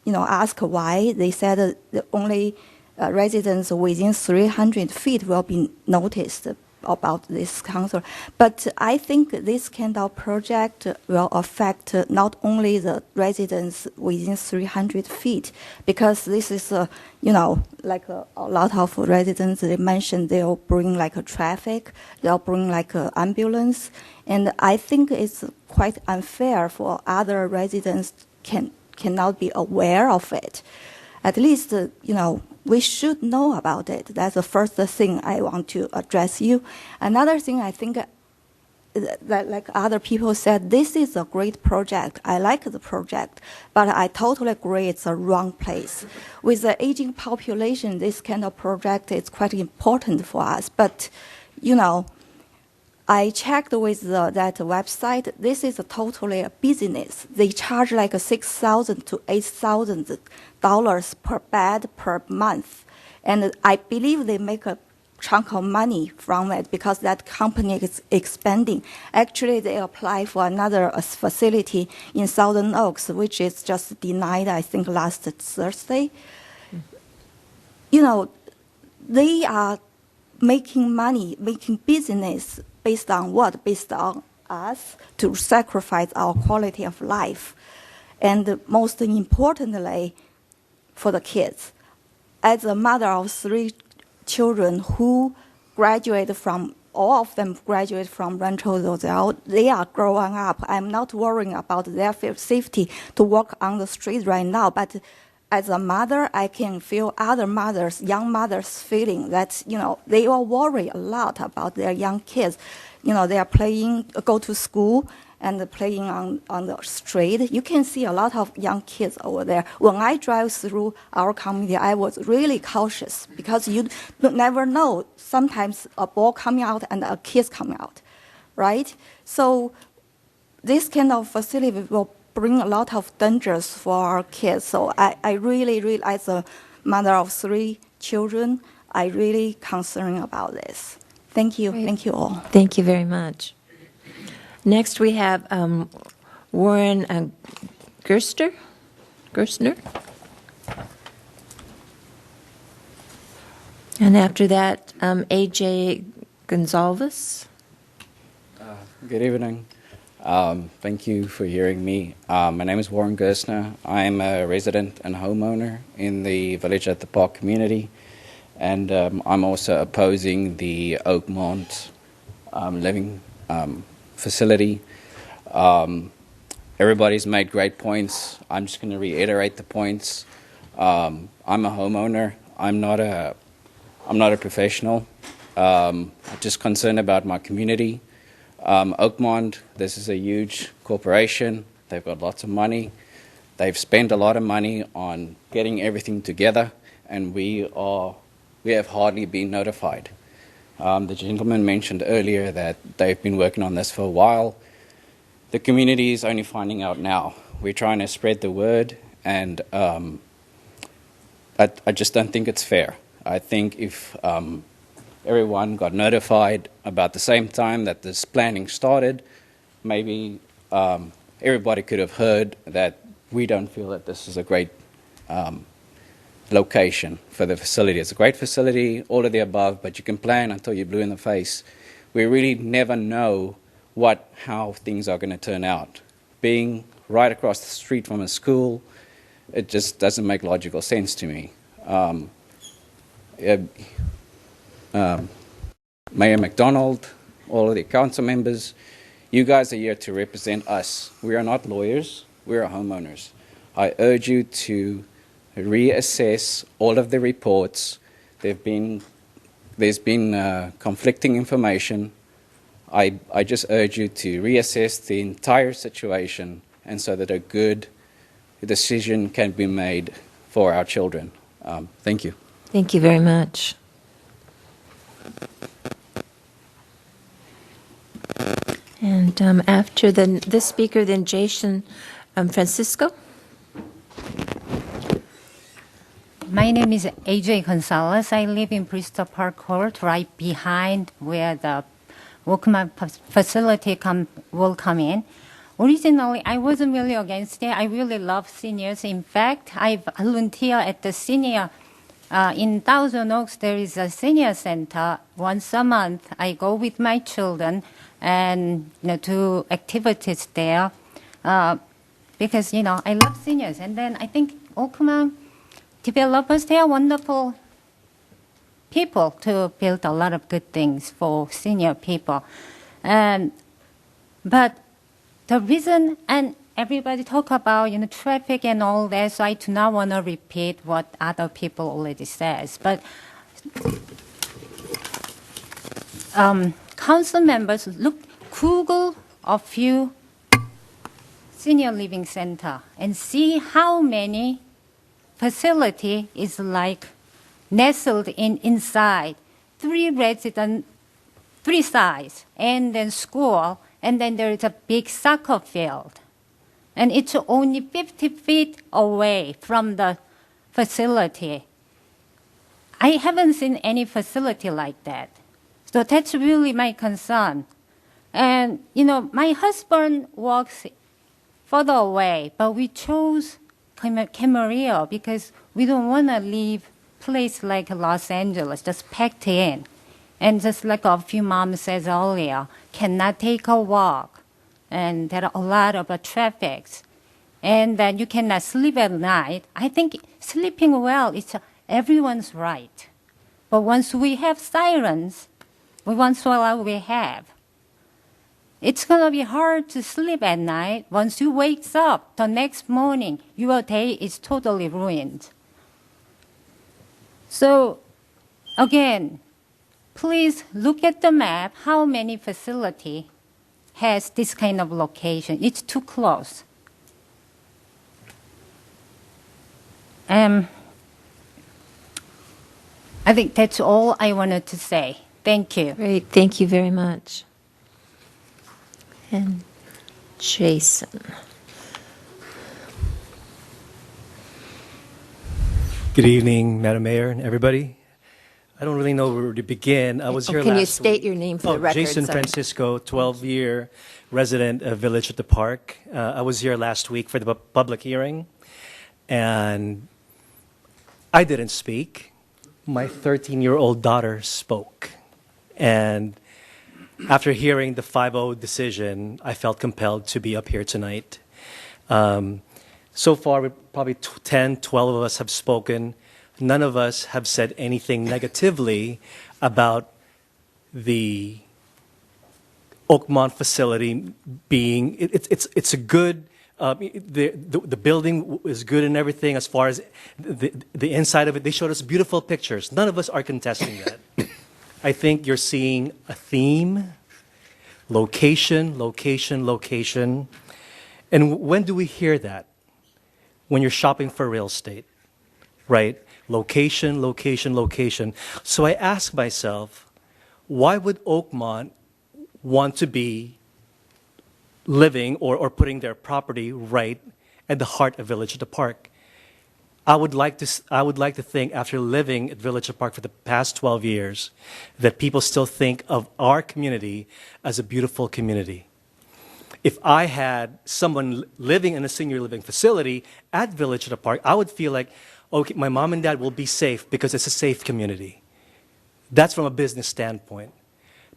ask why, they said the only residents within 300 feet will be noticed about this council. But I think this kind of project will affect not only the residents within 300 feet, because this is, like a lot of residents, they mentioned they'll bring like a traffic, they'll bring like an ambulance. And I think it's quite unfair for other residents cannot be aware of it. At least, we should know about it. That's the first thing I want to address you. Another thing I think that like other people said, this is a great project. I like the project, but I totally agree it's a wrong place. With the aging population, this kind of project is quite important for us. But, I checked with that website. This is totally a business. They charge like $6,000 to $8,000 per bed per month, and I believe they make a chunk of money from it because that company is expanding. Actually, they apply for another facility in Southern Oaks, which is just denied, I think, last Thursday. They are making money, making business based on what? Based on us to sacrifice our quality of life. And most importantly, for the kids. As a mother of 3 children who graduate from, all of them graduate from Rancho Roselle, they are growing up. I'm not worrying about their safety to walk on the street right now, but as a mother, I can feel other mothers, young mothers feeling that, they all worry a lot about their young kids. They are playing, go to school and playing on the street. You can see a lot of young kids over there. When I drive through our community, I was really cautious because you never know. Sometimes a ball coming out and a kid coming out, right? So this kind of facility will bring a lot of dangers for our kids. So I really, as a mother of 3 children, I really concerned about this. Thank you. Great. Thank you all. Thank you very much. Next, we have Warren Gerstner. And after that, A.J. Gonzalez. Good evening. Thank you for hearing me. My name is Warren Gerstner. I'm a resident and homeowner in the Village at the Park community, and I'm also opposing the Oakmont living facility. Everybody's made great points. I'm just going to reiterate the points. I'm a homeowner. I'm not a professional. I'm just concerned about my community. Oakmont, this is a huge corporation. They've got lots of money. They've spent a lot of money on getting everything together, and we have hardly been notified. The gentleman mentioned earlier that they've been working on this for a while. The community is only finding out now. We're trying to spread the word, and I just don't think it's fair. I think if everyone got notified about the same time that this planning started, maybe everybody could have heard that we don't feel that this is a great location for the facility. It's a great facility, all of the above, but you can plan until you're blue in the face. We really never know how things are going to turn out. Being right across the street from a school, It just doesn't make logical sense to me. Mayor McDonald, all of the council members, you guys are here to represent us. We are not lawyers, we are homeowners. I urge you to reassess all of the reports. There's been conflicting information. I just urge you to reassess the entire situation, and so that a good decision can be made for our children. Thank you. Thank you very much. And after this speaker, then Jason Francisco. My name is AJ Gonzalez. I live in Bristol Park Court, right behind where the Walkman facility will come in. Originally, I wasn't really against it. I really love seniors. In fact, I volunteer at the senior in Thousand Oaks. There is a senior center. Once a month, I go with my children and do activities there because I love seniors. And then I think Oakmont developers, they are wonderful people to build a lot of good things for senior people. But the reason, and everybody talk about traffic and all that, so I do not want to repeat what other people already says. But council members, Google a few senior living center and see how many facility is like nestled inside 3 sides, and then school, and then there is a big soccer field. And it's only 50 feet away from the facility. I haven't seen any facility like that. So that's really my concern. And, my husband works further away, but we chose Camarillo because we don't want to leave place like Los Angeles, just packed in. And just like a few moms says earlier, cannot take a walk. And there are a lot of traffic. And then you cannot sleep at night. I think sleeping well is everyone's right. But once we have sirens, once in a while we have, it's going to be hard to sleep at night. Once you wake up the next morning, your day is totally ruined. So, again, please look at the map, how many facility has this kind of location. It's too close. I think that's all I wanted to say. Thank you. Great. Thank you very much. And Jason. Good evening, Madam Mayor and everybody. I don't really know where to begin. I was here last Can you state your name for the record? Jason Sorry. Francisco, 12-year resident of Village at the Park. I was here last week for the public hearing, and I didn't speak. My 13-year-old daughter spoke. And after hearing the 5-0 decision, I felt compelled to be up here tonight. So far, probably 10, 12 of us have spoken. None of us have said anything negatively about the Oakmont facility being, it's a good, the building is good and everything as far as the inside of it. They showed us beautiful pictures. None of us are contesting that. I think you're seeing a theme, location, location, location. And when do we hear that? When you're shopping for real estate, right? Location, location, location. So I ask myself, why would Oakmont want to be living or putting their property right at the heart of Village at the Park? I would like to think, after living at Village at the Park for the past 12 years, that people still think of our community as a beautiful community. If I had someone living in a senior living facility at Village at the Park, I would feel like, okay, my mom and dad will be safe because it's a safe community. That's from a business standpoint.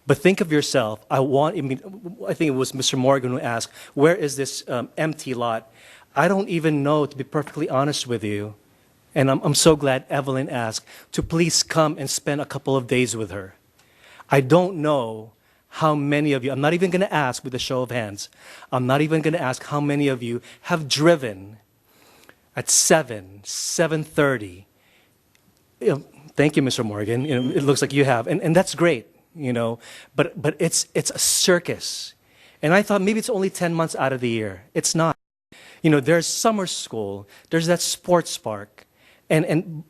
But think of yourself. I think it was Mr. Morgan who asked, where is this empty lot? I don't even know, to be perfectly honest with you, and I'm so glad Evelyn asked, to please come and spend a couple of days with her. I don't know how many of you, I'm not even going to ask with a show of hands, I'm not even going to ask how many of you have driven at 7:30. Thank you, Mr. Morgan. It looks like you have, and that's great, but it's a circus. And I thought maybe it's only 10 months out of the year. It's not. There's summer school, there's that sports park, and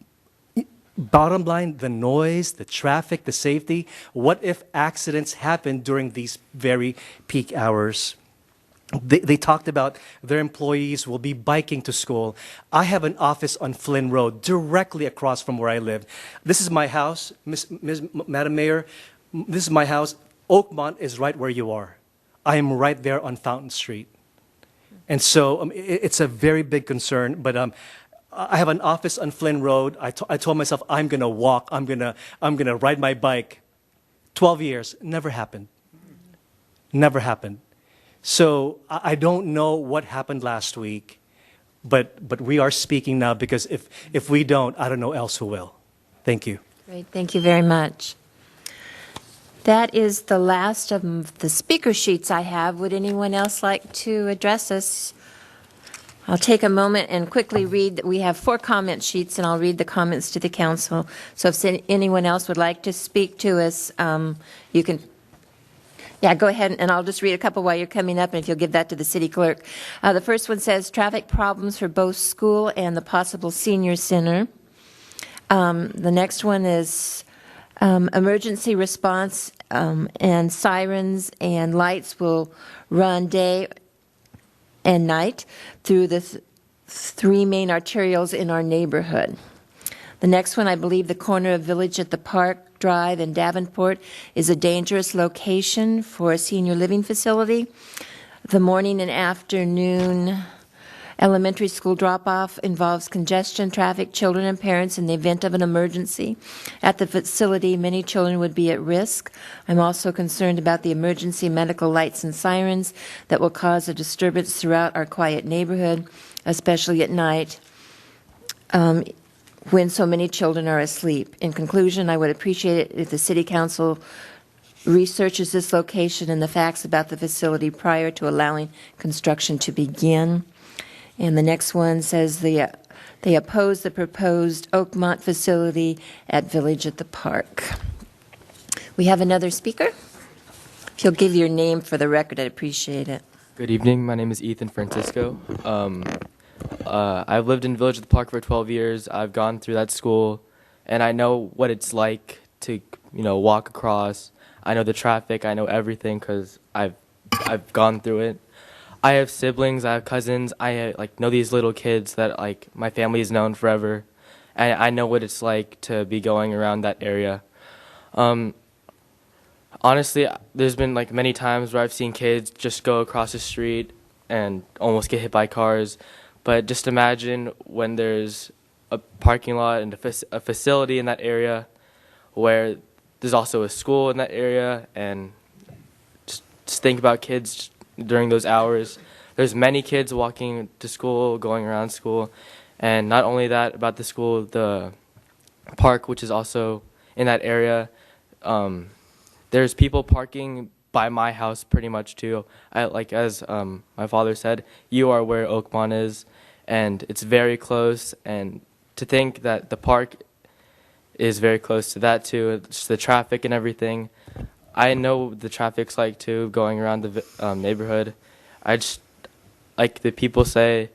bottom line, the noise, the traffic, the safety. What if accidents happen during these very peak hours? They talked about their employees will be biking to school. I have an office on Flynn Road, directly across from where I live. This is my house, Madam Mayor. This is my house. Oakmont is right where you are. I am right there on Fountain Street. And so it's a very big concern, but I have an office on Flynn Road. I told myself I'm going to walk, I'm going to ride my bike. 12 years, never happened. Never happened. So I don't know what happened last week, but we are speaking now, because if we don't, I don't know else who will. Thank you. Great, thank you very much. That is the last of the speaker sheets I have. Would anyone else like to address us? I'll take a moment and quickly read. We have 4 comment sheets, and I'll read the comments to the council. So if anyone else would like to speak to us, you can. Yeah, go ahead, and I'll just read a couple while you're coming up, and if you'll give that to the city clerk. The first one says, traffic problems for both school and the possible senior center. The next one is emergency response and sirens and lights will run day and night through the 3 main arterials in our neighborhood. The next one, I believe the corner of Village at the Park Drive in Davenport is a dangerous location for a senior living facility. The morning and afternoon elementary school drop-off involves congestion, traffic, children, and parents in the event of an emergency. At the facility, many children would be at risk. I'm also concerned about the emergency medical lights and sirens that will cause a disturbance throughout our quiet neighborhood, especially at night, when so many children are asleep. In conclusion, I would appreciate it if the City Council researches this location and the facts about the facility prior to allowing construction to begin. And the next one says they oppose the proposed Oakmont facility at Village at the Park. We have another speaker. If you'll give your name for the record, I'd appreciate it. Good evening. My name is Ethan Francisco. I've lived in Village at the Park for 12 years. I've gone through that school, and I know what it's like to, walk across. I know the traffic. I know everything because I've gone through it. I have siblings. I have cousins. I know these little kids that my family has known forever, and I know what it's like to be going around that area. Honestly, there's been many times where I've seen kids just go across the street and almost get hit by cars. But just imagine when there's a parking lot and a facility in that area where there's also a school in that area, and just think about kids during those hours. There's many kids walking to school, going around school, and not only that, about the school, the park, which is also in that area, there's people parking by my house pretty much too. As my father said, you are where Oakmont is, and it's very close, and to think that the park is very close to that too, just the traffic and everything. I know the traffic's like too, going around the neighborhood. I just, like the people say,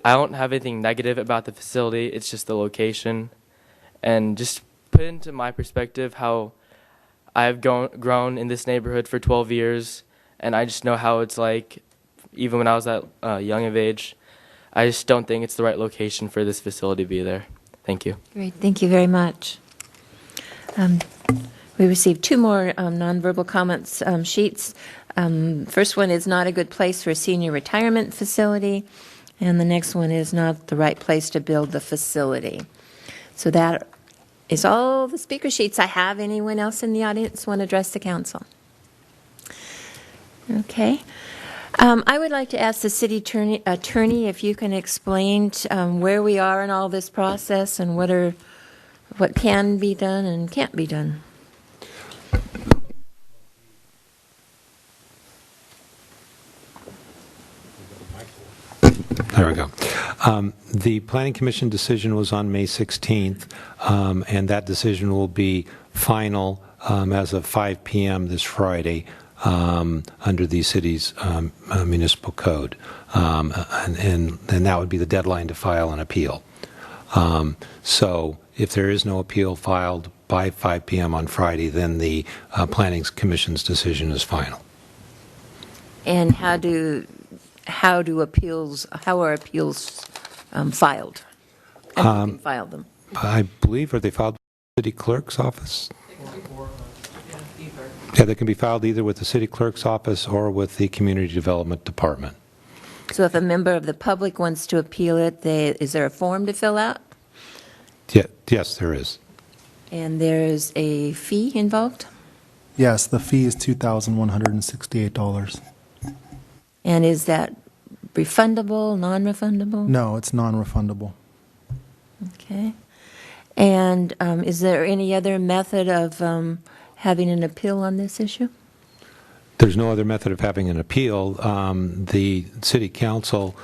I don't have anything negative about the facility, it's just the location. And just put into my perspective how I've grown in this neighborhood for 12 years, and I just know how it's like, even when I was at young of age. I just don't think it's the right location for this facility to be there. Thank you. Great, thank you very much. We received 2 more nonverbal comments sheets. First one is not a good place for a senior retirement facility, and the next one is not the right place to build the facility. So that is all the speaker sheets I have. Anyone else in the audience want to address the council? Okay. I would like to ask the city attorney if you can explain where we are in all this process and what can be done and can't be done. There we go. The Planning Commission decision was on May 16th, and that decision will be final as of 5 p.m. this Friday under the city's municipal code. And that would be the deadline to file an appeal. So if there is no appeal filed by 5 p.m. on Friday, then the Planning Commission's decision is final. And how are appeals filed? And who can file them? I believe, are they filed with the city clerk's office? Yeah, they can be filed either with the city clerk's office or with the community development department. So if a member of the public wants to appeal it, is there a form to fill out? Yeah, yes, there is. And there's a fee involved? Yes, the fee is $2,168. And is that refundable, non-refundable? No, it's non-refundable. Okay. And is there any other method of having an appeal on this issue? There's no other method of having an appeal. The city council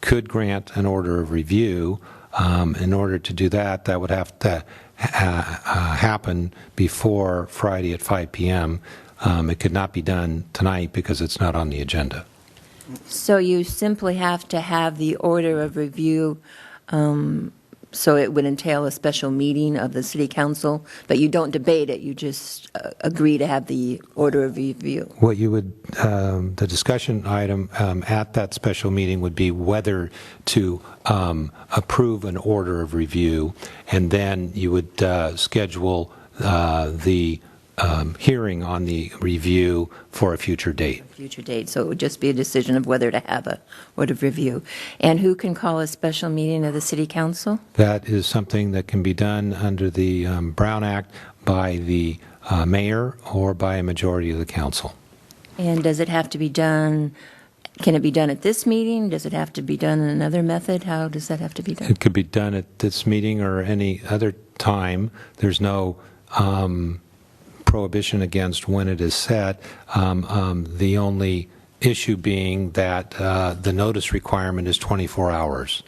could grant an order of review. In order to do that, that would have to happen before Friday at 5 p.m. It could not be done tonight because it's not on the agenda. So you simply have to have the order of review, so it would entail a special meeting of the city council, but you don't debate it, you just agree to have the order of review. What you would, the discussion item at that special meeting would be whether to approve an order of review, and then you would schedule the hearing on the review for a future date. Future date, so it would just be a decision of whether to have a order of review. And who can call a special meeting of the city council? That is something that can be done under the Brown Act by the mayor or by a majority of the council. And does it have to be done, can it be done at this meeting? Does it have to be done in another method? How does that have to be done? It could be done at this meeting or any other time. There's no prohibition against when it is set. The only issue being that the notice requirement is 24 hours.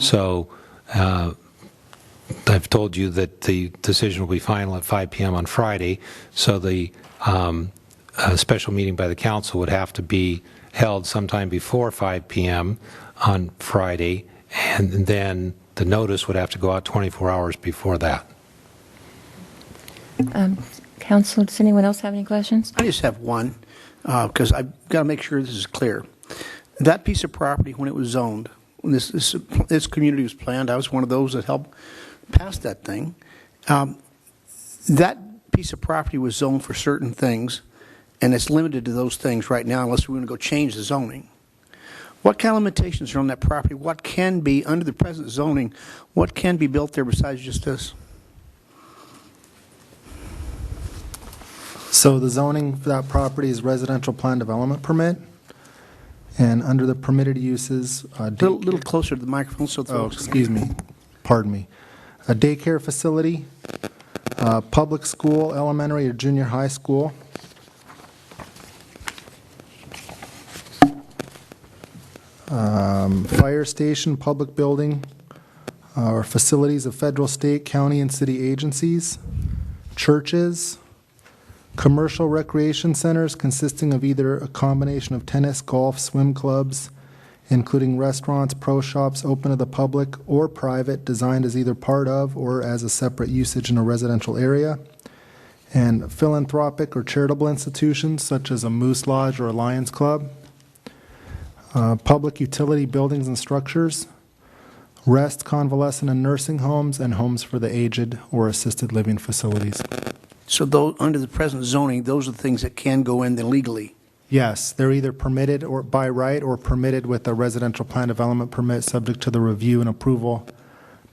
So I've told you that the decision will be final at 5 p.m. on Friday, so the special meeting by the council would have to be held sometime before 5 p.m. on Friday, and then the notice would have to go out 24 hours before that. Council, does anyone else have any questions? I just have one, because I've got to make sure this is clear. That piece of property, when it was zoned, when this community was planned, I was one of those that helped pass that thing. That piece of property was zoned for certain things, and it's limited to those things right now unless we're going to go change the zoning. What kind of limitations are on that property? What can be, under the present zoning, what can be built there besides just this? So the zoning for that property is residential plan development permit, and under the permitted uses, A little closer to the microphone. So excuse me, pardon me. A daycare facility, public school, elementary or junior high school, fire station, public building, or facilities of federal, state, county, and city agencies, churches, commercial recreation centers consisting of either a combination of tennis, golf, swim clubs, including restaurants, pro shops open to the public or private, designed as either part of or as a separate usage in a residential area, and philanthropic or charitable institutions such as a Moose Lodge or a Lions Club, public utility buildings and structures, rest, convalescent, and nursing homes, and homes for the aged or assisted living facilities. So those, under the present zoning, those are the things that can go in then legally? Yes, they're either permitted or by right or permitted with a residential plan development permit subject to the review and approval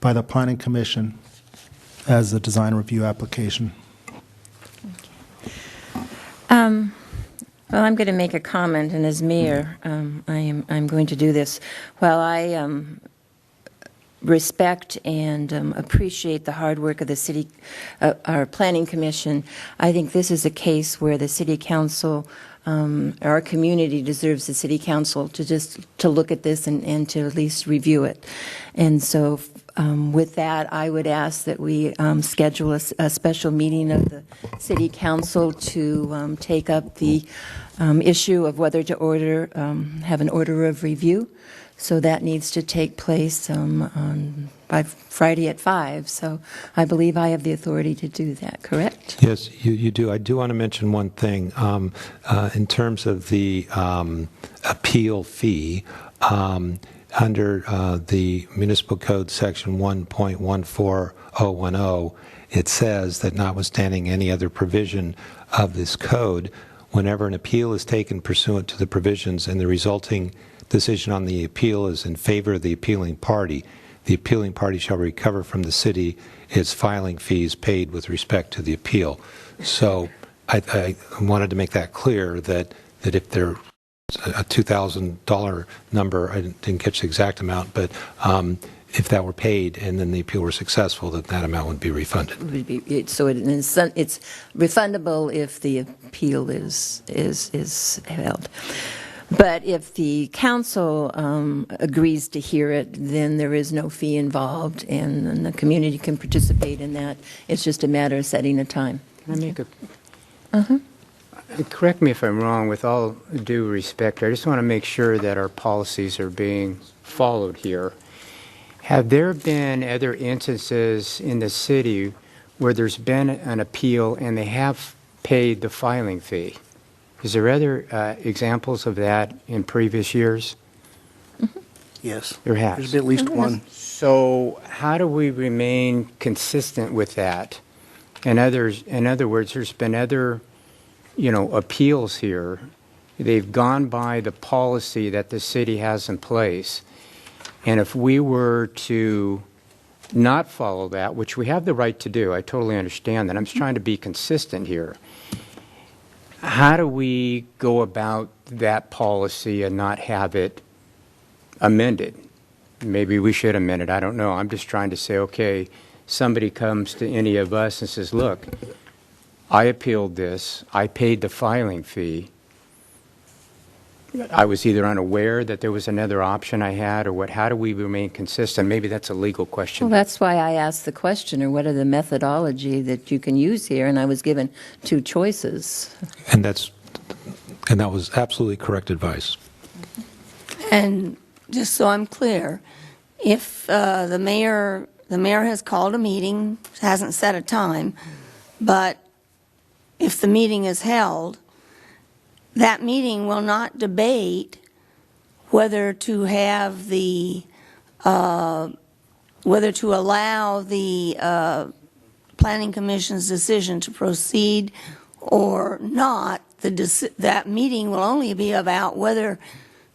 by the Planning Commission as a design review application. Well, I'm going to make a comment, and as mayor, I'm going to do this. While I respect and appreciate the hard work of the city, our planning commission, I think this is a case where the city council, our community deserves the city council to look at this and to at least review it. And so with that, I would ask that we schedule a special meeting of the city council to take up the issue of whether to have an order of review. So that needs to take place by Friday at 5. So I believe I have the authority to do that, correct? Yes, you do. I do want to mention one thing. In terms of the appeal fee, under the Municipal Code Section 1.14010, it says that notwithstanding any other provision of this code, whenever an appeal is taken pursuant to the provisions and the resulting decision on the appeal is in favor of the appealing party shall recover from the city its filing fees paid with respect to the appeal. So I wanted to make that clear that if there's a $2,000 number, I didn't catch the exact amount, but if that were paid and then the appeal were successful, that amount would be refunded. So it's refundable if the appeal is held. But if the council agrees to hear it, then there is no fee involved, and the community can participate in that. It's just a matter of setting a time. Can I make a... Correct me if I'm wrong, with all due respect, I just want to make sure that our policies are being followed here. Have there been other instances in the city where there's been an appeal and they have paid the filing fee? Is there other examples of that in previous years? Yes. There has. There's been at least one. So how do we remain consistent with that? In other words, there's been other, appeals here. They've gone by the policy that the city has in place. And if we were to not follow that, which we have the right to do, I totally understand that. I'm just trying to be consistent here. How do we go about that policy and not have it amended? Maybe we should amend it. I don't know. I'm just trying to say, okay, somebody comes to any of us and says, look, I appealed this. I paid the filing fee. I was either unaware that there was another option I had or what. How do we remain consistent? Maybe that's a legal question. Well, that's why I asked the question, or what are the methodology that you can use here, and I was given two choices. And that was absolutely correct advice. And just so I'm clear, if the mayor has called a meeting, hasn't set a time, but if the meeting is held, that meeting will not debate whether to have whether to allow the Planning Commission's decision to proceed or not. That meeting will only be about whether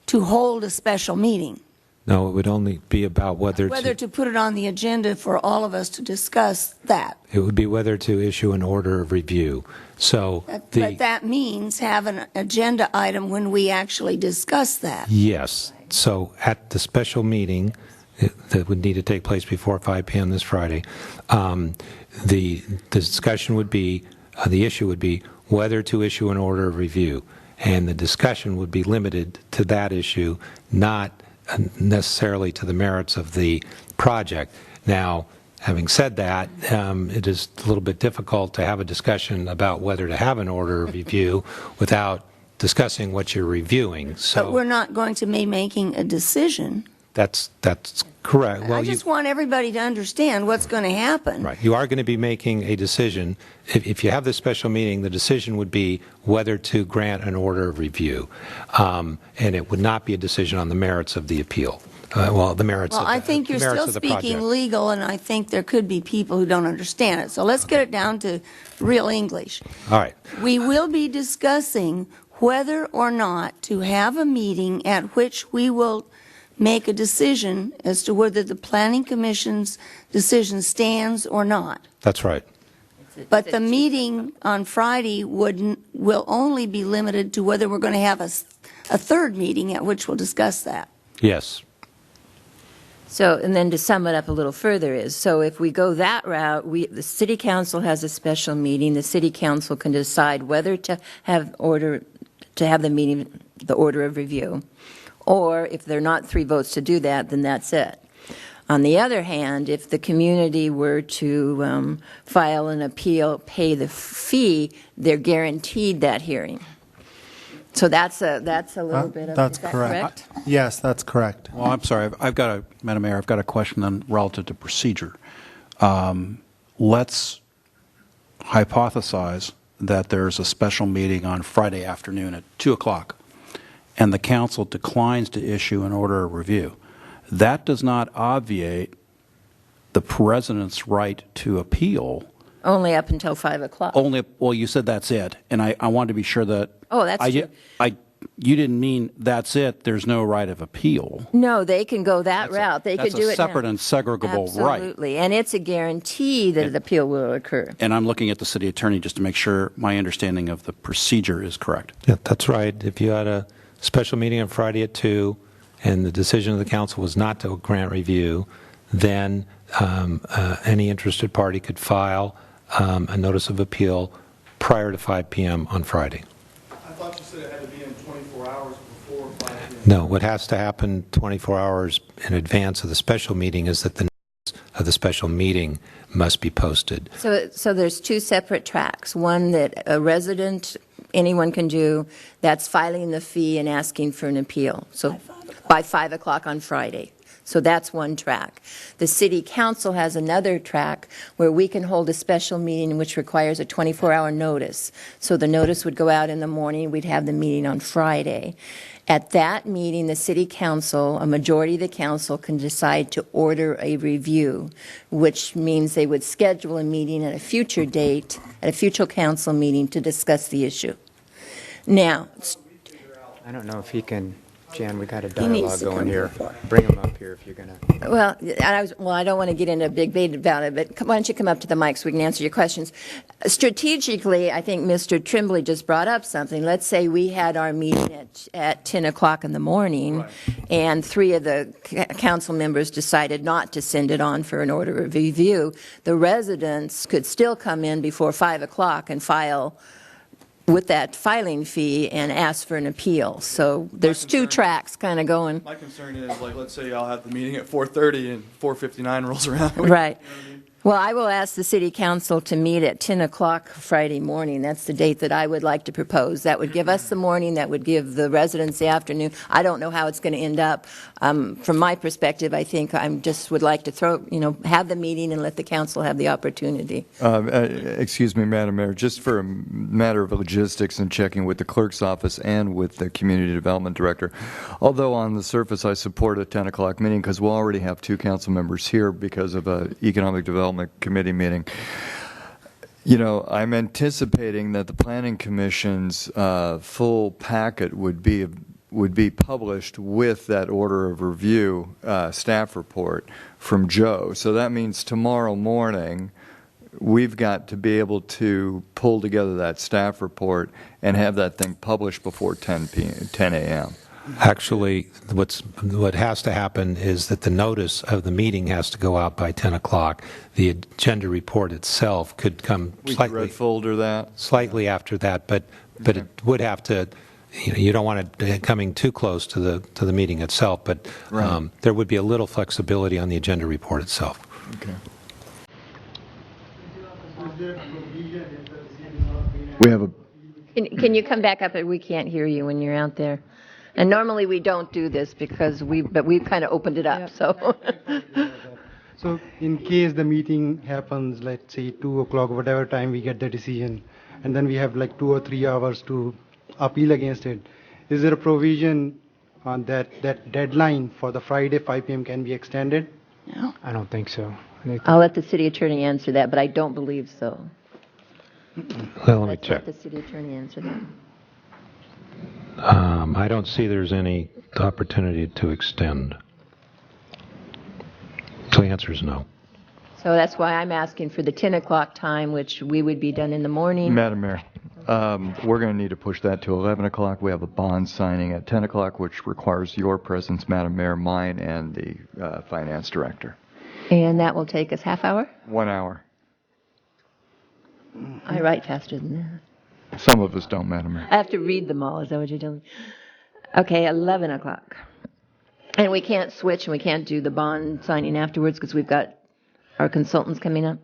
to hold a special meeting. No, it would only be about whether to put it on the agenda for all of us to discuss that. It would be whether to issue an order of review. So But that means have an agenda item when we actually discuss that. Yes. So at the special meeting that would need to take place before 5 p.m. this Friday, the discussion would be, the issue would be whether to issue an order of review. And the discussion would be limited to that issue, not necessarily to the merits of the project. Now, having said that, it is a little bit difficult to have a discussion about whether to have an order of review without discussing what you're reviewing. So But we're not going to be making a decision. that's correct. Well, I just want everybody to understand what's going to happen. right. You are going to be making a decision. If you have this special meeting, the decision would be whether to grant an order of review, and it would not be a decision on the merits of the appeal. The merits. Well, of the, I think you're merits still of the speaking project. legal, and I think there could be people who don't understand it. So let's get it down to real English. All right. We will be discussing whether or not to have a meeting at which we will make a decision as to whether the Planning Commission's decision stands or not. That's right. But the meeting on Friday will only be limited to whether we're going to have a third meeting at which we'll discuss that. Yes. So, and then to sum it up a little further is, so if we go that route, the city council has a special meeting. The city council can decide whether to have the meeting, the order of review, or if there are not 3 votes to do that, then that's it. On the other hand, if the community were to file an appeal, pay the fee, they're guaranteed that hearing. So that's a little bit of, That's is that correct. correct? Yes, that's correct. Well, I'm sorry. Madam Mayor, I've got a question then relative to procedure. Let's hypothesize that there's a special meeting on Friday afternoon at 2 o'clock, and the council declines to issue an order of review. That does not obviate the president's right to appeal. Only up until 5 o'clock. Well, you said that's it, and I wanted to be sure that. Oh, that's true. You didn't mean that's it. There's no right of appeal. No, they can go that route. They could do it now. That's a separate and segregable right. Absolutely, and it's a guarantee that an appeal will occur. And I'm looking at the city attorney just to make sure my understanding of the procedure is correct. Yeah, that's right. If you had a special meeting on Friday at 2 and the decision of the council was not to grant review, then any interested party could file a notice of appeal prior to 5 p.m. on Friday. I thought you said it had to be in 24 hours before 5 p.m. No, what has to happen 24 hours in advance of the special meeting is that the notice of the special meeting must be posted. So there's 2 separate tracks. One that a resident, anyone can do, that's filing the fee and asking for an appeal. So by 5 o'clock on Friday. So that's one track. The city council has another track where we can hold a special meeting which requires a 24-hour notice. So the notice would go out in the morning. We'd have the meeting on Friday. At that meeting, the city council, a majority of the council, can decide to order a review, which means they would schedule a meeting at a future date, at a future council meeting, to discuss the issue. Now, I don't know if he can, Jan, we got a He needs dialogue to going come here. before. Bring him up here if you're going to. Well, I don't want to get into a big debate about it, but why don't you come up to the mic so we can answer your questions. Strategically, I think Mr. Trimbley just brought up something. Let's say we had our meeting at 10 o'clock in the morning, and 3 of the council members decided not to send it on for an order of review. The residents could still come in before 5 o'clock and file with that filing fee and ask for an appeal. So there's 2 tracks kind of going. My concern is, like, let's say I'll have the meeting at 4:30 and 4:59 rolls around. Right. Well, I will ask the city council to meet at 10 o'clock Friday morning. That's the date that I would like to propose. That would give us the morning, that would give the residents the afternoon. I don't know how it's going to end up. From my perspective, I think I just would like to have the meeting and let the council have the opportunity. Excuse me, Madam Mayor, just for a matter of logistics and checking with the clerk's office and with the community development director, although on the surface I support a 10 o'clock meeting because we'll already have 2 council members here because of an economic development committee meeting. I'm anticipating that the Planning Commission's full packet would be published with that order of review staff report from Joe. So that means tomorrow morning we've got to be able to pull together that staff report and have that thing published before 10 a.m. Actually, what has to happen is that the notice of the meeting has to go out by 10 o'clock. The agenda report itself could come slightly after that, but it would have to. You don't want it coming too close to the meeting itself, but there would be a little flexibility on the agenda report itself. Okay. We have a. Can you come back up? We can't hear you when you're out there. And normally we don't do this because we've kind of opened it up. So. So in case the meeting happens, let's say 2 o'clock, whatever time we get the decision, and then we have like 2 or 3 hours to appeal against it, is there a provision on that deadline for the Friday 5 p.m. can be extended? No. I don't think so. I'll let the city attorney answer that, but I don't believe so. Well, let me check. Let the city attorney answer that. I don't see there's any opportunity to extend. So the answer is no. So that's why I'm asking for the 10 o'clock time, which we would be done in the morning. Madam Mayor, we're going to need to push that to 11 o'clock. We have a bond signing at 10 o'clock, which requires your presence, Madam Mayor, mine, and the finance director. And that will take us half hour? 1 hour. I write faster than that. Some of us don't, Madam Mayor. I have to read them all, is that what you're telling me? Okay, 11 o'clock. And we can't switch and we can't do the bond signing afterwards because we've got our consultants coming up?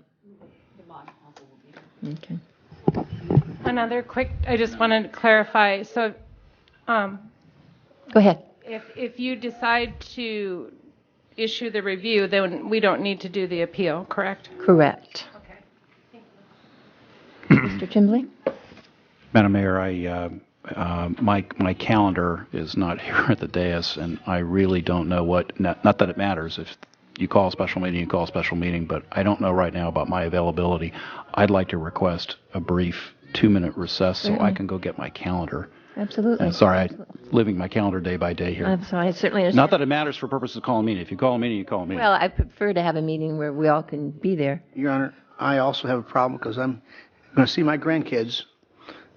Okay. Another quick, I just wanted to clarify. So, Go ahead. if you decide to issue the review, then we don't need to do the appeal, correct? Correct. Mr. Tremblay? Madam Mayor, my calendar is not here at the dais, and I really don't know what, not that it matters. If you call a special meeting, you call a special meeting, but I don't know right now about my availability. I'd like to request a brief 2-minute recess so I can go get my calendar. Absolutely. And sorry, I'm living my calendar day by day here. I'm sorry, I certainly understand. Not that it matters for purposes of calling a meeting. If you call a meeting, you call a meeting. Well, I prefer to have a meeting where we all can be there. Your Honor, I also have a problem because I'm going to see my grandkids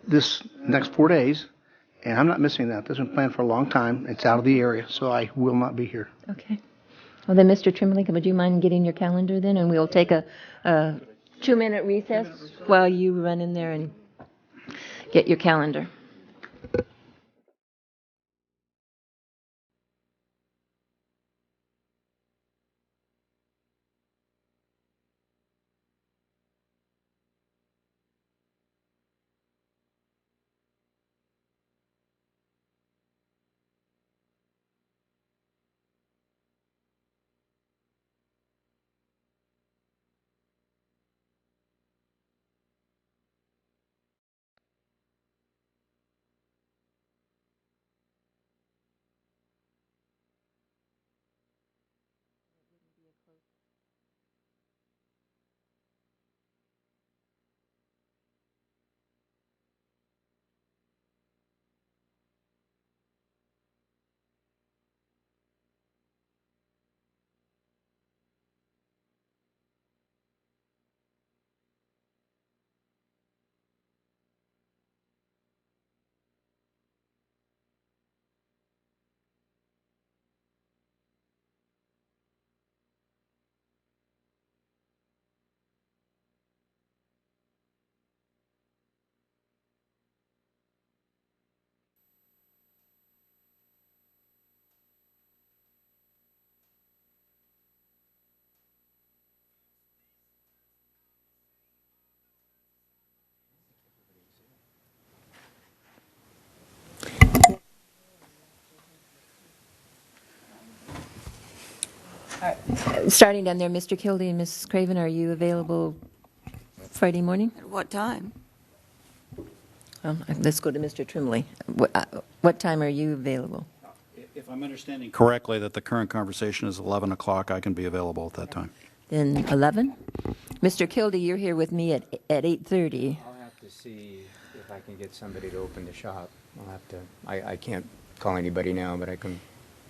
this next 4 days, and I'm not missing that. This has been planned for a long time. It's out of the area, so I will not be here. Okay. Well, then, Mr. Tremblay, would you mind getting your calendar then, and we'll take a 2-minute recess while you run in there and get your calendar. Starting down there, Mr. Kildee and Mrs. Craven, are you available Friday morning? At what time? Let's go to Mr. Tremblay. What time are you available? If I'm understanding correctly that the current conversation is 11 o'clock, I can be available at that time. Then 11? Mr. Kildee, you're here with me at 8:30. I'll have to see if I can get somebody to open the shop. I'll have to, I can't call anybody now, but I can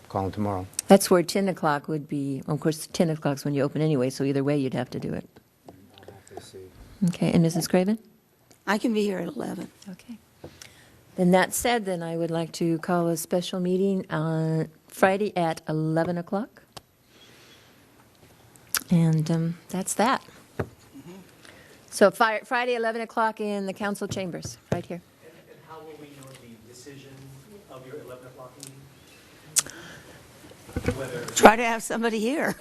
call them tomorrow. That's where 10 o'clock would be. Of course, 10 o'clock is when you open anyway, so either way you'd have to do it. I'll have to see. Okay, and Mrs. Craven? I can be here at 11. Okay. Then that said, then I would like to call a special meeting on Friday at 11 o'clock. And that's that. So Friday, 11 o'clock in the council chambers, right here. And how will we know the decision of your 11 o'clock meeting? Whether Try to have somebody here.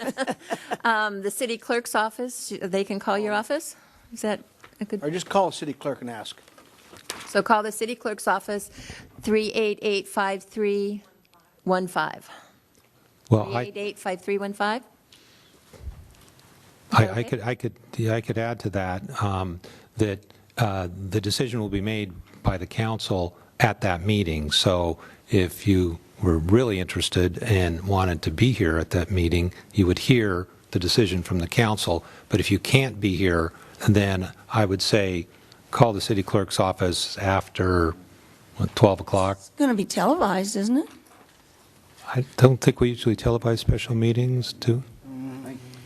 The city clerk's office, they can call your office? Is that a good? Or just call the city clerk and ask. So call the city clerk's office, 388-5315. Well, 388-5315? I could add to that that the decision will be made by the council at that meeting. So if you were really interested and wanted to be here at that meeting, you would hear the decision from the council. But if you can't be here, then I would say call the city clerk's office after 12 o'clock. It's going to be televised, isn't it? I don't think we usually televise special meetings, do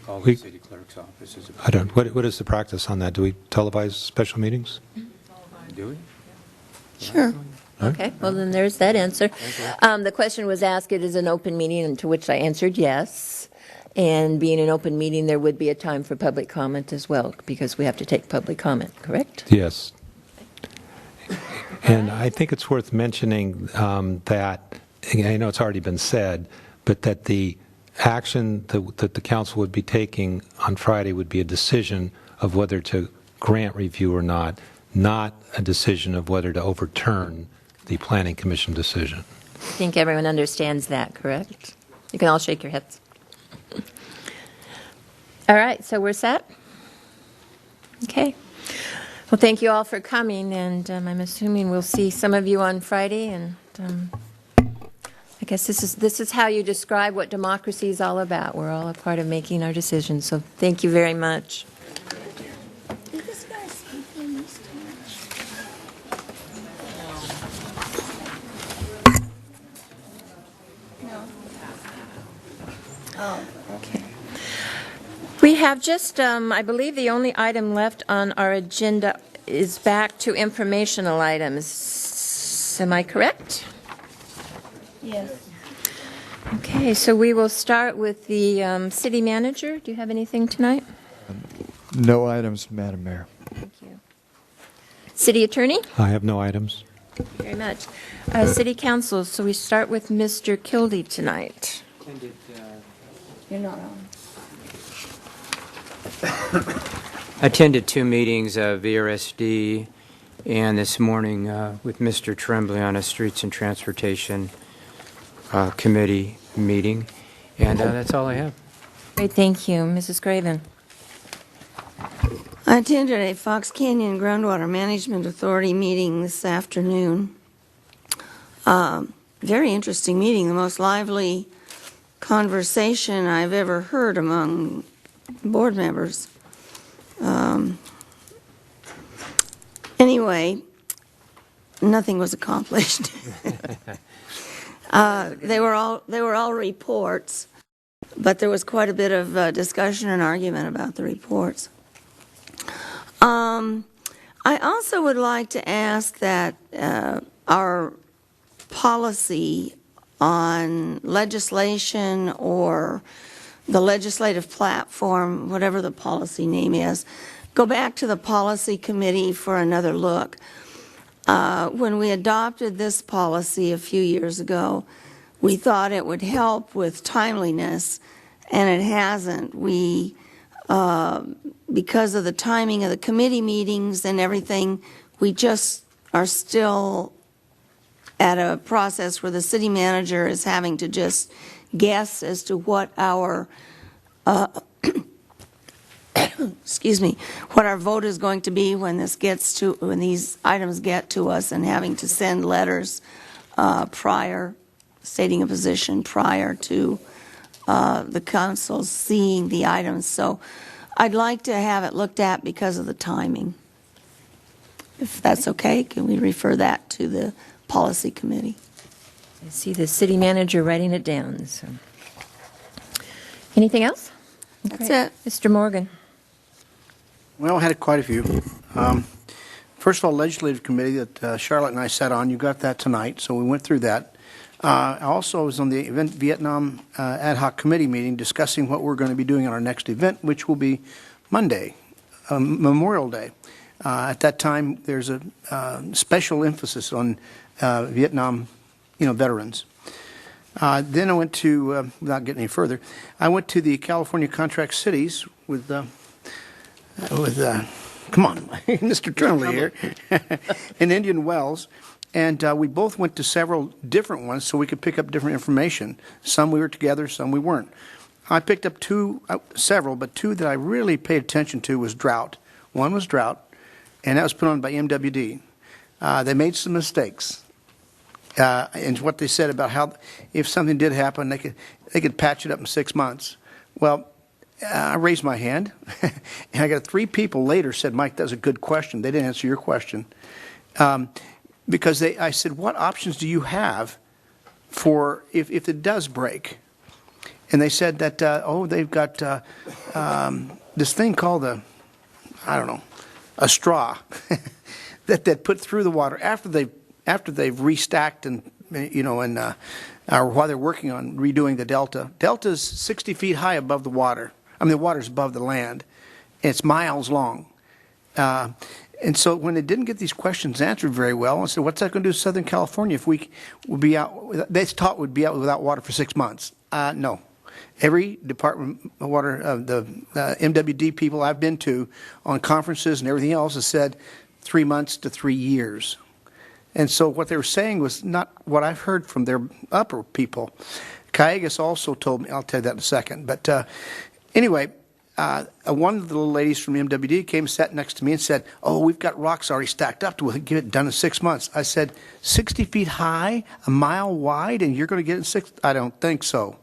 Call we? the city clerk. clerk's office is I don't. What is the practice on that? Do we televise special meetings? Do we? Sure. Okay, well, then there's that answer. The question was asked, it is an open meeting, and to which I answered yes. And being an open meeting, there would be a time for public comment as well, because we have to take public comment, correct? Yes. And I think it's worth mentioning that, I know it's already been said, but that the action that the council would be taking on Friday would be a decision of whether to grant review or not a decision of whether to overturn the Planning Commission decision. I think everyone understands that, correct? You can all shake your heads. All right, so we're set? Okay. Well, thank you all for coming, and I'm assuming we'll see some of you on Friday, and I guess this is how you describe what democracy is all about. We're all a part of making our decisions, so thank you very much. We have just, I believe the only item left on our agenda is back to informational items. Am I correct? Yes. Okay, so we will start with the city manager. Do you have anything tonight? No items, Madam Mayor. Thank you. City attorney? I have no items. Thank you very much. City council, so we start with Mr. Kildee tonight. You're not on. Attended 2 meetings of VRSD, and this morning with Mr. Tremblay on a Streets and Transportation Committee meeting, and that's all I have. Great, thank you. Mrs. Craven? I attended a Fox Canyon Groundwater Management Authority meeting this afternoon. Very interesting meeting, the most lively conversation I've ever heard among board members. Anyway, nothing was accomplished. They were all reports, but there was quite a bit of discussion and argument about the reports. I also would like to ask that our policy on legislation or the legislative platform, whatever the policy name is, go back to the policy committee for another look. When we adopted this policy a few years ago, we thought it would help with timeliness, and it hasn't. We, because of the timing of the committee meetings and everything, we just are still at a process where the city manager is having to just guess as to what our excuse me, what our vote is going to be when these items get to us, and having to send letters prior, stating a position prior to the council seeing the items. So I'd like to have it looked at because of the timing. If that's okay, can we refer that to the policy committee? I see the city manager writing it down. So. Anything else? That's it. Mr. Morgan. Well, I had quite a few. First of all, legislative committee that Charlotte and I sat on, you got that tonight, so we went through that. I also was on the Vietnam ad hoc committee meeting discussing what we're going to be doing on our next event, which will be Monday, Memorial Day. At that time, there's a special emphasis on Vietnam, veterans. Then I went to, without getting any further, I went to the California Contract Cities with come on, Mr. Tremblay here, in Indian Wells. And we both went to several different ones so we could pick up different information. Some we were together, some we weren't. I picked up several, but two that I really paid attention to was drought. One was drought, and that was put on by MWD. They made some mistakes. And what they said about how if something did happen, they could patch it up in 6 months. Well, I raised my hand, and I got 3 people later said, Mike, that was a good question. They didn't answer your question. Because I said, what options do you have for if it does break? and they said that, they've got this thing called a straw that they put through the water after they've restacked and, while they're working on redoing the delta. Delta's 60 feet high above the water. I mean, the water's above the land. And it's miles long. And so when they didn't get these questions answered very well, I said, what's that going to do to Southern California if we would be out? They thought we'd be out without water for 6 months. No. Every Department of Water, the MWD people I've been to on conferences and everything else has said 3 months to 3 years. And so what they were saying was not what I've heard from their upper people. Callegas also told me, I'll tell you that in a second. But anyway, one of the little ladies from MWD came and sat next to me and said, we've got rocks already stacked up to get it done in 6 months. I said, 60 feet high, a mile wide, and you're going to get it in 6? I don't think so.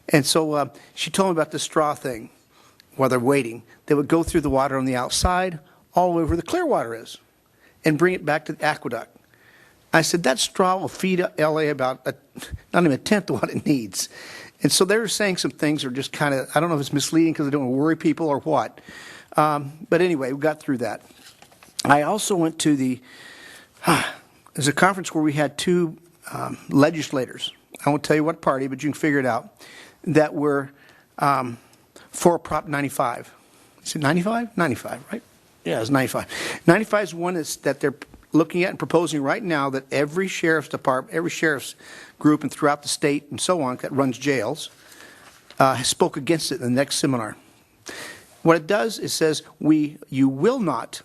And so she told me about the straw thing while they're waiting. They would go through the water on the outside, all the way where the clear water is, and bring it back to the aqueduct. I said, that straw will feed L.A. about not even a tenth of what it needs. And so they were saying some things that are just kind of, I don't know if it's misleading because they don't want to worry people or what. But anyway, we got through that. I also went to there's a conference where we had two legislators. I won't tell you what party, but you can figure it out, that were for Prop 95. Is it 95? 95, right? Yeah, it's 95. 95 is one that they're looking at and proposing right now that every sheriff's department, every sheriff's group and throughout the state and so on that runs jails spoke against it in the next seminar. What it does is says you will not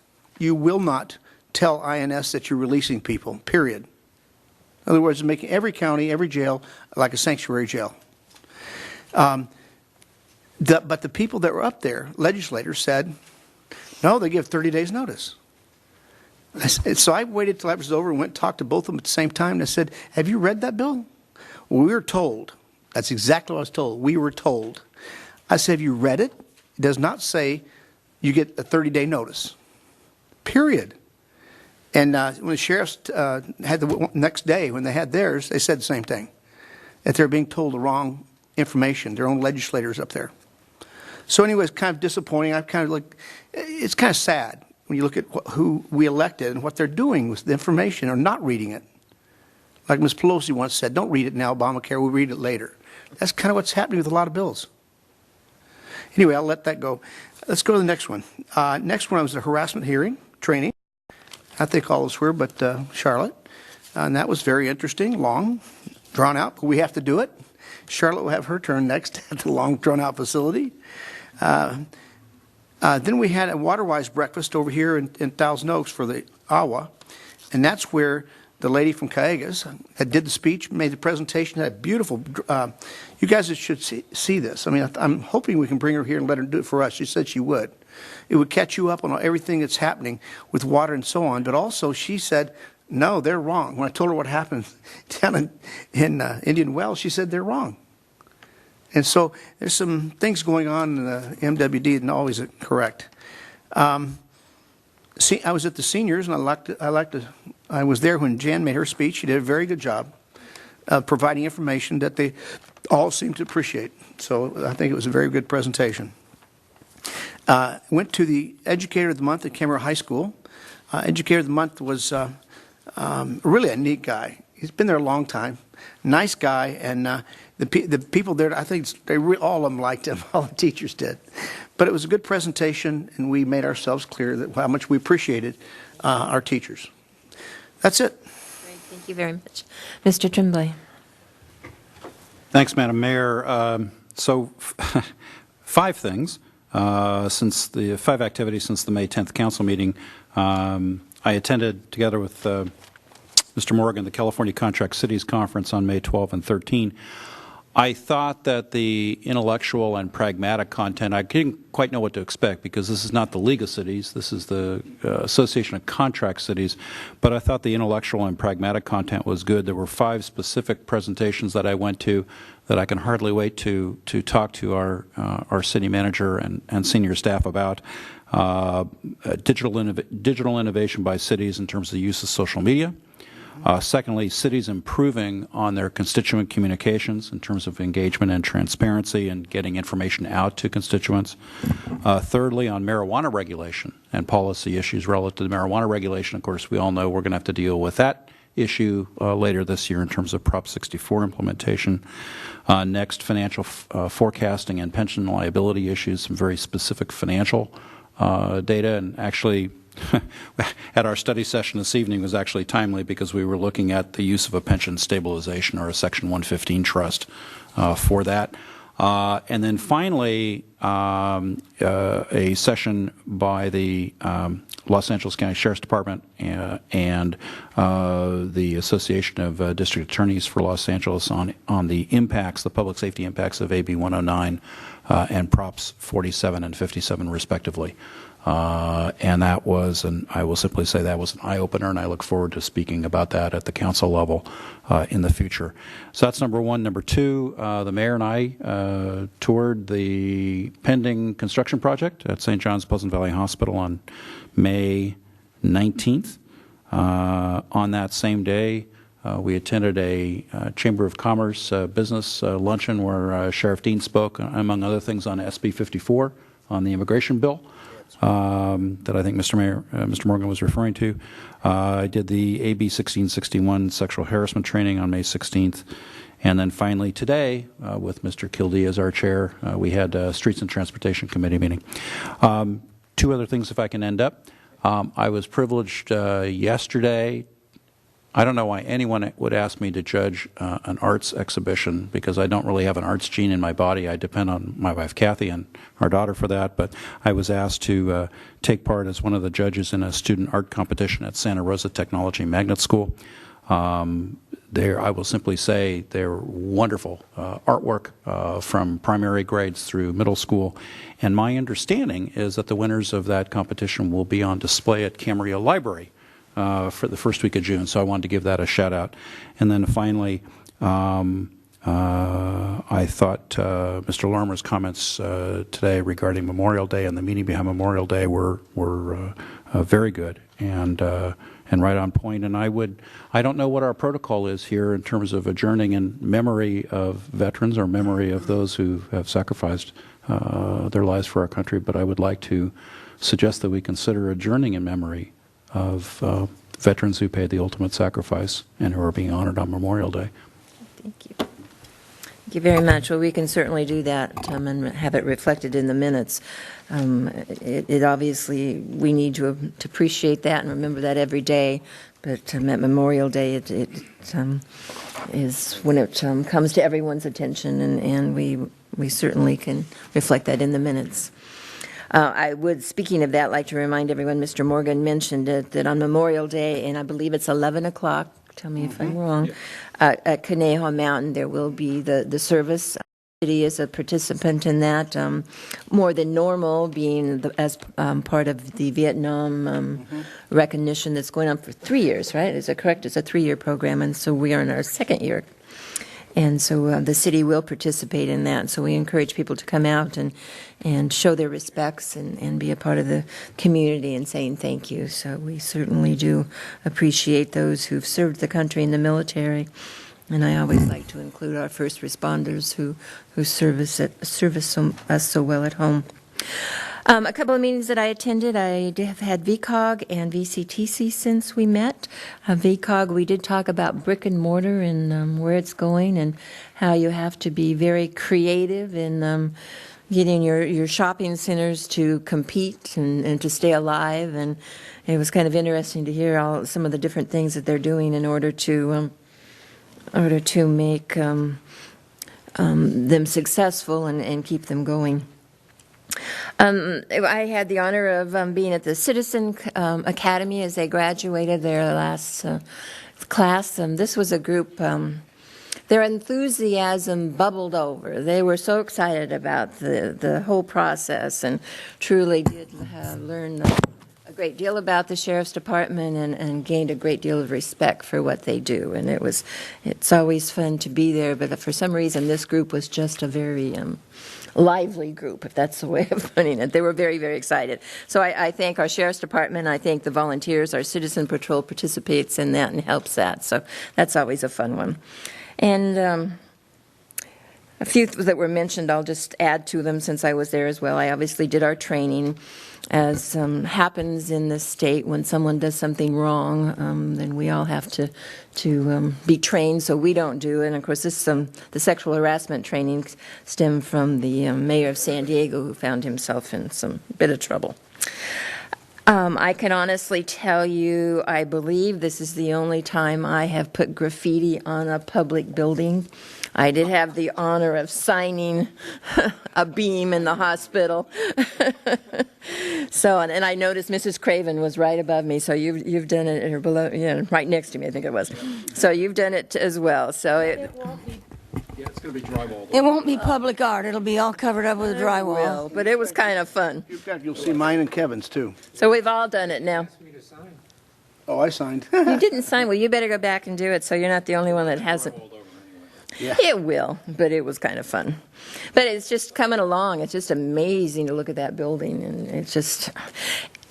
tell INS that you're releasing people, period. In other words, making every county, every jail like a sanctuary jail. But the people that were up there, legislators, said, no, they give 30 days notice. So I waited till that was over and went and talked to both of them at the same time. And I said, have you read that bill? Well, we were told. That's exactly what I was told. We were told. I said, have you read it? It does not say you get a 30-day notice. Period. And when the sheriffs had the next day, when they had theirs, they said the same thing. That they're being told the wrong information, their own legislators up there. So anyway, it's kind of disappointing. It's kind of sad when you look at who we elected and what they're doing with the information or not reading it. Like Ms. Pelosi once said, don't read it now, Obamacare, we'll read it later. That's kind of what's happening with a lot of bills. Anyway, I'll let that go. Let's go to the next one. Next one was a harassment hearing, training. I think all of us were, but Charlotte. And that was very interesting, long, drawn out, but we have to do it. Charlotte will have her turn next at the long, drawn-out facility. Then we had a Waterwise breakfast over here in Thousand Oaks for the AWA, and that's where the lady from Callegas that did the speech, made the presentation, had a beautiful, you guys should see this. I mean, I'm hoping we can bring her here and let her do it for us. She said she would. It would catch you up on everything that's happening with water and so on, but also she said, no, they're wrong. When I told her what happened down in Indian Wells, she said they're wrong. And so there's some things going on in the MWD that always are correct. I was at the seniors, and I was there when Jan made her speech. She did a very good job of providing information that they all seemed to appreciate. So I think it was a very good presentation. Went to the Educator of the Month at Camarillo High School. Educator of the Month was really a neat guy. He's been there a long time. Nice guy, and the people there, I think all of them liked him. All the teachers did. But it was a good presentation, and we made ourselves clear that how much we appreciated our teachers. That's it. Great, thank you very much. Mr. Tremblay. Thanks, Madam Mayor. So 5 things, since the 5 activities since the May 10th council meeting. I attended, together with Mr. Morgan, the California Contract Cities Conference on May 12 and 13. I thought that the intellectual and pragmatic content, I didn't quite know what to expect because this is not the League of Cities, this is the Association of Contract Cities, but I thought the intellectual and pragmatic content was good. There were 5 specific presentations that I went to that I can hardly wait to talk to our city manager and senior staff about. Digital innovation by cities in terms of the use of social media. Secondly, cities improving on their constituent communications in terms of engagement and transparency and getting information out to constituents. Thirdly, on marijuana regulation and policy issues relative to marijuana regulation. Of course, we all know we're going to have to deal with that issue later this year in terms of Prop 64 implementation. Next, financial forecasting and pension liability issues, some very specific financial data. And actually, at our study session this evening was actually timely because we were looking at the use of a pension stabilization or a Section 115 trust for that. And then finally, a session by the Los Angeles County Sheriff's Department and the Association of District Attorneys for Los Angeles on the impacts, the public safety impacts of AB 109 and Props 47 and 57 respectively. And that was, and I will simply say that was an eye-opener, and I look forward to speaking about that at the council level in the future. So that's number one. Number two, the mayor and I toured the pending construction project at St. John's Pleasant Valley Hospital on May 19th. On that same day, we attended a Chamber of Commerce business luncheon where Sheriff Dean spoke, among other things, on SB 54, on the immigration bill. That I think Mr. Morgan was referring to. I did the AB 1661 sexual harassment training on May 16th. And then finally today, with Mr. Kildee as our chair, we had a Streets and Transportation Committee meeting. Two other things if I can end up. I was privileged yesterday. I don't know why anyone would ask me to judge an arts exhibition because I don't really have an arts gene in my body. I depend on my wife Kathy and our daughter for that. But I was asked to take part as one of the judges in a student art competition at Santa Rosa Technology Magnet School. I will simply say they're wonderful artwork from primary grades through middle school. And my understanding is that the winners of that competition will be on display at Camarillo Library for the first week of June, so I wanted to give that a shout out. And then finally, I thought Mr. Lorimer's comments today regarding Memorial Day and the meaning behind Memorial Day were very good and right on point. And I don't know what our protocol is here in terms of adjourning in memory of veterans or memory of those who have sacrificed their lives for our country, but I would like to suggest that we consider adjourning in memory of veterans who paid the ultimate sacrifice and who are being honored on Memorial Day. Thank you. Thank you very much. Well, we can certainly do that and have it reflected in the minutes. It obviously, we need to appreciate that and remember that every day, but at Memorial Day, it is when it comes to everyone's attention, and we certainly can reflect that in the minutes. I would, speaking of that, like to remind everyone, Mr. Morgan mentioned it, that on Memorial Day, and I believe it's 11 o'clock, tell me if I'm wrong, at Conejo Mountain, there will be the service. The city is a participant in that, more than normal, being as part of the Vietnam recognition that's going on for 3 years, right? Is that correct? It's a 3-year program, and so we are in our second year. And so the city will participate in that. So we encourage people to come out and show their respects and be a part of the community and saying thank you. So we certainly do appreciate those who've served the country in the military. And I always like to include our first responders who service us so well at home. A couple of meetings that I attended, I have had VCOG and VCTC since we met. VCOG, we did talk about brick and mortar and where it's going and how you have to be very creative in getting your shopping centers to compete and to stay alive. And it was kind of interesting to hear some of the different things that they're doing in order to make them successful and keep them going. I had the honor of being at the Citizen Academy as they graduated their last class. This was a group, their enthusiasm bubbled over. They were so excited about the whole process and truly did learn a great deal about the Sheriff's Department and gained a great deal of respect for what they do. And it's always fun to be there, but for some reason this group was just a very lively group, if that's the way of putting it. They were very, very excited. So I thank our Sheriff's Department. I thank the volunteers. Our Citizen Patrol participates in that and helps that. So that's always a fun one. And a few that were mentioned, I'll just add to them since I was there as well. I obviously did our training. As happens in the state, when someone does something wrong, then we all have to be trained so we don't do it. And of course, the sexual harassment training stemmed from the mayor of San Diego, who found himself in some bit of trouble. I can honestly tell you, I believe this is the only time I have put graffiti on a public building. I did have the honor of signing a beam in the hospital. So, and I noticed Mrs. Craven was right above me, so you've done it, or below, right next to me, I think it was. So you've done it as well. So Yeah, it's going to be drywall. It won't be public art. It'll be all covered up with drywall. Well, but it was kind of fun. You'll see mine and Kevin's too. So we've all done it now. Oh, I signed. You didn't sign. Well, you better go back and do it so you're not the only one that hasn't. Yeah. It will, but it was kind of fun. But it's just coming along. It's just amazing to look at that building, and it's just.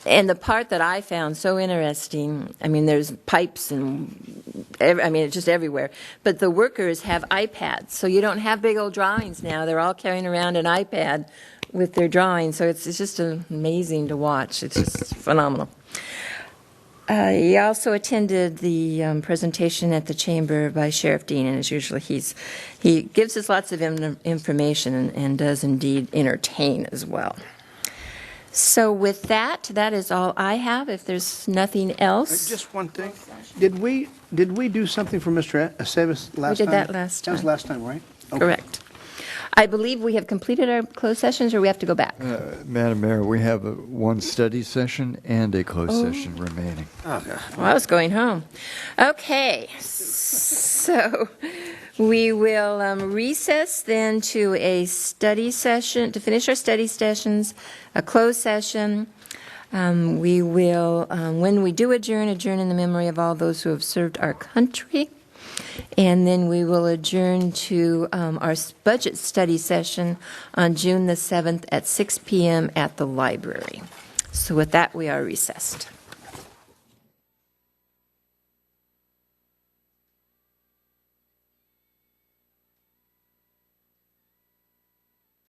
And the part that I found so interesting, I mean, there's pipes and, it's just everywhere. But the workers have iPads, so you don't have big old drawings now. They're all carrying around an iPad with their drawings, so it's just amazing to watch. It's just phenomenal. He also attended the presentation at the Chamber by Sheriff Dean, and as usual, he gives us lots of information and does indeed entertain as well. So with that is all I have. If there's nothing else. Just one thing. Did we do something for Mr. Aceves last time? We did that last time. That was last time, right? Okay. Correct. I believe we have completed our closed sessions, or we have to go back? Madam Mayor, we have one study session and a closed session remaining. Well, I was going home. Okay, so we will recess then to a study session, to finish our study sessions, a closed session. We will, when we do adjourn in the memory of all those who have served our country. And then we will adjourn to our budget study session on June the 7th at 6 p.m. at the library. So with that, we are recessed.